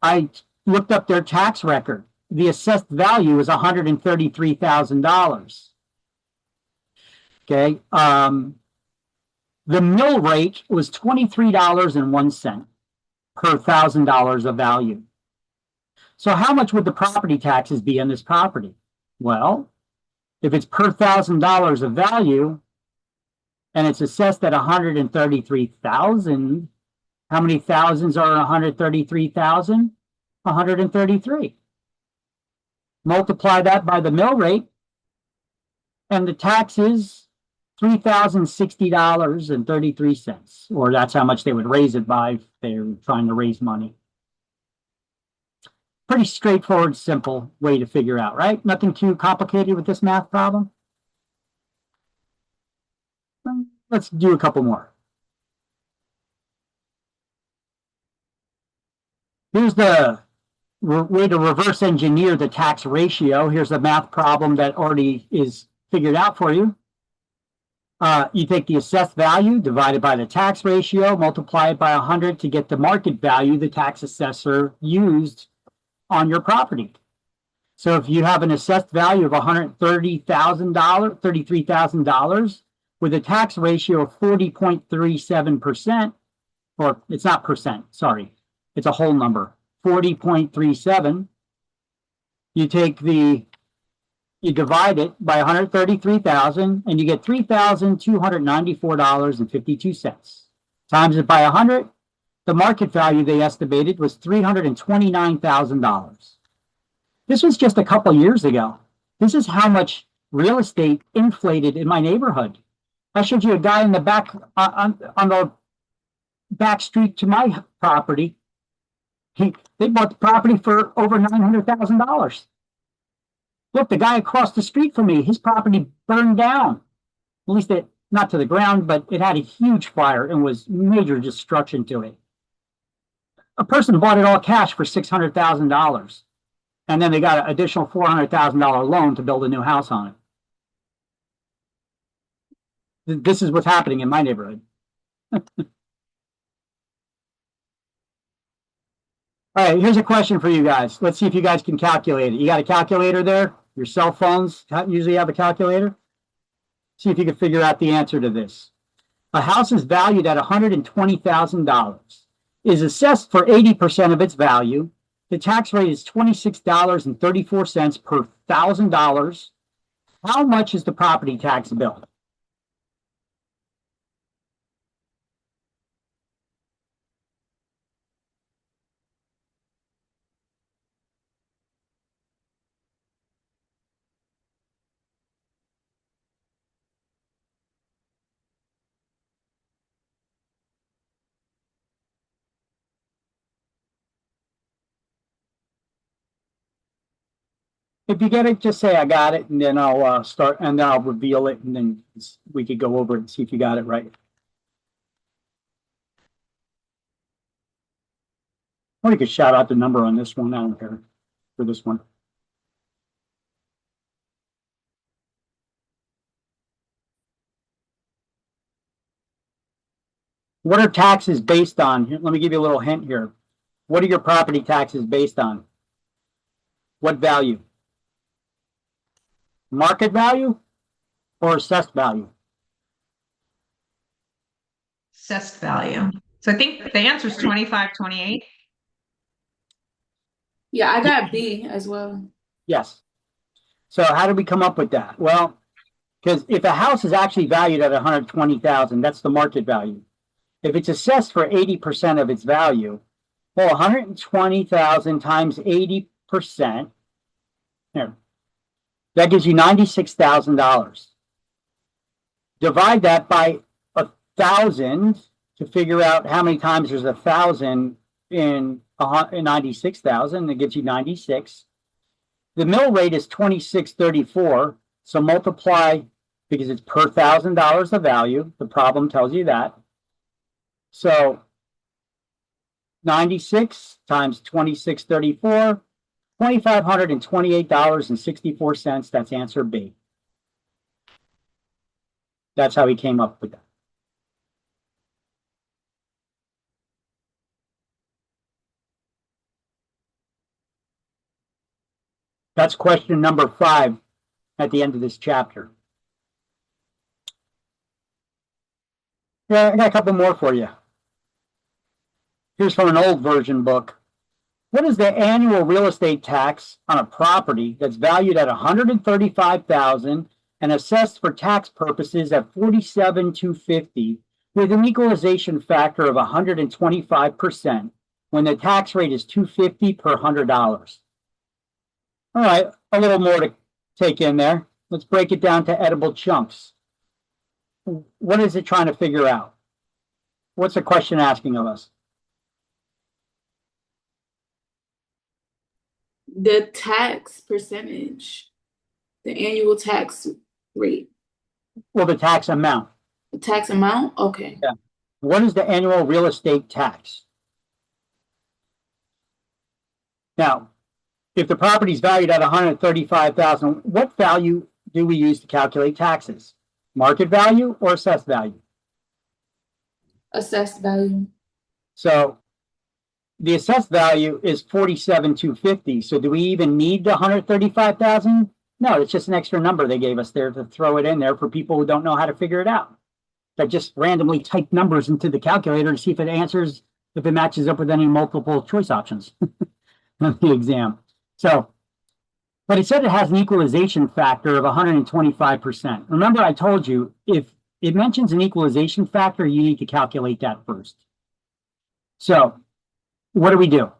I looked up their tax record. The assessed value is $133,000. Okay. The mill rate was $23.01 per $1,000 of value. So how much would the property taxes be on this property? Well, if it's per $1,000 of value and it's assessed at 133,000, how many thousands are 133,000? 133. Multiply that by the mill rate, and the tax is $3,060.33, or that's how much they would raise it by if they're trying to raise money. Pretty straightforward, simple way to figure out, right? Nothing too complicated with this math problem. Let's do a couple more. Here's the way to reverse engineer the tax ratio. Here's a math problem that already is figured out for you. You take the assessed value divided by the tax ratio, multiply it by 100 to get the market value the tax assessor used on your property. So if you have an assessed value of $33,000 with a tax ratio of 40.37%, or it's not percent, sorry, it's a whole number, 40.37, you divide it by 133,000 and you get $3,294.52. Times it by 100, the market value they estimated was $329,000. This was just a couple years ago. This is how much real estate inflated in my neighborhood. I showed you a guy in the back on the back street to my property. They bought the property for over $900,000. Look, the guy across the street from me, his property burned down. At least not to the ground, but it had a huge fire and was major destruction to it. A person bought it all cash for $600,000. And then they got an additional $400,000 loan to build a new house on it. This is what's happening in my neighborhood. All right, here's a question for you guys. Let's see if you guys can calculate it. You got a calculator there? Your cell phones usually have a calculator? See if you can figure out the answer to this. A house is valued at $120,000. Is assessed for 80% of its value. The tax rate is $26.34 per $1,000. How much is the property tax bill? If you get it, just say I got it, and then I'll start, and then I'll reveal it, and then we could go over it and see if you got it right. Or you could shout out the number on this one. I don't care for this one. What are taxes based on? Here, let me give you a little hint here. What are your property taxes based on? What value? Market value or assessed value? Assessed value. So I think the answer is 2528. Yeah, I got B as well. Yes. So how did we come up with that? Well, because if a house is actually valued at 120,000, that's the market value. If it's assessed for 80% of its value, well, 120,000 times 80%, here, that gives you $96,000. Divide that by 1,000 to figure out how many times there's 1,000 in 96,000. It gives you 96. The mill rate is 26.34. So multiply, because it's per $1,000 of value. The problem tells you that. So 96 times 26.34, $2,528.64. That's answer B. That's how he came up with that. That's question number 5 at the end of this chapter. Yeah, I got a couple more for you. Here's from an old version book. What is the annual real estate tax on a property that's valued at $135,000 and assessed for tax purposes at $47,250 with an equalization factor of 125% when the tax rate is $250 per $100? All right, a little more to take in there. Let's break it down to edible chunks. What is it trying to figure out? What's the question asking of us? The tax percentage, the annual tax rate. Well, the tax amount. The tax amount? Okay. Yeah. What is the annual real estate tax? Now, if the property is valued at $135,000, what value do we use to calculate taxes? Market value or assessed value? Assessed value. So the assessed value is $47,250. So do we even need the $135,000? No, it's just an extra number they gave us there to throw it in there for people who don't know how to figure it out. That just randomly type numbers into the calculator to see if it answers, if it matches up with any multiple choice options on the exam. So, but it said it has an equalization factor of 125%. Remember, I told you, if it mentions an equalization factor, you need to calculate that first. So, what do we do?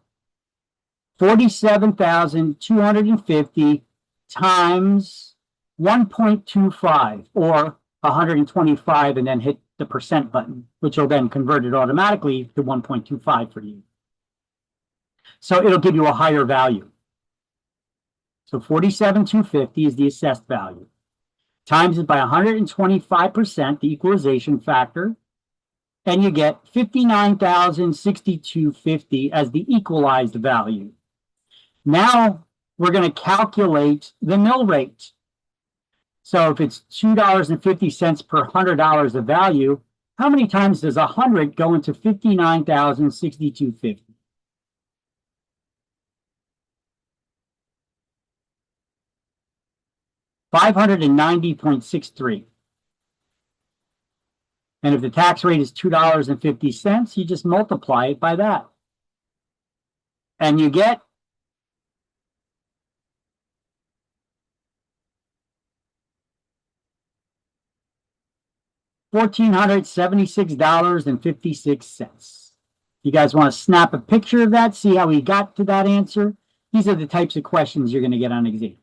47,250 times 1.25, or 125, and then hit the percent button, which will then convert it automatically to 1.25 for you. So it'll give you a higher value. So 47,250 is the assessed value. Times it by 125%, the equalization factor, and you get 59,062.50 as the equalized value. Now we're going to calculate the mill rate. So if it's $2.50 per $100 of value, how many times does 100 go into 59,062.50? $590.63. And if the tax rate is $2.50, you just multiply it by that. And you get $1,476.56. You guys want to snap a picture of that, see how we got to that answer? These are the types of questions you're going to get on exam.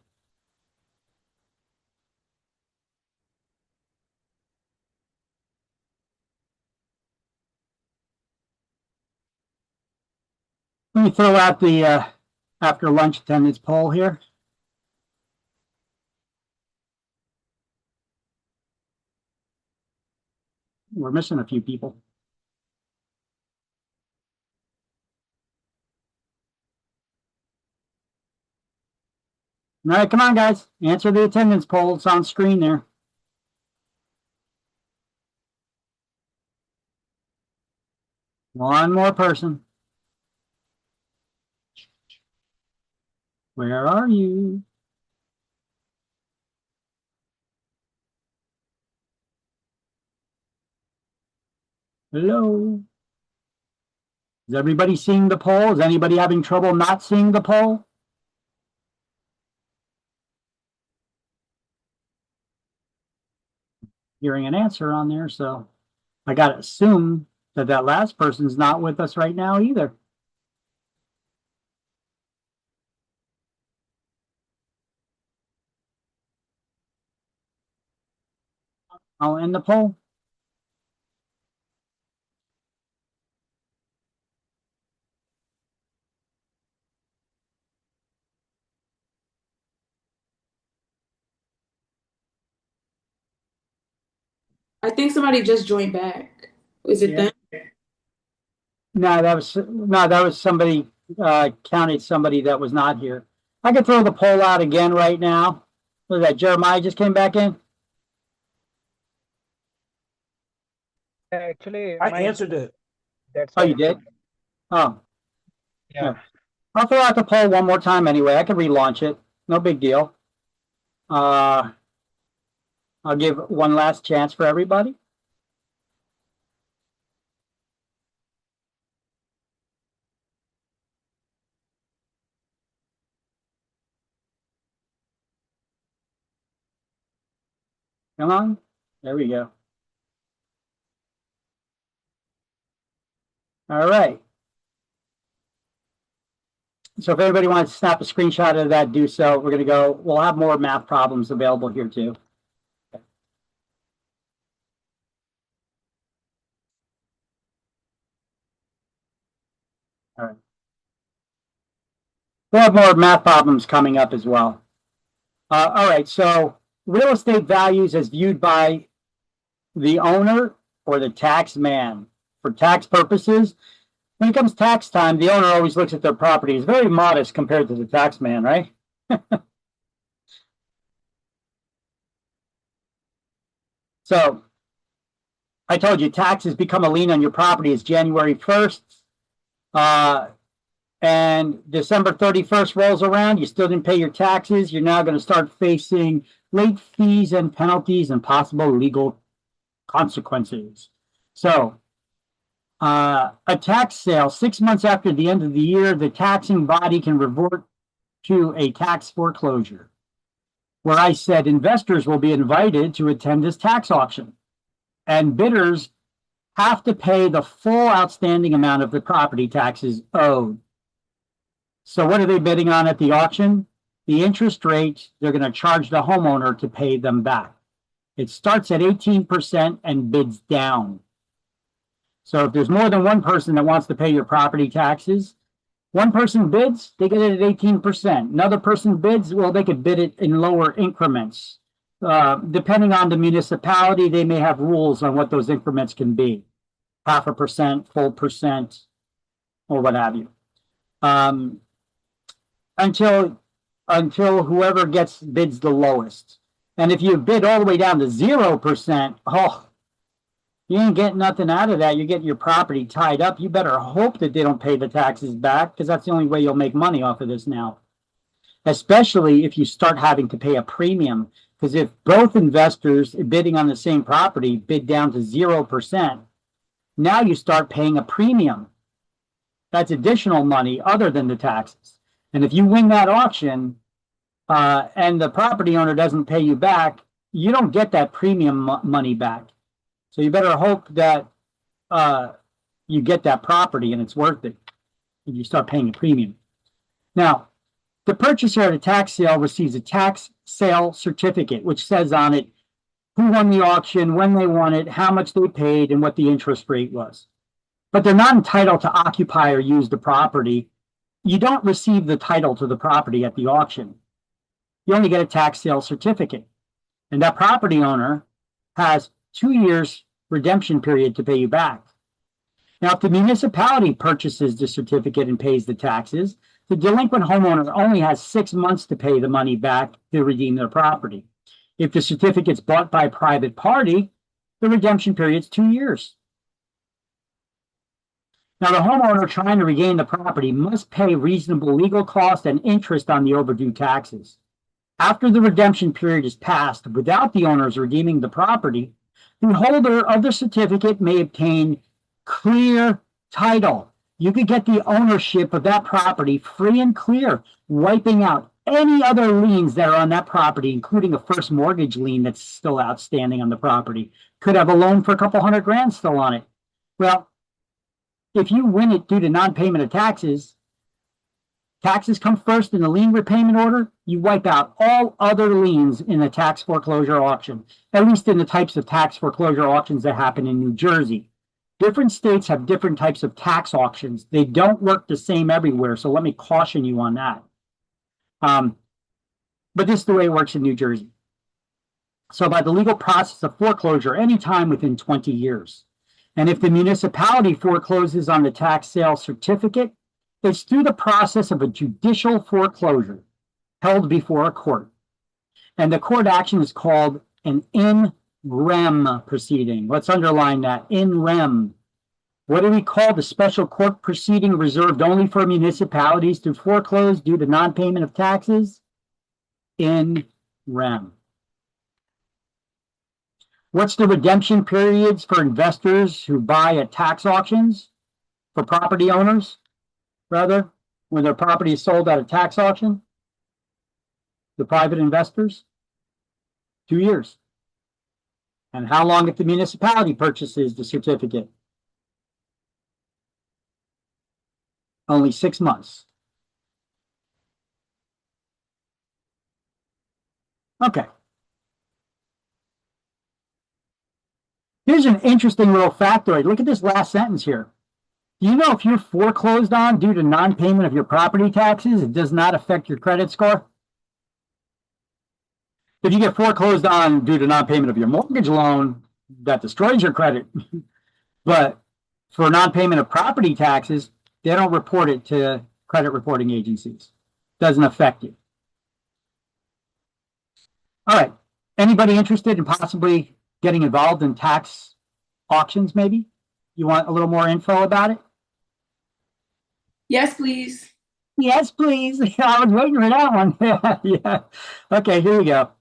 Let me throw out the after lunch attendance poll here. We're missing a few people. All right, come on, guys. Answer the attendance poll. It's on screen there. One more person. Where are you? Hello? Is everybody seeing the poll? Is anybody having trouble not seeing the poll? Hearing an answer on there, so I got to assume that that last person's not with us right now either. I'll end the poll. I think somebody just joined back. Is it them? No, that was somebody counted somebody that was not here. I could throw the poll out again right now. Was that Jeremiah just came back in? Actually, I answered it. That's Oh, you did? Oh. Yeah. I'll throw out the poll one more time anyway. I can relaunch it. No big deal. I'll give one last chance for everybody. Come on. There we go. All right. So if anybody wants to snap a screenshot of that, do so. We're going to go. We'll have more math problems available here too. All right. We'll have more math problems coming up as well. All right. So real estate values as viewed by the owner or the tax man. For tax purposes, when it comes tax time, the owner always looks at their property. It's very modest compared to the tax man, right? So I told you taxes become a lien on your property is January 1st. And December 31st rolls around, you still didn't pay your taxes. You're now going to start facing late fees and penalties and possible legal consequences. So a tax sale 6 months after the end of the year, the taxing body can revert to a tax foreclosure, where I said investors will be invited to attend this tax auction, and bidders have to pay the full outstanding amount of the property taxes owed. So what are they bidding on at the auction? The interest rate they're going to charge the homeowner to pay them back. It starts at 18% and bids down. So if there's more than one person that wants to pay your property taxes, one person bids, they get it at 18%. Another person bids, well, they could bid it in lower increments. Depending on the municipality, they may have rules on what those increments can be. 0.5%, full percent, or what have you. Until whoever bids the lowest. And if you bid all the way down to 0%, oh, you ain't getting nothing out of that. You're getting your property tied up. You better hope that they don't pay the taxes back, because that's the only way you'll make money off of this now. Especially if you start having to pay a premium. Because if both investors bidding on the same property bid down to 0%, now you start paying a premium. That's additional money other than the taxes. And if you win that auction and the property owner doesn't pay you back, you don't get that premium money back. So you better hope that you get that property and it's worth it if you start paying a premium. Now, the purchaser at a tax sale receives a tax sale certificate, which says on it who won the auction, when they won it, how much they paid, and what the interest rate was. But they're not entitled to occupy or use the property. You don't receive the title to the property at the auction. You only get a tax sale certificate. And that property owner has 2 years redemption period to pay you back. Now, if the municipality purchases the certificate and pays the taxes, the delinquent homeowner only has 6 months to pay the money back to redeem their property. If the certificate's bought by a private party, the redemption period's 2 years. Now, the homeowner trying to regain the property must pay reasonable legal costs and interest on the overdue taxes. After the redemption period is passed without the owners redeeming the property, the holder of the certificate may obtain clear title. You could get the ownership of that property free and clear, wiping out any other liens that are on that property, including a first mortgage lien that's still outstanding on the property. Could have a loan for a couple $100,000 still on it. Well, if you win it due to non-payment of taxes, taxes come first in the lien repayment order, you wipe out all other liens in a tax foreclosure auction, at least in the types of tax foreclosure auctions that happen in New Jersey. Different states have different types of tax auctions. They don't work the same everywhere, so let me caution you on that. But this is the way it works in New Jersey. So by the legal process of foreclosure, anytime within 20 years. And if the municipality forecloses on the tax sale certificate, it's through the process of a judicial foreclosure held before a court. And the court action is called an in rem proceeding. Let's underline that, in rem. What do we call the special court proceeding reserved only for municipalities to foreclose due to non-payment of taxes? In rem. What's the redemption periods for investors who buy at tax auctions? For property owners, rather, when their property is sold at a tax auction? The private investors? 2 years. And how long if the municipality purchases the certificate? Only 6 months. Okay. Here's an interesting little factoid. Look at this last sentence here. Do you know if you're foreclosed on due to non-payment of your property taxes, it does not affect your credit score? If you get foreclosed on due to non-payment of your mortgage loan, that destroys your credit. But for non-payment of property taxes, they don't report it to credit reporting agencies. Doesn't affect you. All right. Anybody interested in possibly getting involved in tax auctions, maybe? You want a little more info about it? Yes, please. Yes, please. I was waiting for that one. Yeah. Okay, here we go.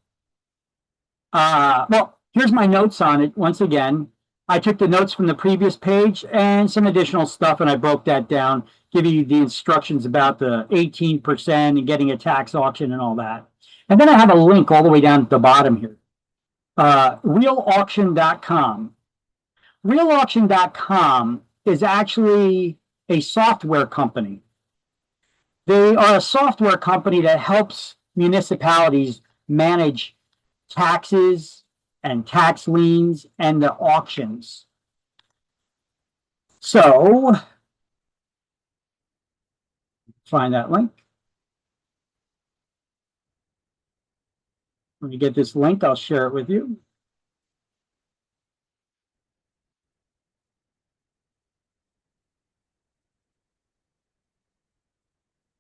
Well, here's my notes on it. Once again, I took the notes from the previous page and some additional stuff, and I broke that down, giving you the instructions about the 18% and getting a tax auction and all that. And then I have a link all the way down at the bottom here. RealAuction.com. RealAuction.com is actually a software company. They are a software company that helps municipalities manage taxes and tax liens and the auctions. So, find that link. When you get this link, I'll share it with you.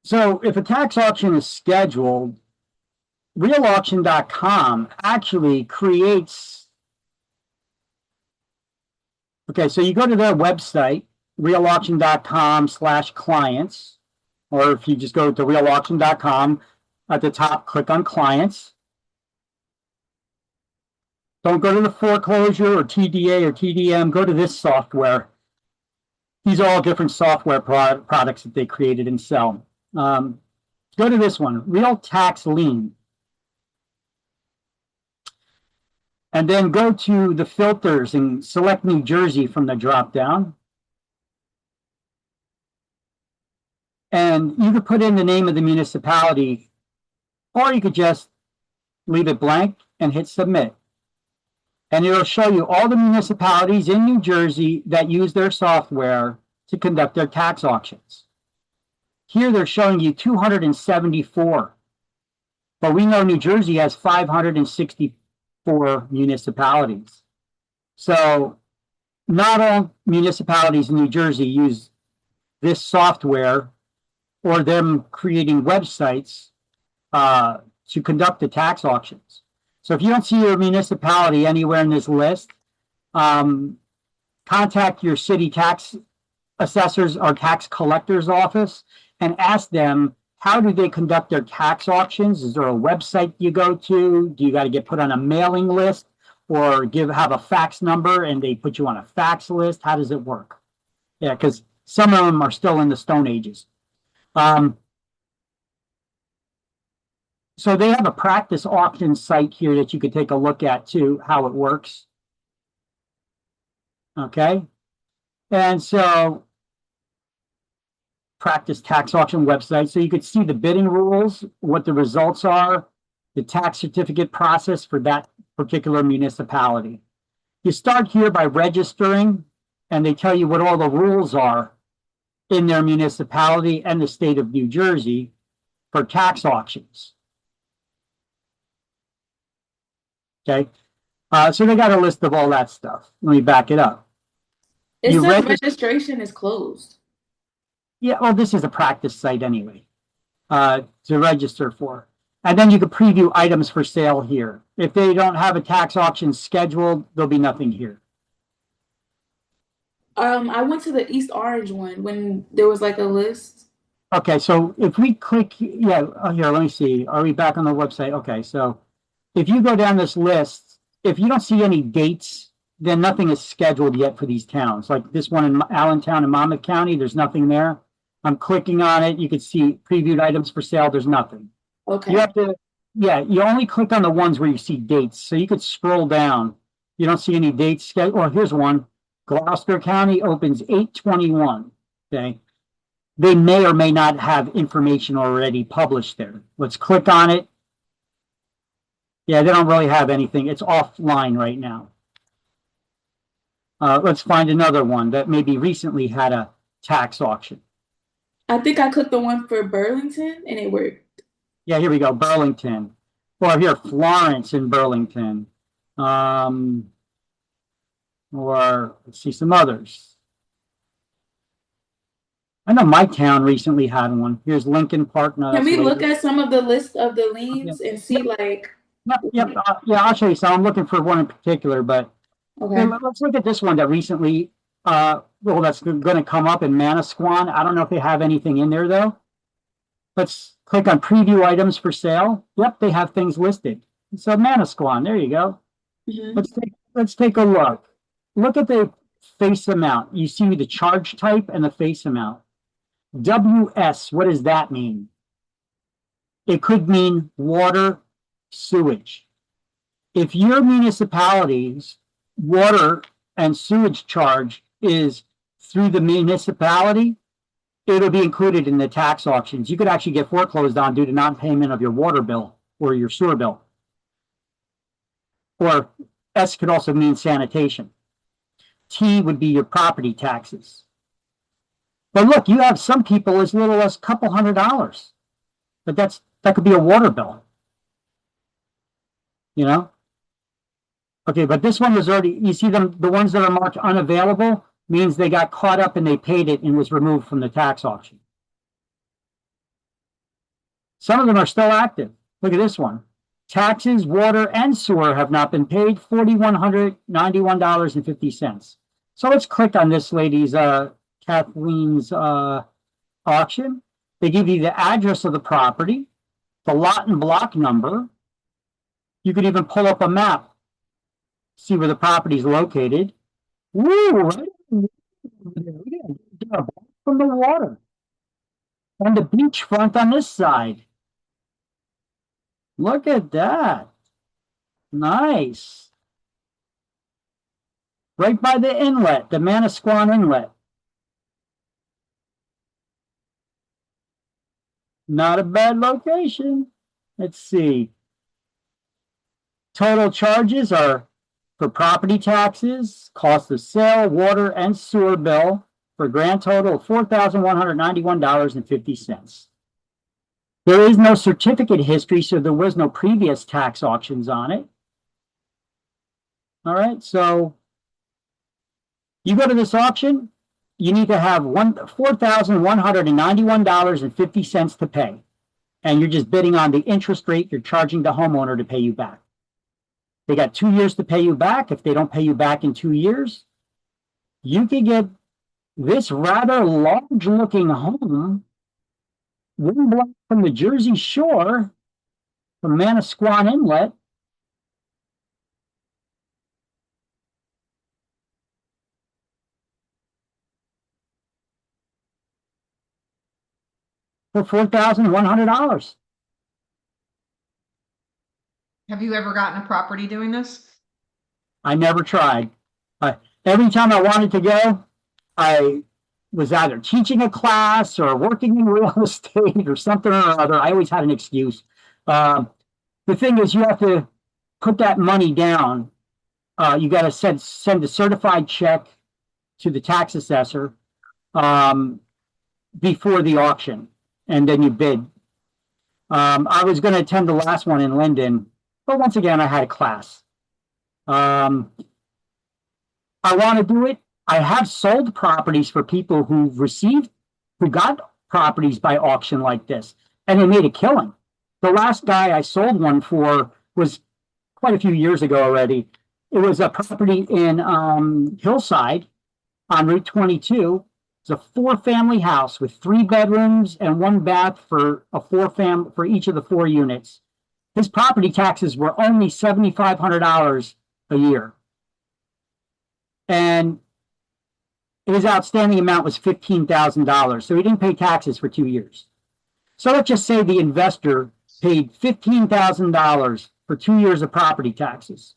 So if a tax auction is scheduled, RealAuction.com actually creates. Okay, so you go to their website, RealAuction.com/clients, or if you just go to RealAuction.com, at the top, click on clients. Don't go to the foreclosure or TDA or TDM. Go to this software. These are all different software products that they created and sell. Go to this one, Real Tax Lien. And then go to the filters and select New Jersey from the drop down. And you could put in the name of the municipality, or you could just leave it blank and hit submit. And it'll show you all the municipalities in New Jersey that use their software to conduct their tax auctions. Here they're showing you 274. But we know New Jersey has 564 municipalities. So not all municipalities in New Jersey use this software or them creating websites to conduct the tax auctions. So if you don't see your municipality anywhere in this list, contact your city tax assessors or tax collector's office and ask them, how do they conduct their tax auctions? Is there a website you go to? Do you got to get put on a mailing list or have a fax number and they put you on a fax list? How does it work? Yeah, because some of them are still in the Stone Ages. So they have a practice auction site here that you could take a look at too, how it works. Okay. And so practice tax auction website. So you could see the bidding rules, what the results are, the tax certificate process for that particular municipality. You start here by registering, and they tell you what all the rules are in their municipality and the state of New Jersey for tax auctions. Okay. So they got a list of all that stuff. Let me back it up. It says registration is closed. Yeah, well, this is a practice site anyway, to register for. And then you can preview items for sale here. If they don't have a tax auction scheduled, there'll be nothing here. I went to the East Orange one when there was like a list. Okay, so if we click, yeah, here, let me see. Are we back on the website? Okay, so if you go down this list, if you don't see any dates, then nothing is scheduled yet for these towns. Like this one in Allentown and Monmouth County, there's nothing there. I'm clicking on it. You can see previewed items for sale. There's nothing. Okay. You have to, yeah, you only click on the ones where you see dates. So you could scroll down. You don't see any dates scheduled. Or here's one. Gloucester County opens 8/21. Okay. They may or may not have information already published there. Let's click on it. Yeah, they don't really have anything. It's offline right now. Let's find another one that maybe recently had a tax auction. I think I clicked the one for Burlington and it worked. Yeah, here we go, Burlington. Or here, Florence in Burlington. Or let's see some others. I know my town recently had one. Here's Lincoln Park. No, can we look at some of the list of the liens and see like? Yep. Yeah, I'll show you some. I'm looking for one in particular, but okay. Let's look at this one that recently, well, that's going to come up in Manasquan. I don't know if they have anything in there though. Let's click on preview items for sale. Yep, they have things listed. So Manasquan, there you go. Mm-hmm. Let's take a look. Look at the face amount. You see the charge type and the face amount. WS, what does that mean? It could mean water, sewage. If your municipality's water and sewage charge is through the municipality, it'll be included in the tax auctions. You could actually get foreclosed on due to non-payment of your water bill or your sewer bill. Or S could also mean sanitation. T would be your property taxes. But look, you have some people as little as a couple $100, but that could be a water bill. You know? Okay, but this one was already, you see them, the ones that are marked unavailable means they got caught up and they paid it and was removed from the tax auction. Some of them are still active. Look at this one. Taxes, water, and sewer have not been paid, $4,191.50. So let's click on this lady's, Kathleen's auction. They give you the address of the property, the lot and block number. You could even pull up a map, see where the property is located. Woo! Right from the water. And the beachfront on this side. Look at that. Nice. Right by the inlet, the Manasquan Inlet. Not a bad location. Let's see. Total charges are for property taxes, cost of sale, water, and sewer bill for a grand total of $4,191.50. There is no certificate history, so there was no previous tax auctions on it. All right, so you go to this auction, you need to have $4,191.50 to pay. And you're just bidding on the interest rate you're charging the homeowner to pay you back. They got 2 years to pay you back. If they don't pay you back in 2 years, you could get This rather large-looking home, one block from the Jersey Shore, from Manasquan Inlet, for $4,100. Have you ever gotten a property doing this? I never tried. Every time I wanted to go, I was either teaching a class or working in real estate or something or other. I always had an excuse. The thing is, you have to put that money down. You got to send a certified check to the tax assessor before the auction, and then you bid. I was going to attend the last one in Linden, but once again, I had a class. I want to do it. I have sold properties for people who got properties by auction like this, and they made a killing. The last guy I sold one for was quite a few years ago already. It was a property in Hillside on Route 22. It's a 4-family house with 3 bedrooms and 1 bath for for each of the 4 units. His property taxes were only $7,500 a year. And his outstanding amount was $15,000. So he didn't pay taxes for 2 years. So let's just say the investor paid $15,000 for 2 years of property taxes.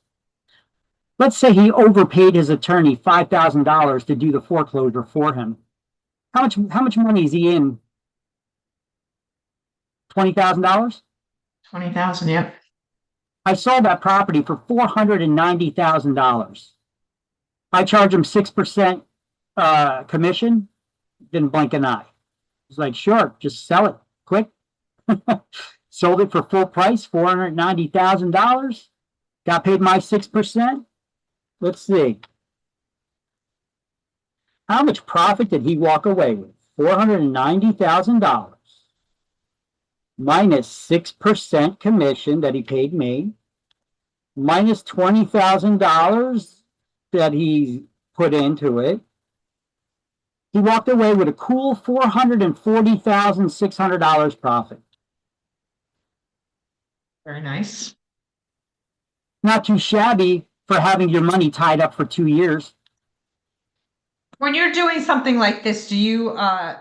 Let's say he overpaid his attorney $5,000 to do the foreclosure for him. How much money is he in? $20,000? $20,000, yep. I sold that property for $490,000. I charge him 6% commission. Didn't blink an eye. It's like, sure, just sell it quick. Sold it for full price, $490,000. Got paid my 6%. Let's see. How much profit did he walk away with? $490,000 minus 6% commission that he paid me, minus $20,000 that he put into it. He walked away with a cool $440,600 profit. Very nice. Not too shabby for having your money tied up for 2 years. When you're doing something like this, do you, I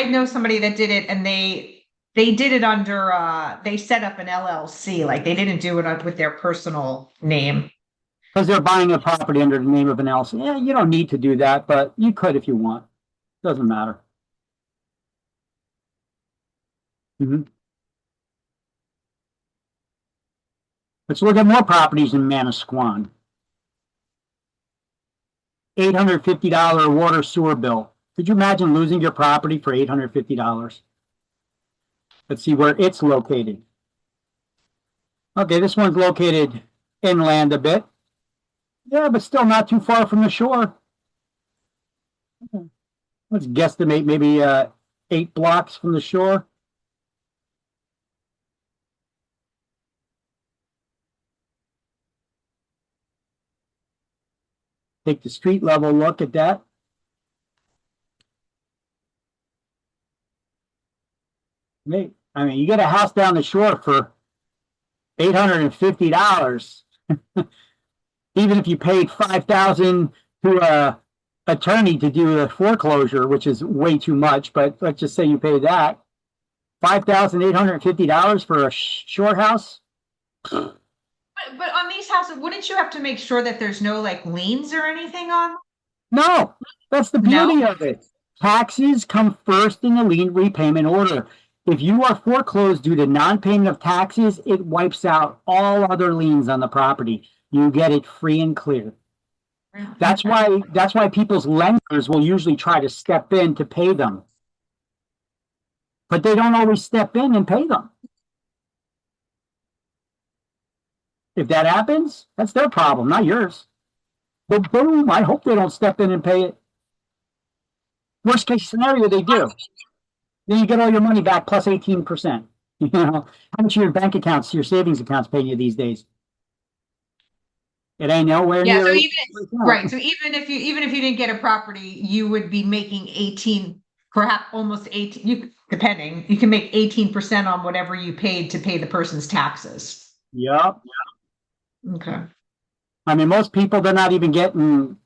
know somebody that did it, and they did it under, they set up an LLC, like they didn't do it with their personal name. Because they're buying a property under the name of an LLC. Yeah, you don't need to do that, but you could if you want. Doesn't matter. Let's look at more properties in Manasquan. $850 water sewer bill. Could you imagine losing your property for $850? Let's see where it's located. Okay, this one's located inland a bit. Yeah, but still not too far from the shore. Let's guesstimate maybe 8 blocks from the shore. Take the street level look at that. I mean, you get a house down the shore for $850. Even if you paid $5,000 to a attorney to do a foreclosure, which is way too much, but let's just say you pay that. $5,850 for a shore house? But on these houses, wouldn't you have to make sure that there's no like liens or anything on them? No, that's the beauty of it. Taxes come first in the lien repayment order. If you are foreclosed due to non-payment of taxes, it wipes out all other liens on the property. You get it free and clear. That's why people's lenders will usually try to step in to pay them. But they don't always step in and pay them. If that happens, that's their problem, not yours. But boom, I hope they don't step in and pay it. Worst case scenario, they do. Then you get all your money back plus 18%. You know, how much of your bank accounts, your savings accounts paying you these days? It ain't nowhere Yeah, near. so 8%. even right, so even if you didn't get a property, you would be making 18, perhaps almost 18, you depending, you can make 18% on whatever you paid to pay the person's taxes. Yep. Okay. I mean, most people, they're not even getting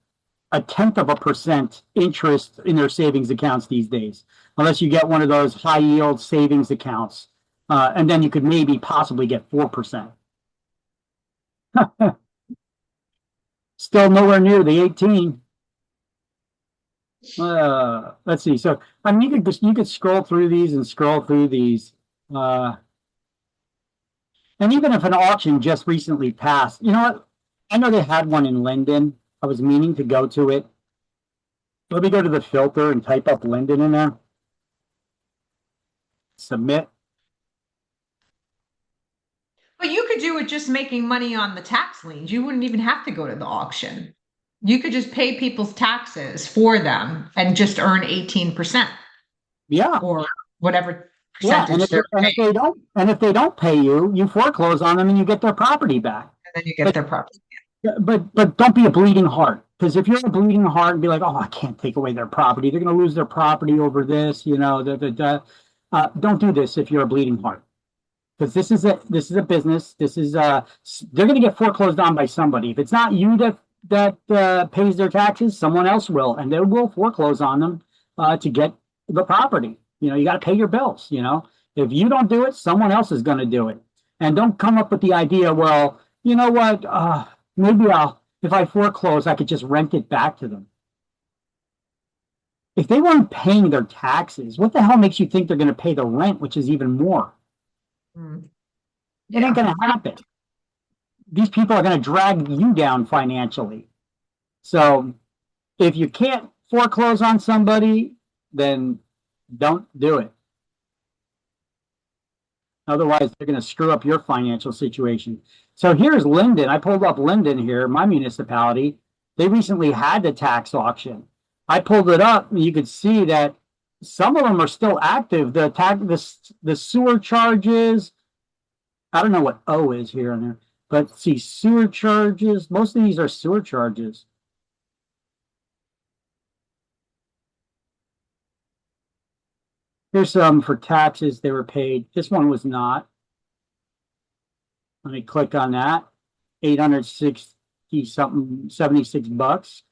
0.1% interest in their savings accounts these days, unless you get one of those high yield savings accounts. And then you could maybe possibly get 4%. Still nowhere near the 18. Let's see. So, I mean, you could scroll through these and scroll through these. And even if an auction just recently passed, you know what? I know they had one in Linden. I was meaning to go to it. Let me go to the filter and type up Linden in there. Submit. But you could do it just making money on the tax liens. You wouldn't even have to go to the auction. You could just pay people's taxes for them and just earn 18%. Yeah. Or whatever Yeah, percentage they're paying. and if they don't pay you, you foreclose on them and you get their property back. And then you get their property. But don't be a bleeding heart, because if you're a bleeding heart and be like, oh, I can't take away their property, they're going to lose their property over this, you know, don't do this if you're a bleeding heart, because this is a business. This is they're going to get foreclosed on by somebody. If it's not you that pays their taxes, someone else will, and they will foreclose on them to get the property. You know, you got to pay your bills. You know, if you don't do it, someone else is going to do it. And don't come up with the idea, well, you know what? Maybe if I foreclose, I could just rent it back to them. If they weren't paying their taxes, what the hell makes you think they're going to pay the rent, which is even more? It ain't going to happen. These people are going to drag you down financially. So if you can't foreclose on somebody, then don't do it. Otherwise, they're going to screw up your financial situation. So here's Linden. I pulled up Linden here, my municipality. They recently had the tax auction. I pulled it up, and you could see that some of them are still active. The sewer charges, I don't know what O is here and there, but see, sewer charges, most of these are sewer charges. Here's some for taxes they were paid. This one was not. Let me click on that. 860 something, 76 bucks.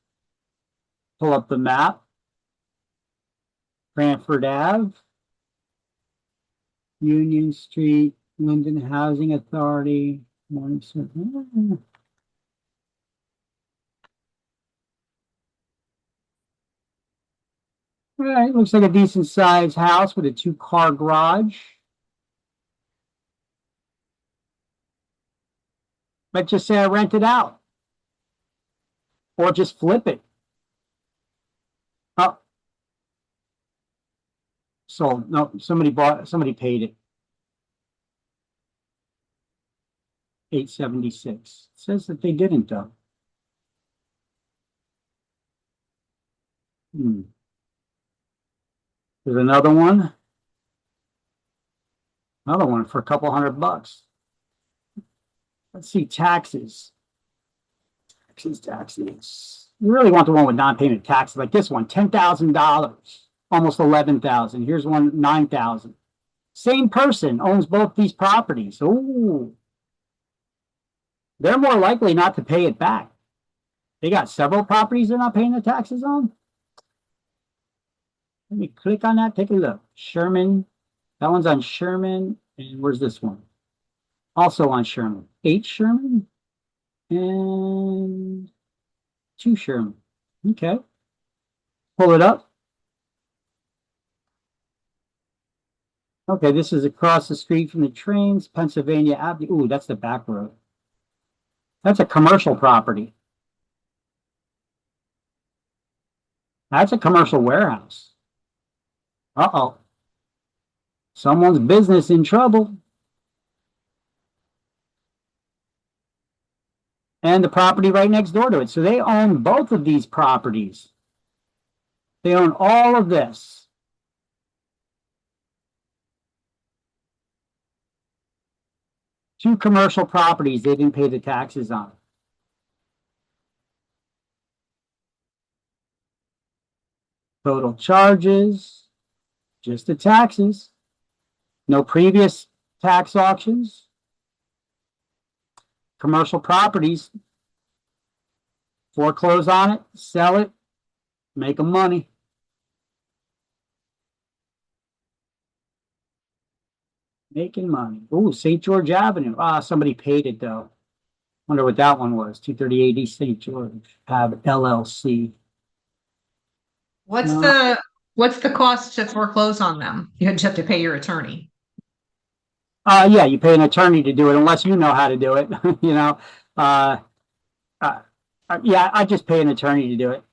Pull up the map. Cranford Ave. Union Street, Linden Housing Authority. Morningside. All right, looks like a decent sized house with a 2-car garage. But just say I rent it out. Or just flip it. Oh. Sold. No, somebody paid it. $876. It says that they didn't though. There's another one. Another one for a couple $100. Let's see, taxes. Taxes. You really want the one with non-payment taxes, like this one, $10,000, almost $11,000. Here's one, $9,000. Same person owns both these properties. Ooh. They're more likely not to pay it back. They got several properties they're not paying the taxes on. Let me click on that, take a look. Sherman, that one's on Sherman, and where's this one? Also on Sherman. 8 Sherman and 2 Sherman. Okay. Pull it up. Okay, this is across the street from the trains, Pennsylvania Avenue. Ooh, that's the back road. That's a commercial property. That's a commercial warehouse. Uh-oh. Someone's business in trouble. And the property right next door to it. So they own both of these properties. They own all of this. Two commercial properties they didn't pay the taxes on. Total charges, just the taxes. No previous tax auctions. Commercial properties, foreclose on it, sell it, make them money. Making money. Ooh, St. George Avenue. Ah, somebody paid it though. Wonder what that one was. 238 East St. George Ave LLC. What's the cost to foreclose on them? You just have to pay your attorney. Yeah, you pay an attorney to do it unless you know how to do it. You know, yeah, I just pay an attorney to do it.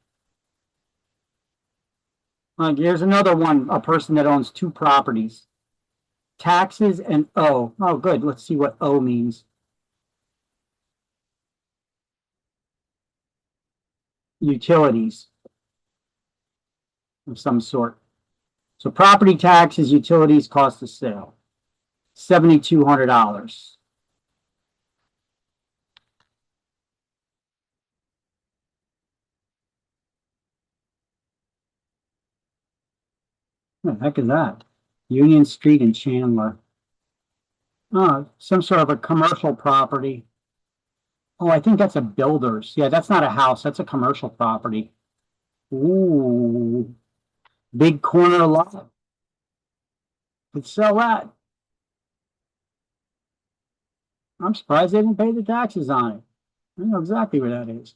Here's another one, a person that owns 2 properties. Taxes and O. Oh, good. Let's see what O means. Utilities of some sort. So property taxes, utilities, cost of sale. $7,200. What the heck is that? Union Street in Chandler. Oh, some sort of a commercial property. Oh, I think that's a builder's. Yeah, that's not a house. That's a commercial property. Ooh. Big corner lot. Could sell that. I'm surprised they didn't pay the taxes on it. I know exactly where that is.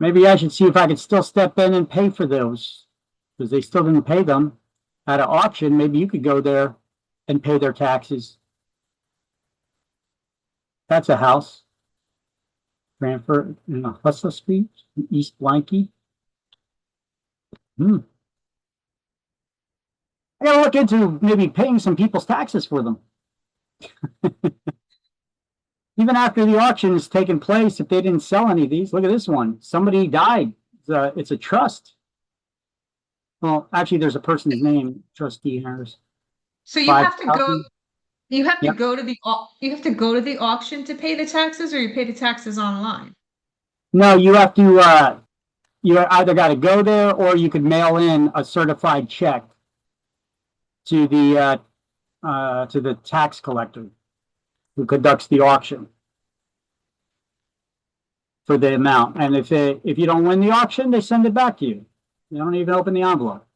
Maybe I should see if I could still step in and pay for those, because they still didn't pay them at an auction. Maybe you could go there and pay their taxes. That's a house. Cranford, Hustler Street, East Blanky. I gotta look into maybe paying some people's taxes for them. Even after the auction has taken place, if they didn't sell any of these, look at this one. Somebody died. It's a trust. Well, actually, there's a person's name, Trustee Harris. So you have to go. You have to go to the auction to pay the taxes, or you pay the taxes online. No, you have to. You either got to go there, or you could mail in a certified check to the tax collector who conducts the auction for the amount. And if you don't win the auction, they send it back to you. They don't even open the envelope.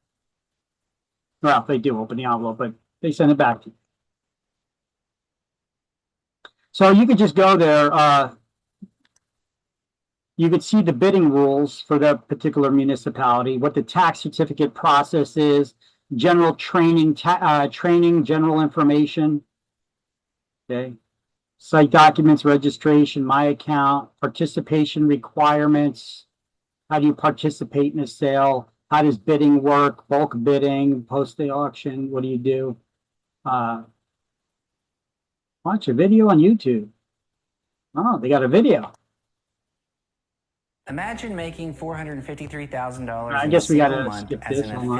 Well, they do open the envelope, but they send it back to you. So you could just go there. You could see the bidding rules for that particular municipality, what the tax certificate process is, general training, general information. Okay. Site documents, registration, my account, participation requirements. How do you participate in a sale? How does bidding work? Bulk bidding, post the auction. What do you do? Watch a video on YouTube. Oh, they got a video. Imagine making $453,000. I guess we got to skip this one.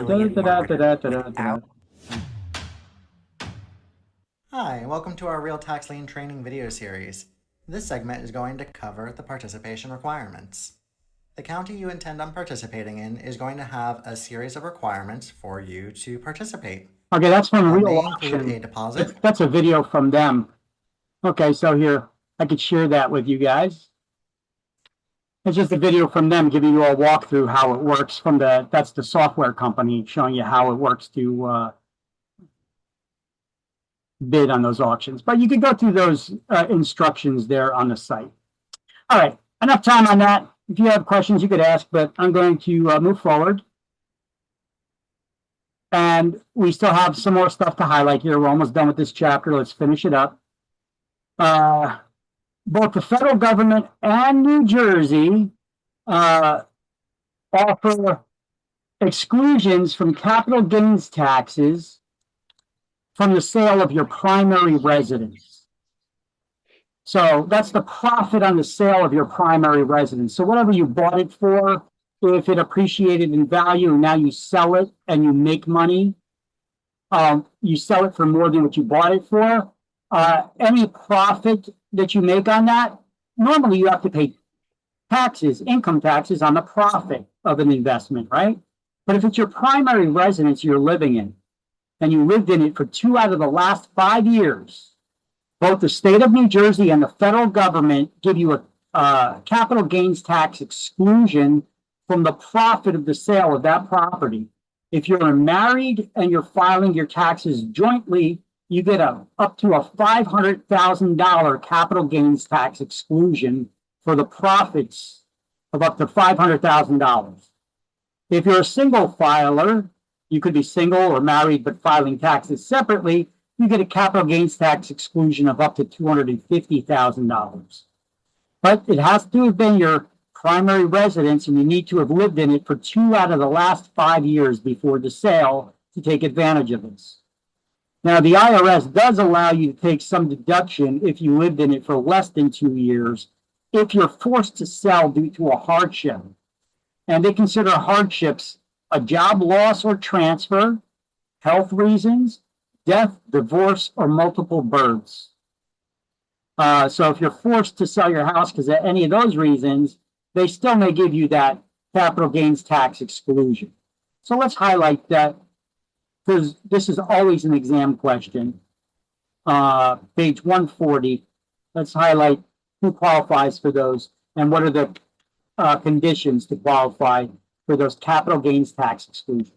Hi, and welcome to our Real Tax Lien Training video series. This segment is going to cover the participation requirements. The county you intend on participating in is going to have a series of requirements for you to participate. Okay, that's from Real They Auction. include a deposit. That's a video from them. Okay, so here, I could share that with you guys. It's just a video from them giving you a walkthrough how it works from that's the software company showing you how it works to bid on those auctions. But you could go through those instructions there on the site. All right, enough time on that. If you have questions, you could ask, but I'm going to move forward. And we still have some more stuff to highlight here. We're almost done with this chapter. Let's finish it up. Both the federal government and New Jersey offer exclusions from capital gains taxes from the sale of your primary residence. So that's the profit on the sale of your primary residence. So whatever you bought it for, if it appreciated in value and now you sell it and you make money, you sell it for more than what you bought it for. Any profit that you make on that normally you have to pay taxes, income taxes on the profit of an investment, right? But if it's your primary residence you're living in, and you lived in it for 2 out of the last 5 years, both the state of New Jersey and the federal government give you a capital gains tax exclusion from the profit of the sale of that property. If you're married and you're filing your taxes jointly, you get up to a $500,000 capital gains tax exclusion for the profits of up to $500,000. If you're a single filer, you could be single or married but filing taxes separately, you get a capital gains tax exclusion of up to $250,000. But it has to have been your primary residence, and you need to have lived in it for 2 out of the last 5 years before the sale to take advantage of this. Now, the IRS does allow you to take some deduction if you lived in it for less than 2 years, if you're forced to sell due to a hardship. And they consider hardships a job loss or transfer, health reasons, death, divorce, or multiple births. So if you're forced to sell your house because of any of those reasons, they still may give you that capital gains tax exclusion. So let's highlight that, because this is always an exam question. Page 140, let's highlight who qualifies for those and what are the conditions to qualify for those capital gains tax exclusions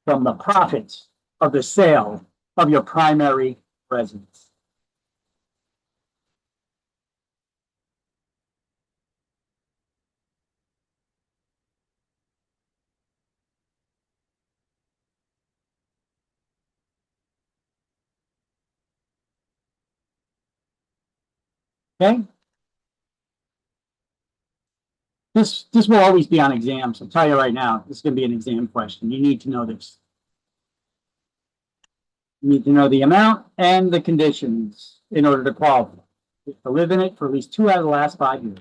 from the profits of the sale of your primary residence. Okay. This will always be on exams. I'll tell you right now, this is going to be an exam question. You need to know this. You need to know the amount and the conditions in order to qualify. You have to live in it for at least 2 out of the last 5 years.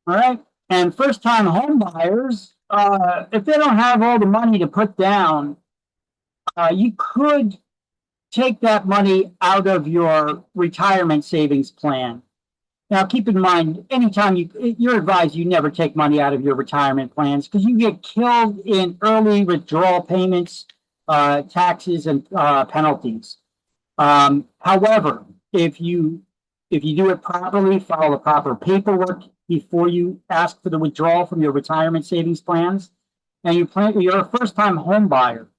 All right. And first-time home buyers, if they don't have all the money to put down, you could take that money out of your retirement savings plan. Now, keep in mind, anytime you're advised you never take money out of your retirement plans because you get killed in early withdrawal payments, taxes, and penalties. However, if you do it properly, follow the proper paperwork before you ask for the withdrawal from your retirement savings plans, and you're a first-time home buyer,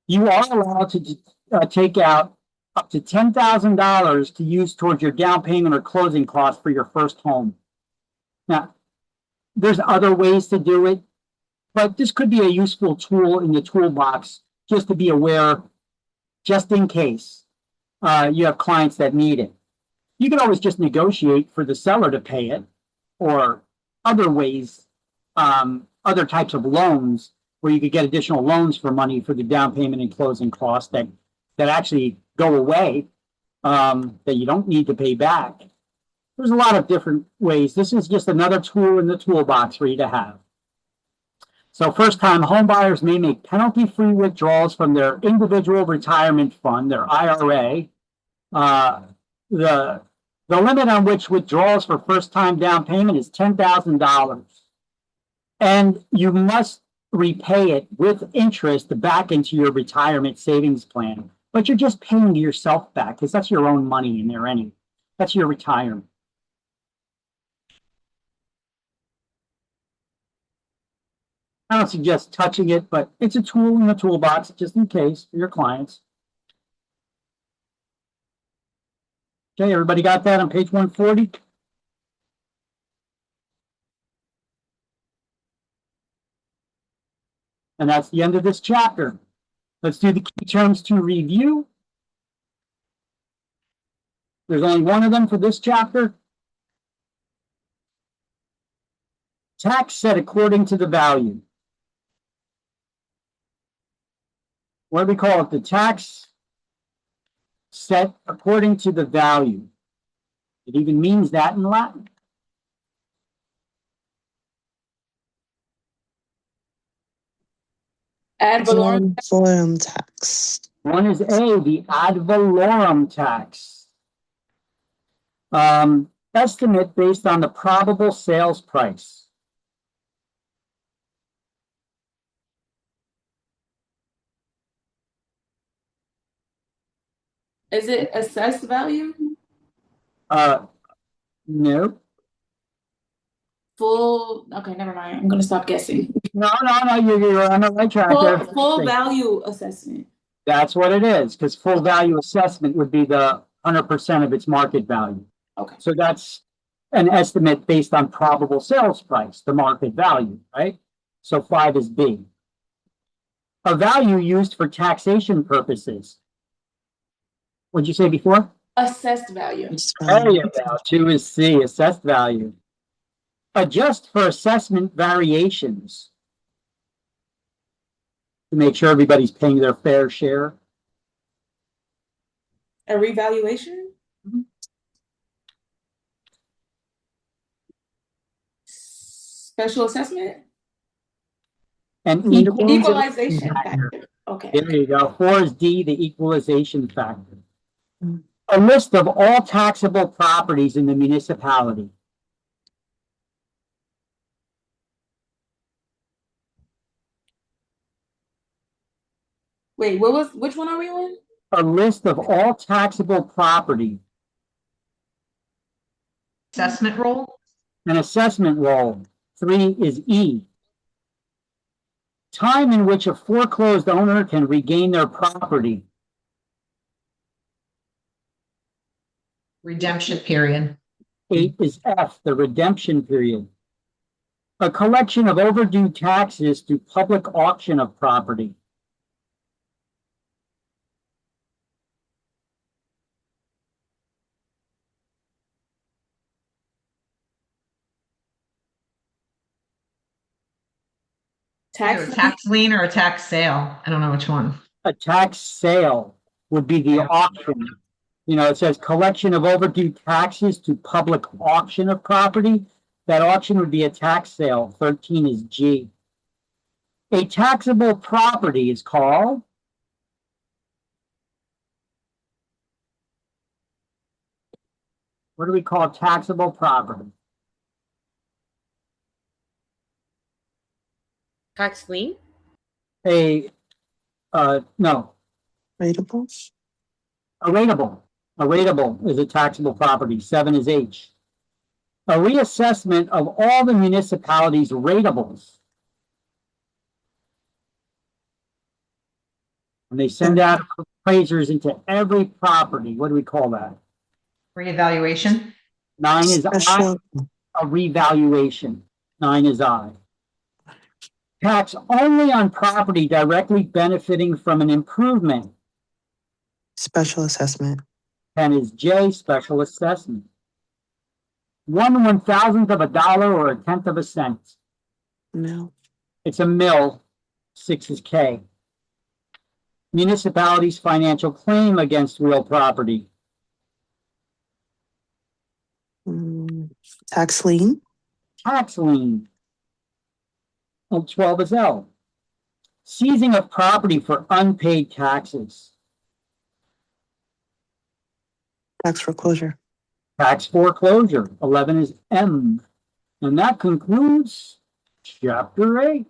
you are allowed to take out up to $10,000 to use towards your down payment or closing costs for your first home. Now, there's other ways to do it, but this could be a useful tool in the toolbox just to be aware, just in case you have clients that need it. You can always just negotiate for the seller to pay it, or other ways, other types of loans where you could get additional loans for money for the down payment and closing costs that actually go away, that you don't need to pay back. There's a lot of different ways. This is just another tool in the toolbox for you to have. So first-time home buyers may make penalty-free withdrawals from their individual retirement fund, their IRA. The limit on which withdrawals for first-time down payment is $10,000. And you must repay it with interest back into your retirement savings plan. But you're just paying yourself back because that's your own money in there anyway. That's your retirement. I don't suggest touching it, but it's a tool in the toolbox just in case for your clients. Okay, everybody got that on page 140? And that's the end of this chapter. Let's do the key terms to review. There's only one of them for this chapter. Tax set according to the value. What do we call it? The tax set according to the value. It even means that in Latin. Ad valorem. Ad valorem tax. One is A, the ad valorem tax. Estimate based on the probable sales price. Is it assessed value? No. Full. Okay, never mind. I'm gonna stop guessing. No, you're on the right track there. Full value assessment. That's what it is, because full value assessment would be the 100% of its market value. Okay. So that's an estimate based on probable sales price, the market value, right? So 5 is B. A value used for taxation purposes. What'd you say before? Assessed value. There you go. 2 is C, assessed value. Adjust for assessment variations. To make sure everybody's paying their fair share. A revaluation? Special assessment? An equalization factor. Okay. There you go. 4 is D, the equalization factor. A list of all taxable properties in the municipality. Wait, which one are we on? A list of all taxable property. Assessment roll? An assessment roll. 3 is E. Time in which a foreclosed owner can regain their property. Redemption period. 8 is F, the redemption period. A collection of overdue taxes through public auction of property. Either a tax lien or a tax sale. I don't know which one. A tax sale would be the auction. You know, it says collection of overdue taxes to public auction of property. That auction would be a tax sale. 13 is G. A taxable property is called what do we call taxable property? Tax lien? No. Rateable? A rateable. A rateable is a taxable property. 7 is H. A reassessment of all the municipalities' ratables. And they send out appraisers into every property. What do we call that? Reevaluation? 9 is I. A revaluation. 9 is I. Tax only on property directly benefiting from an improvement. Special assessment. 10 is J, special assessment. 1/1000th of a dollar or a tenth of a cent. No. It's a mill. 6 is K. Municipality's financial claim against real property. Tax lien. Tax lien. 12 is L. Seizing of property for unpaid taxes. Tax foreclosure. Tax foreclosure. 11 is M. And that concludes chapter 8.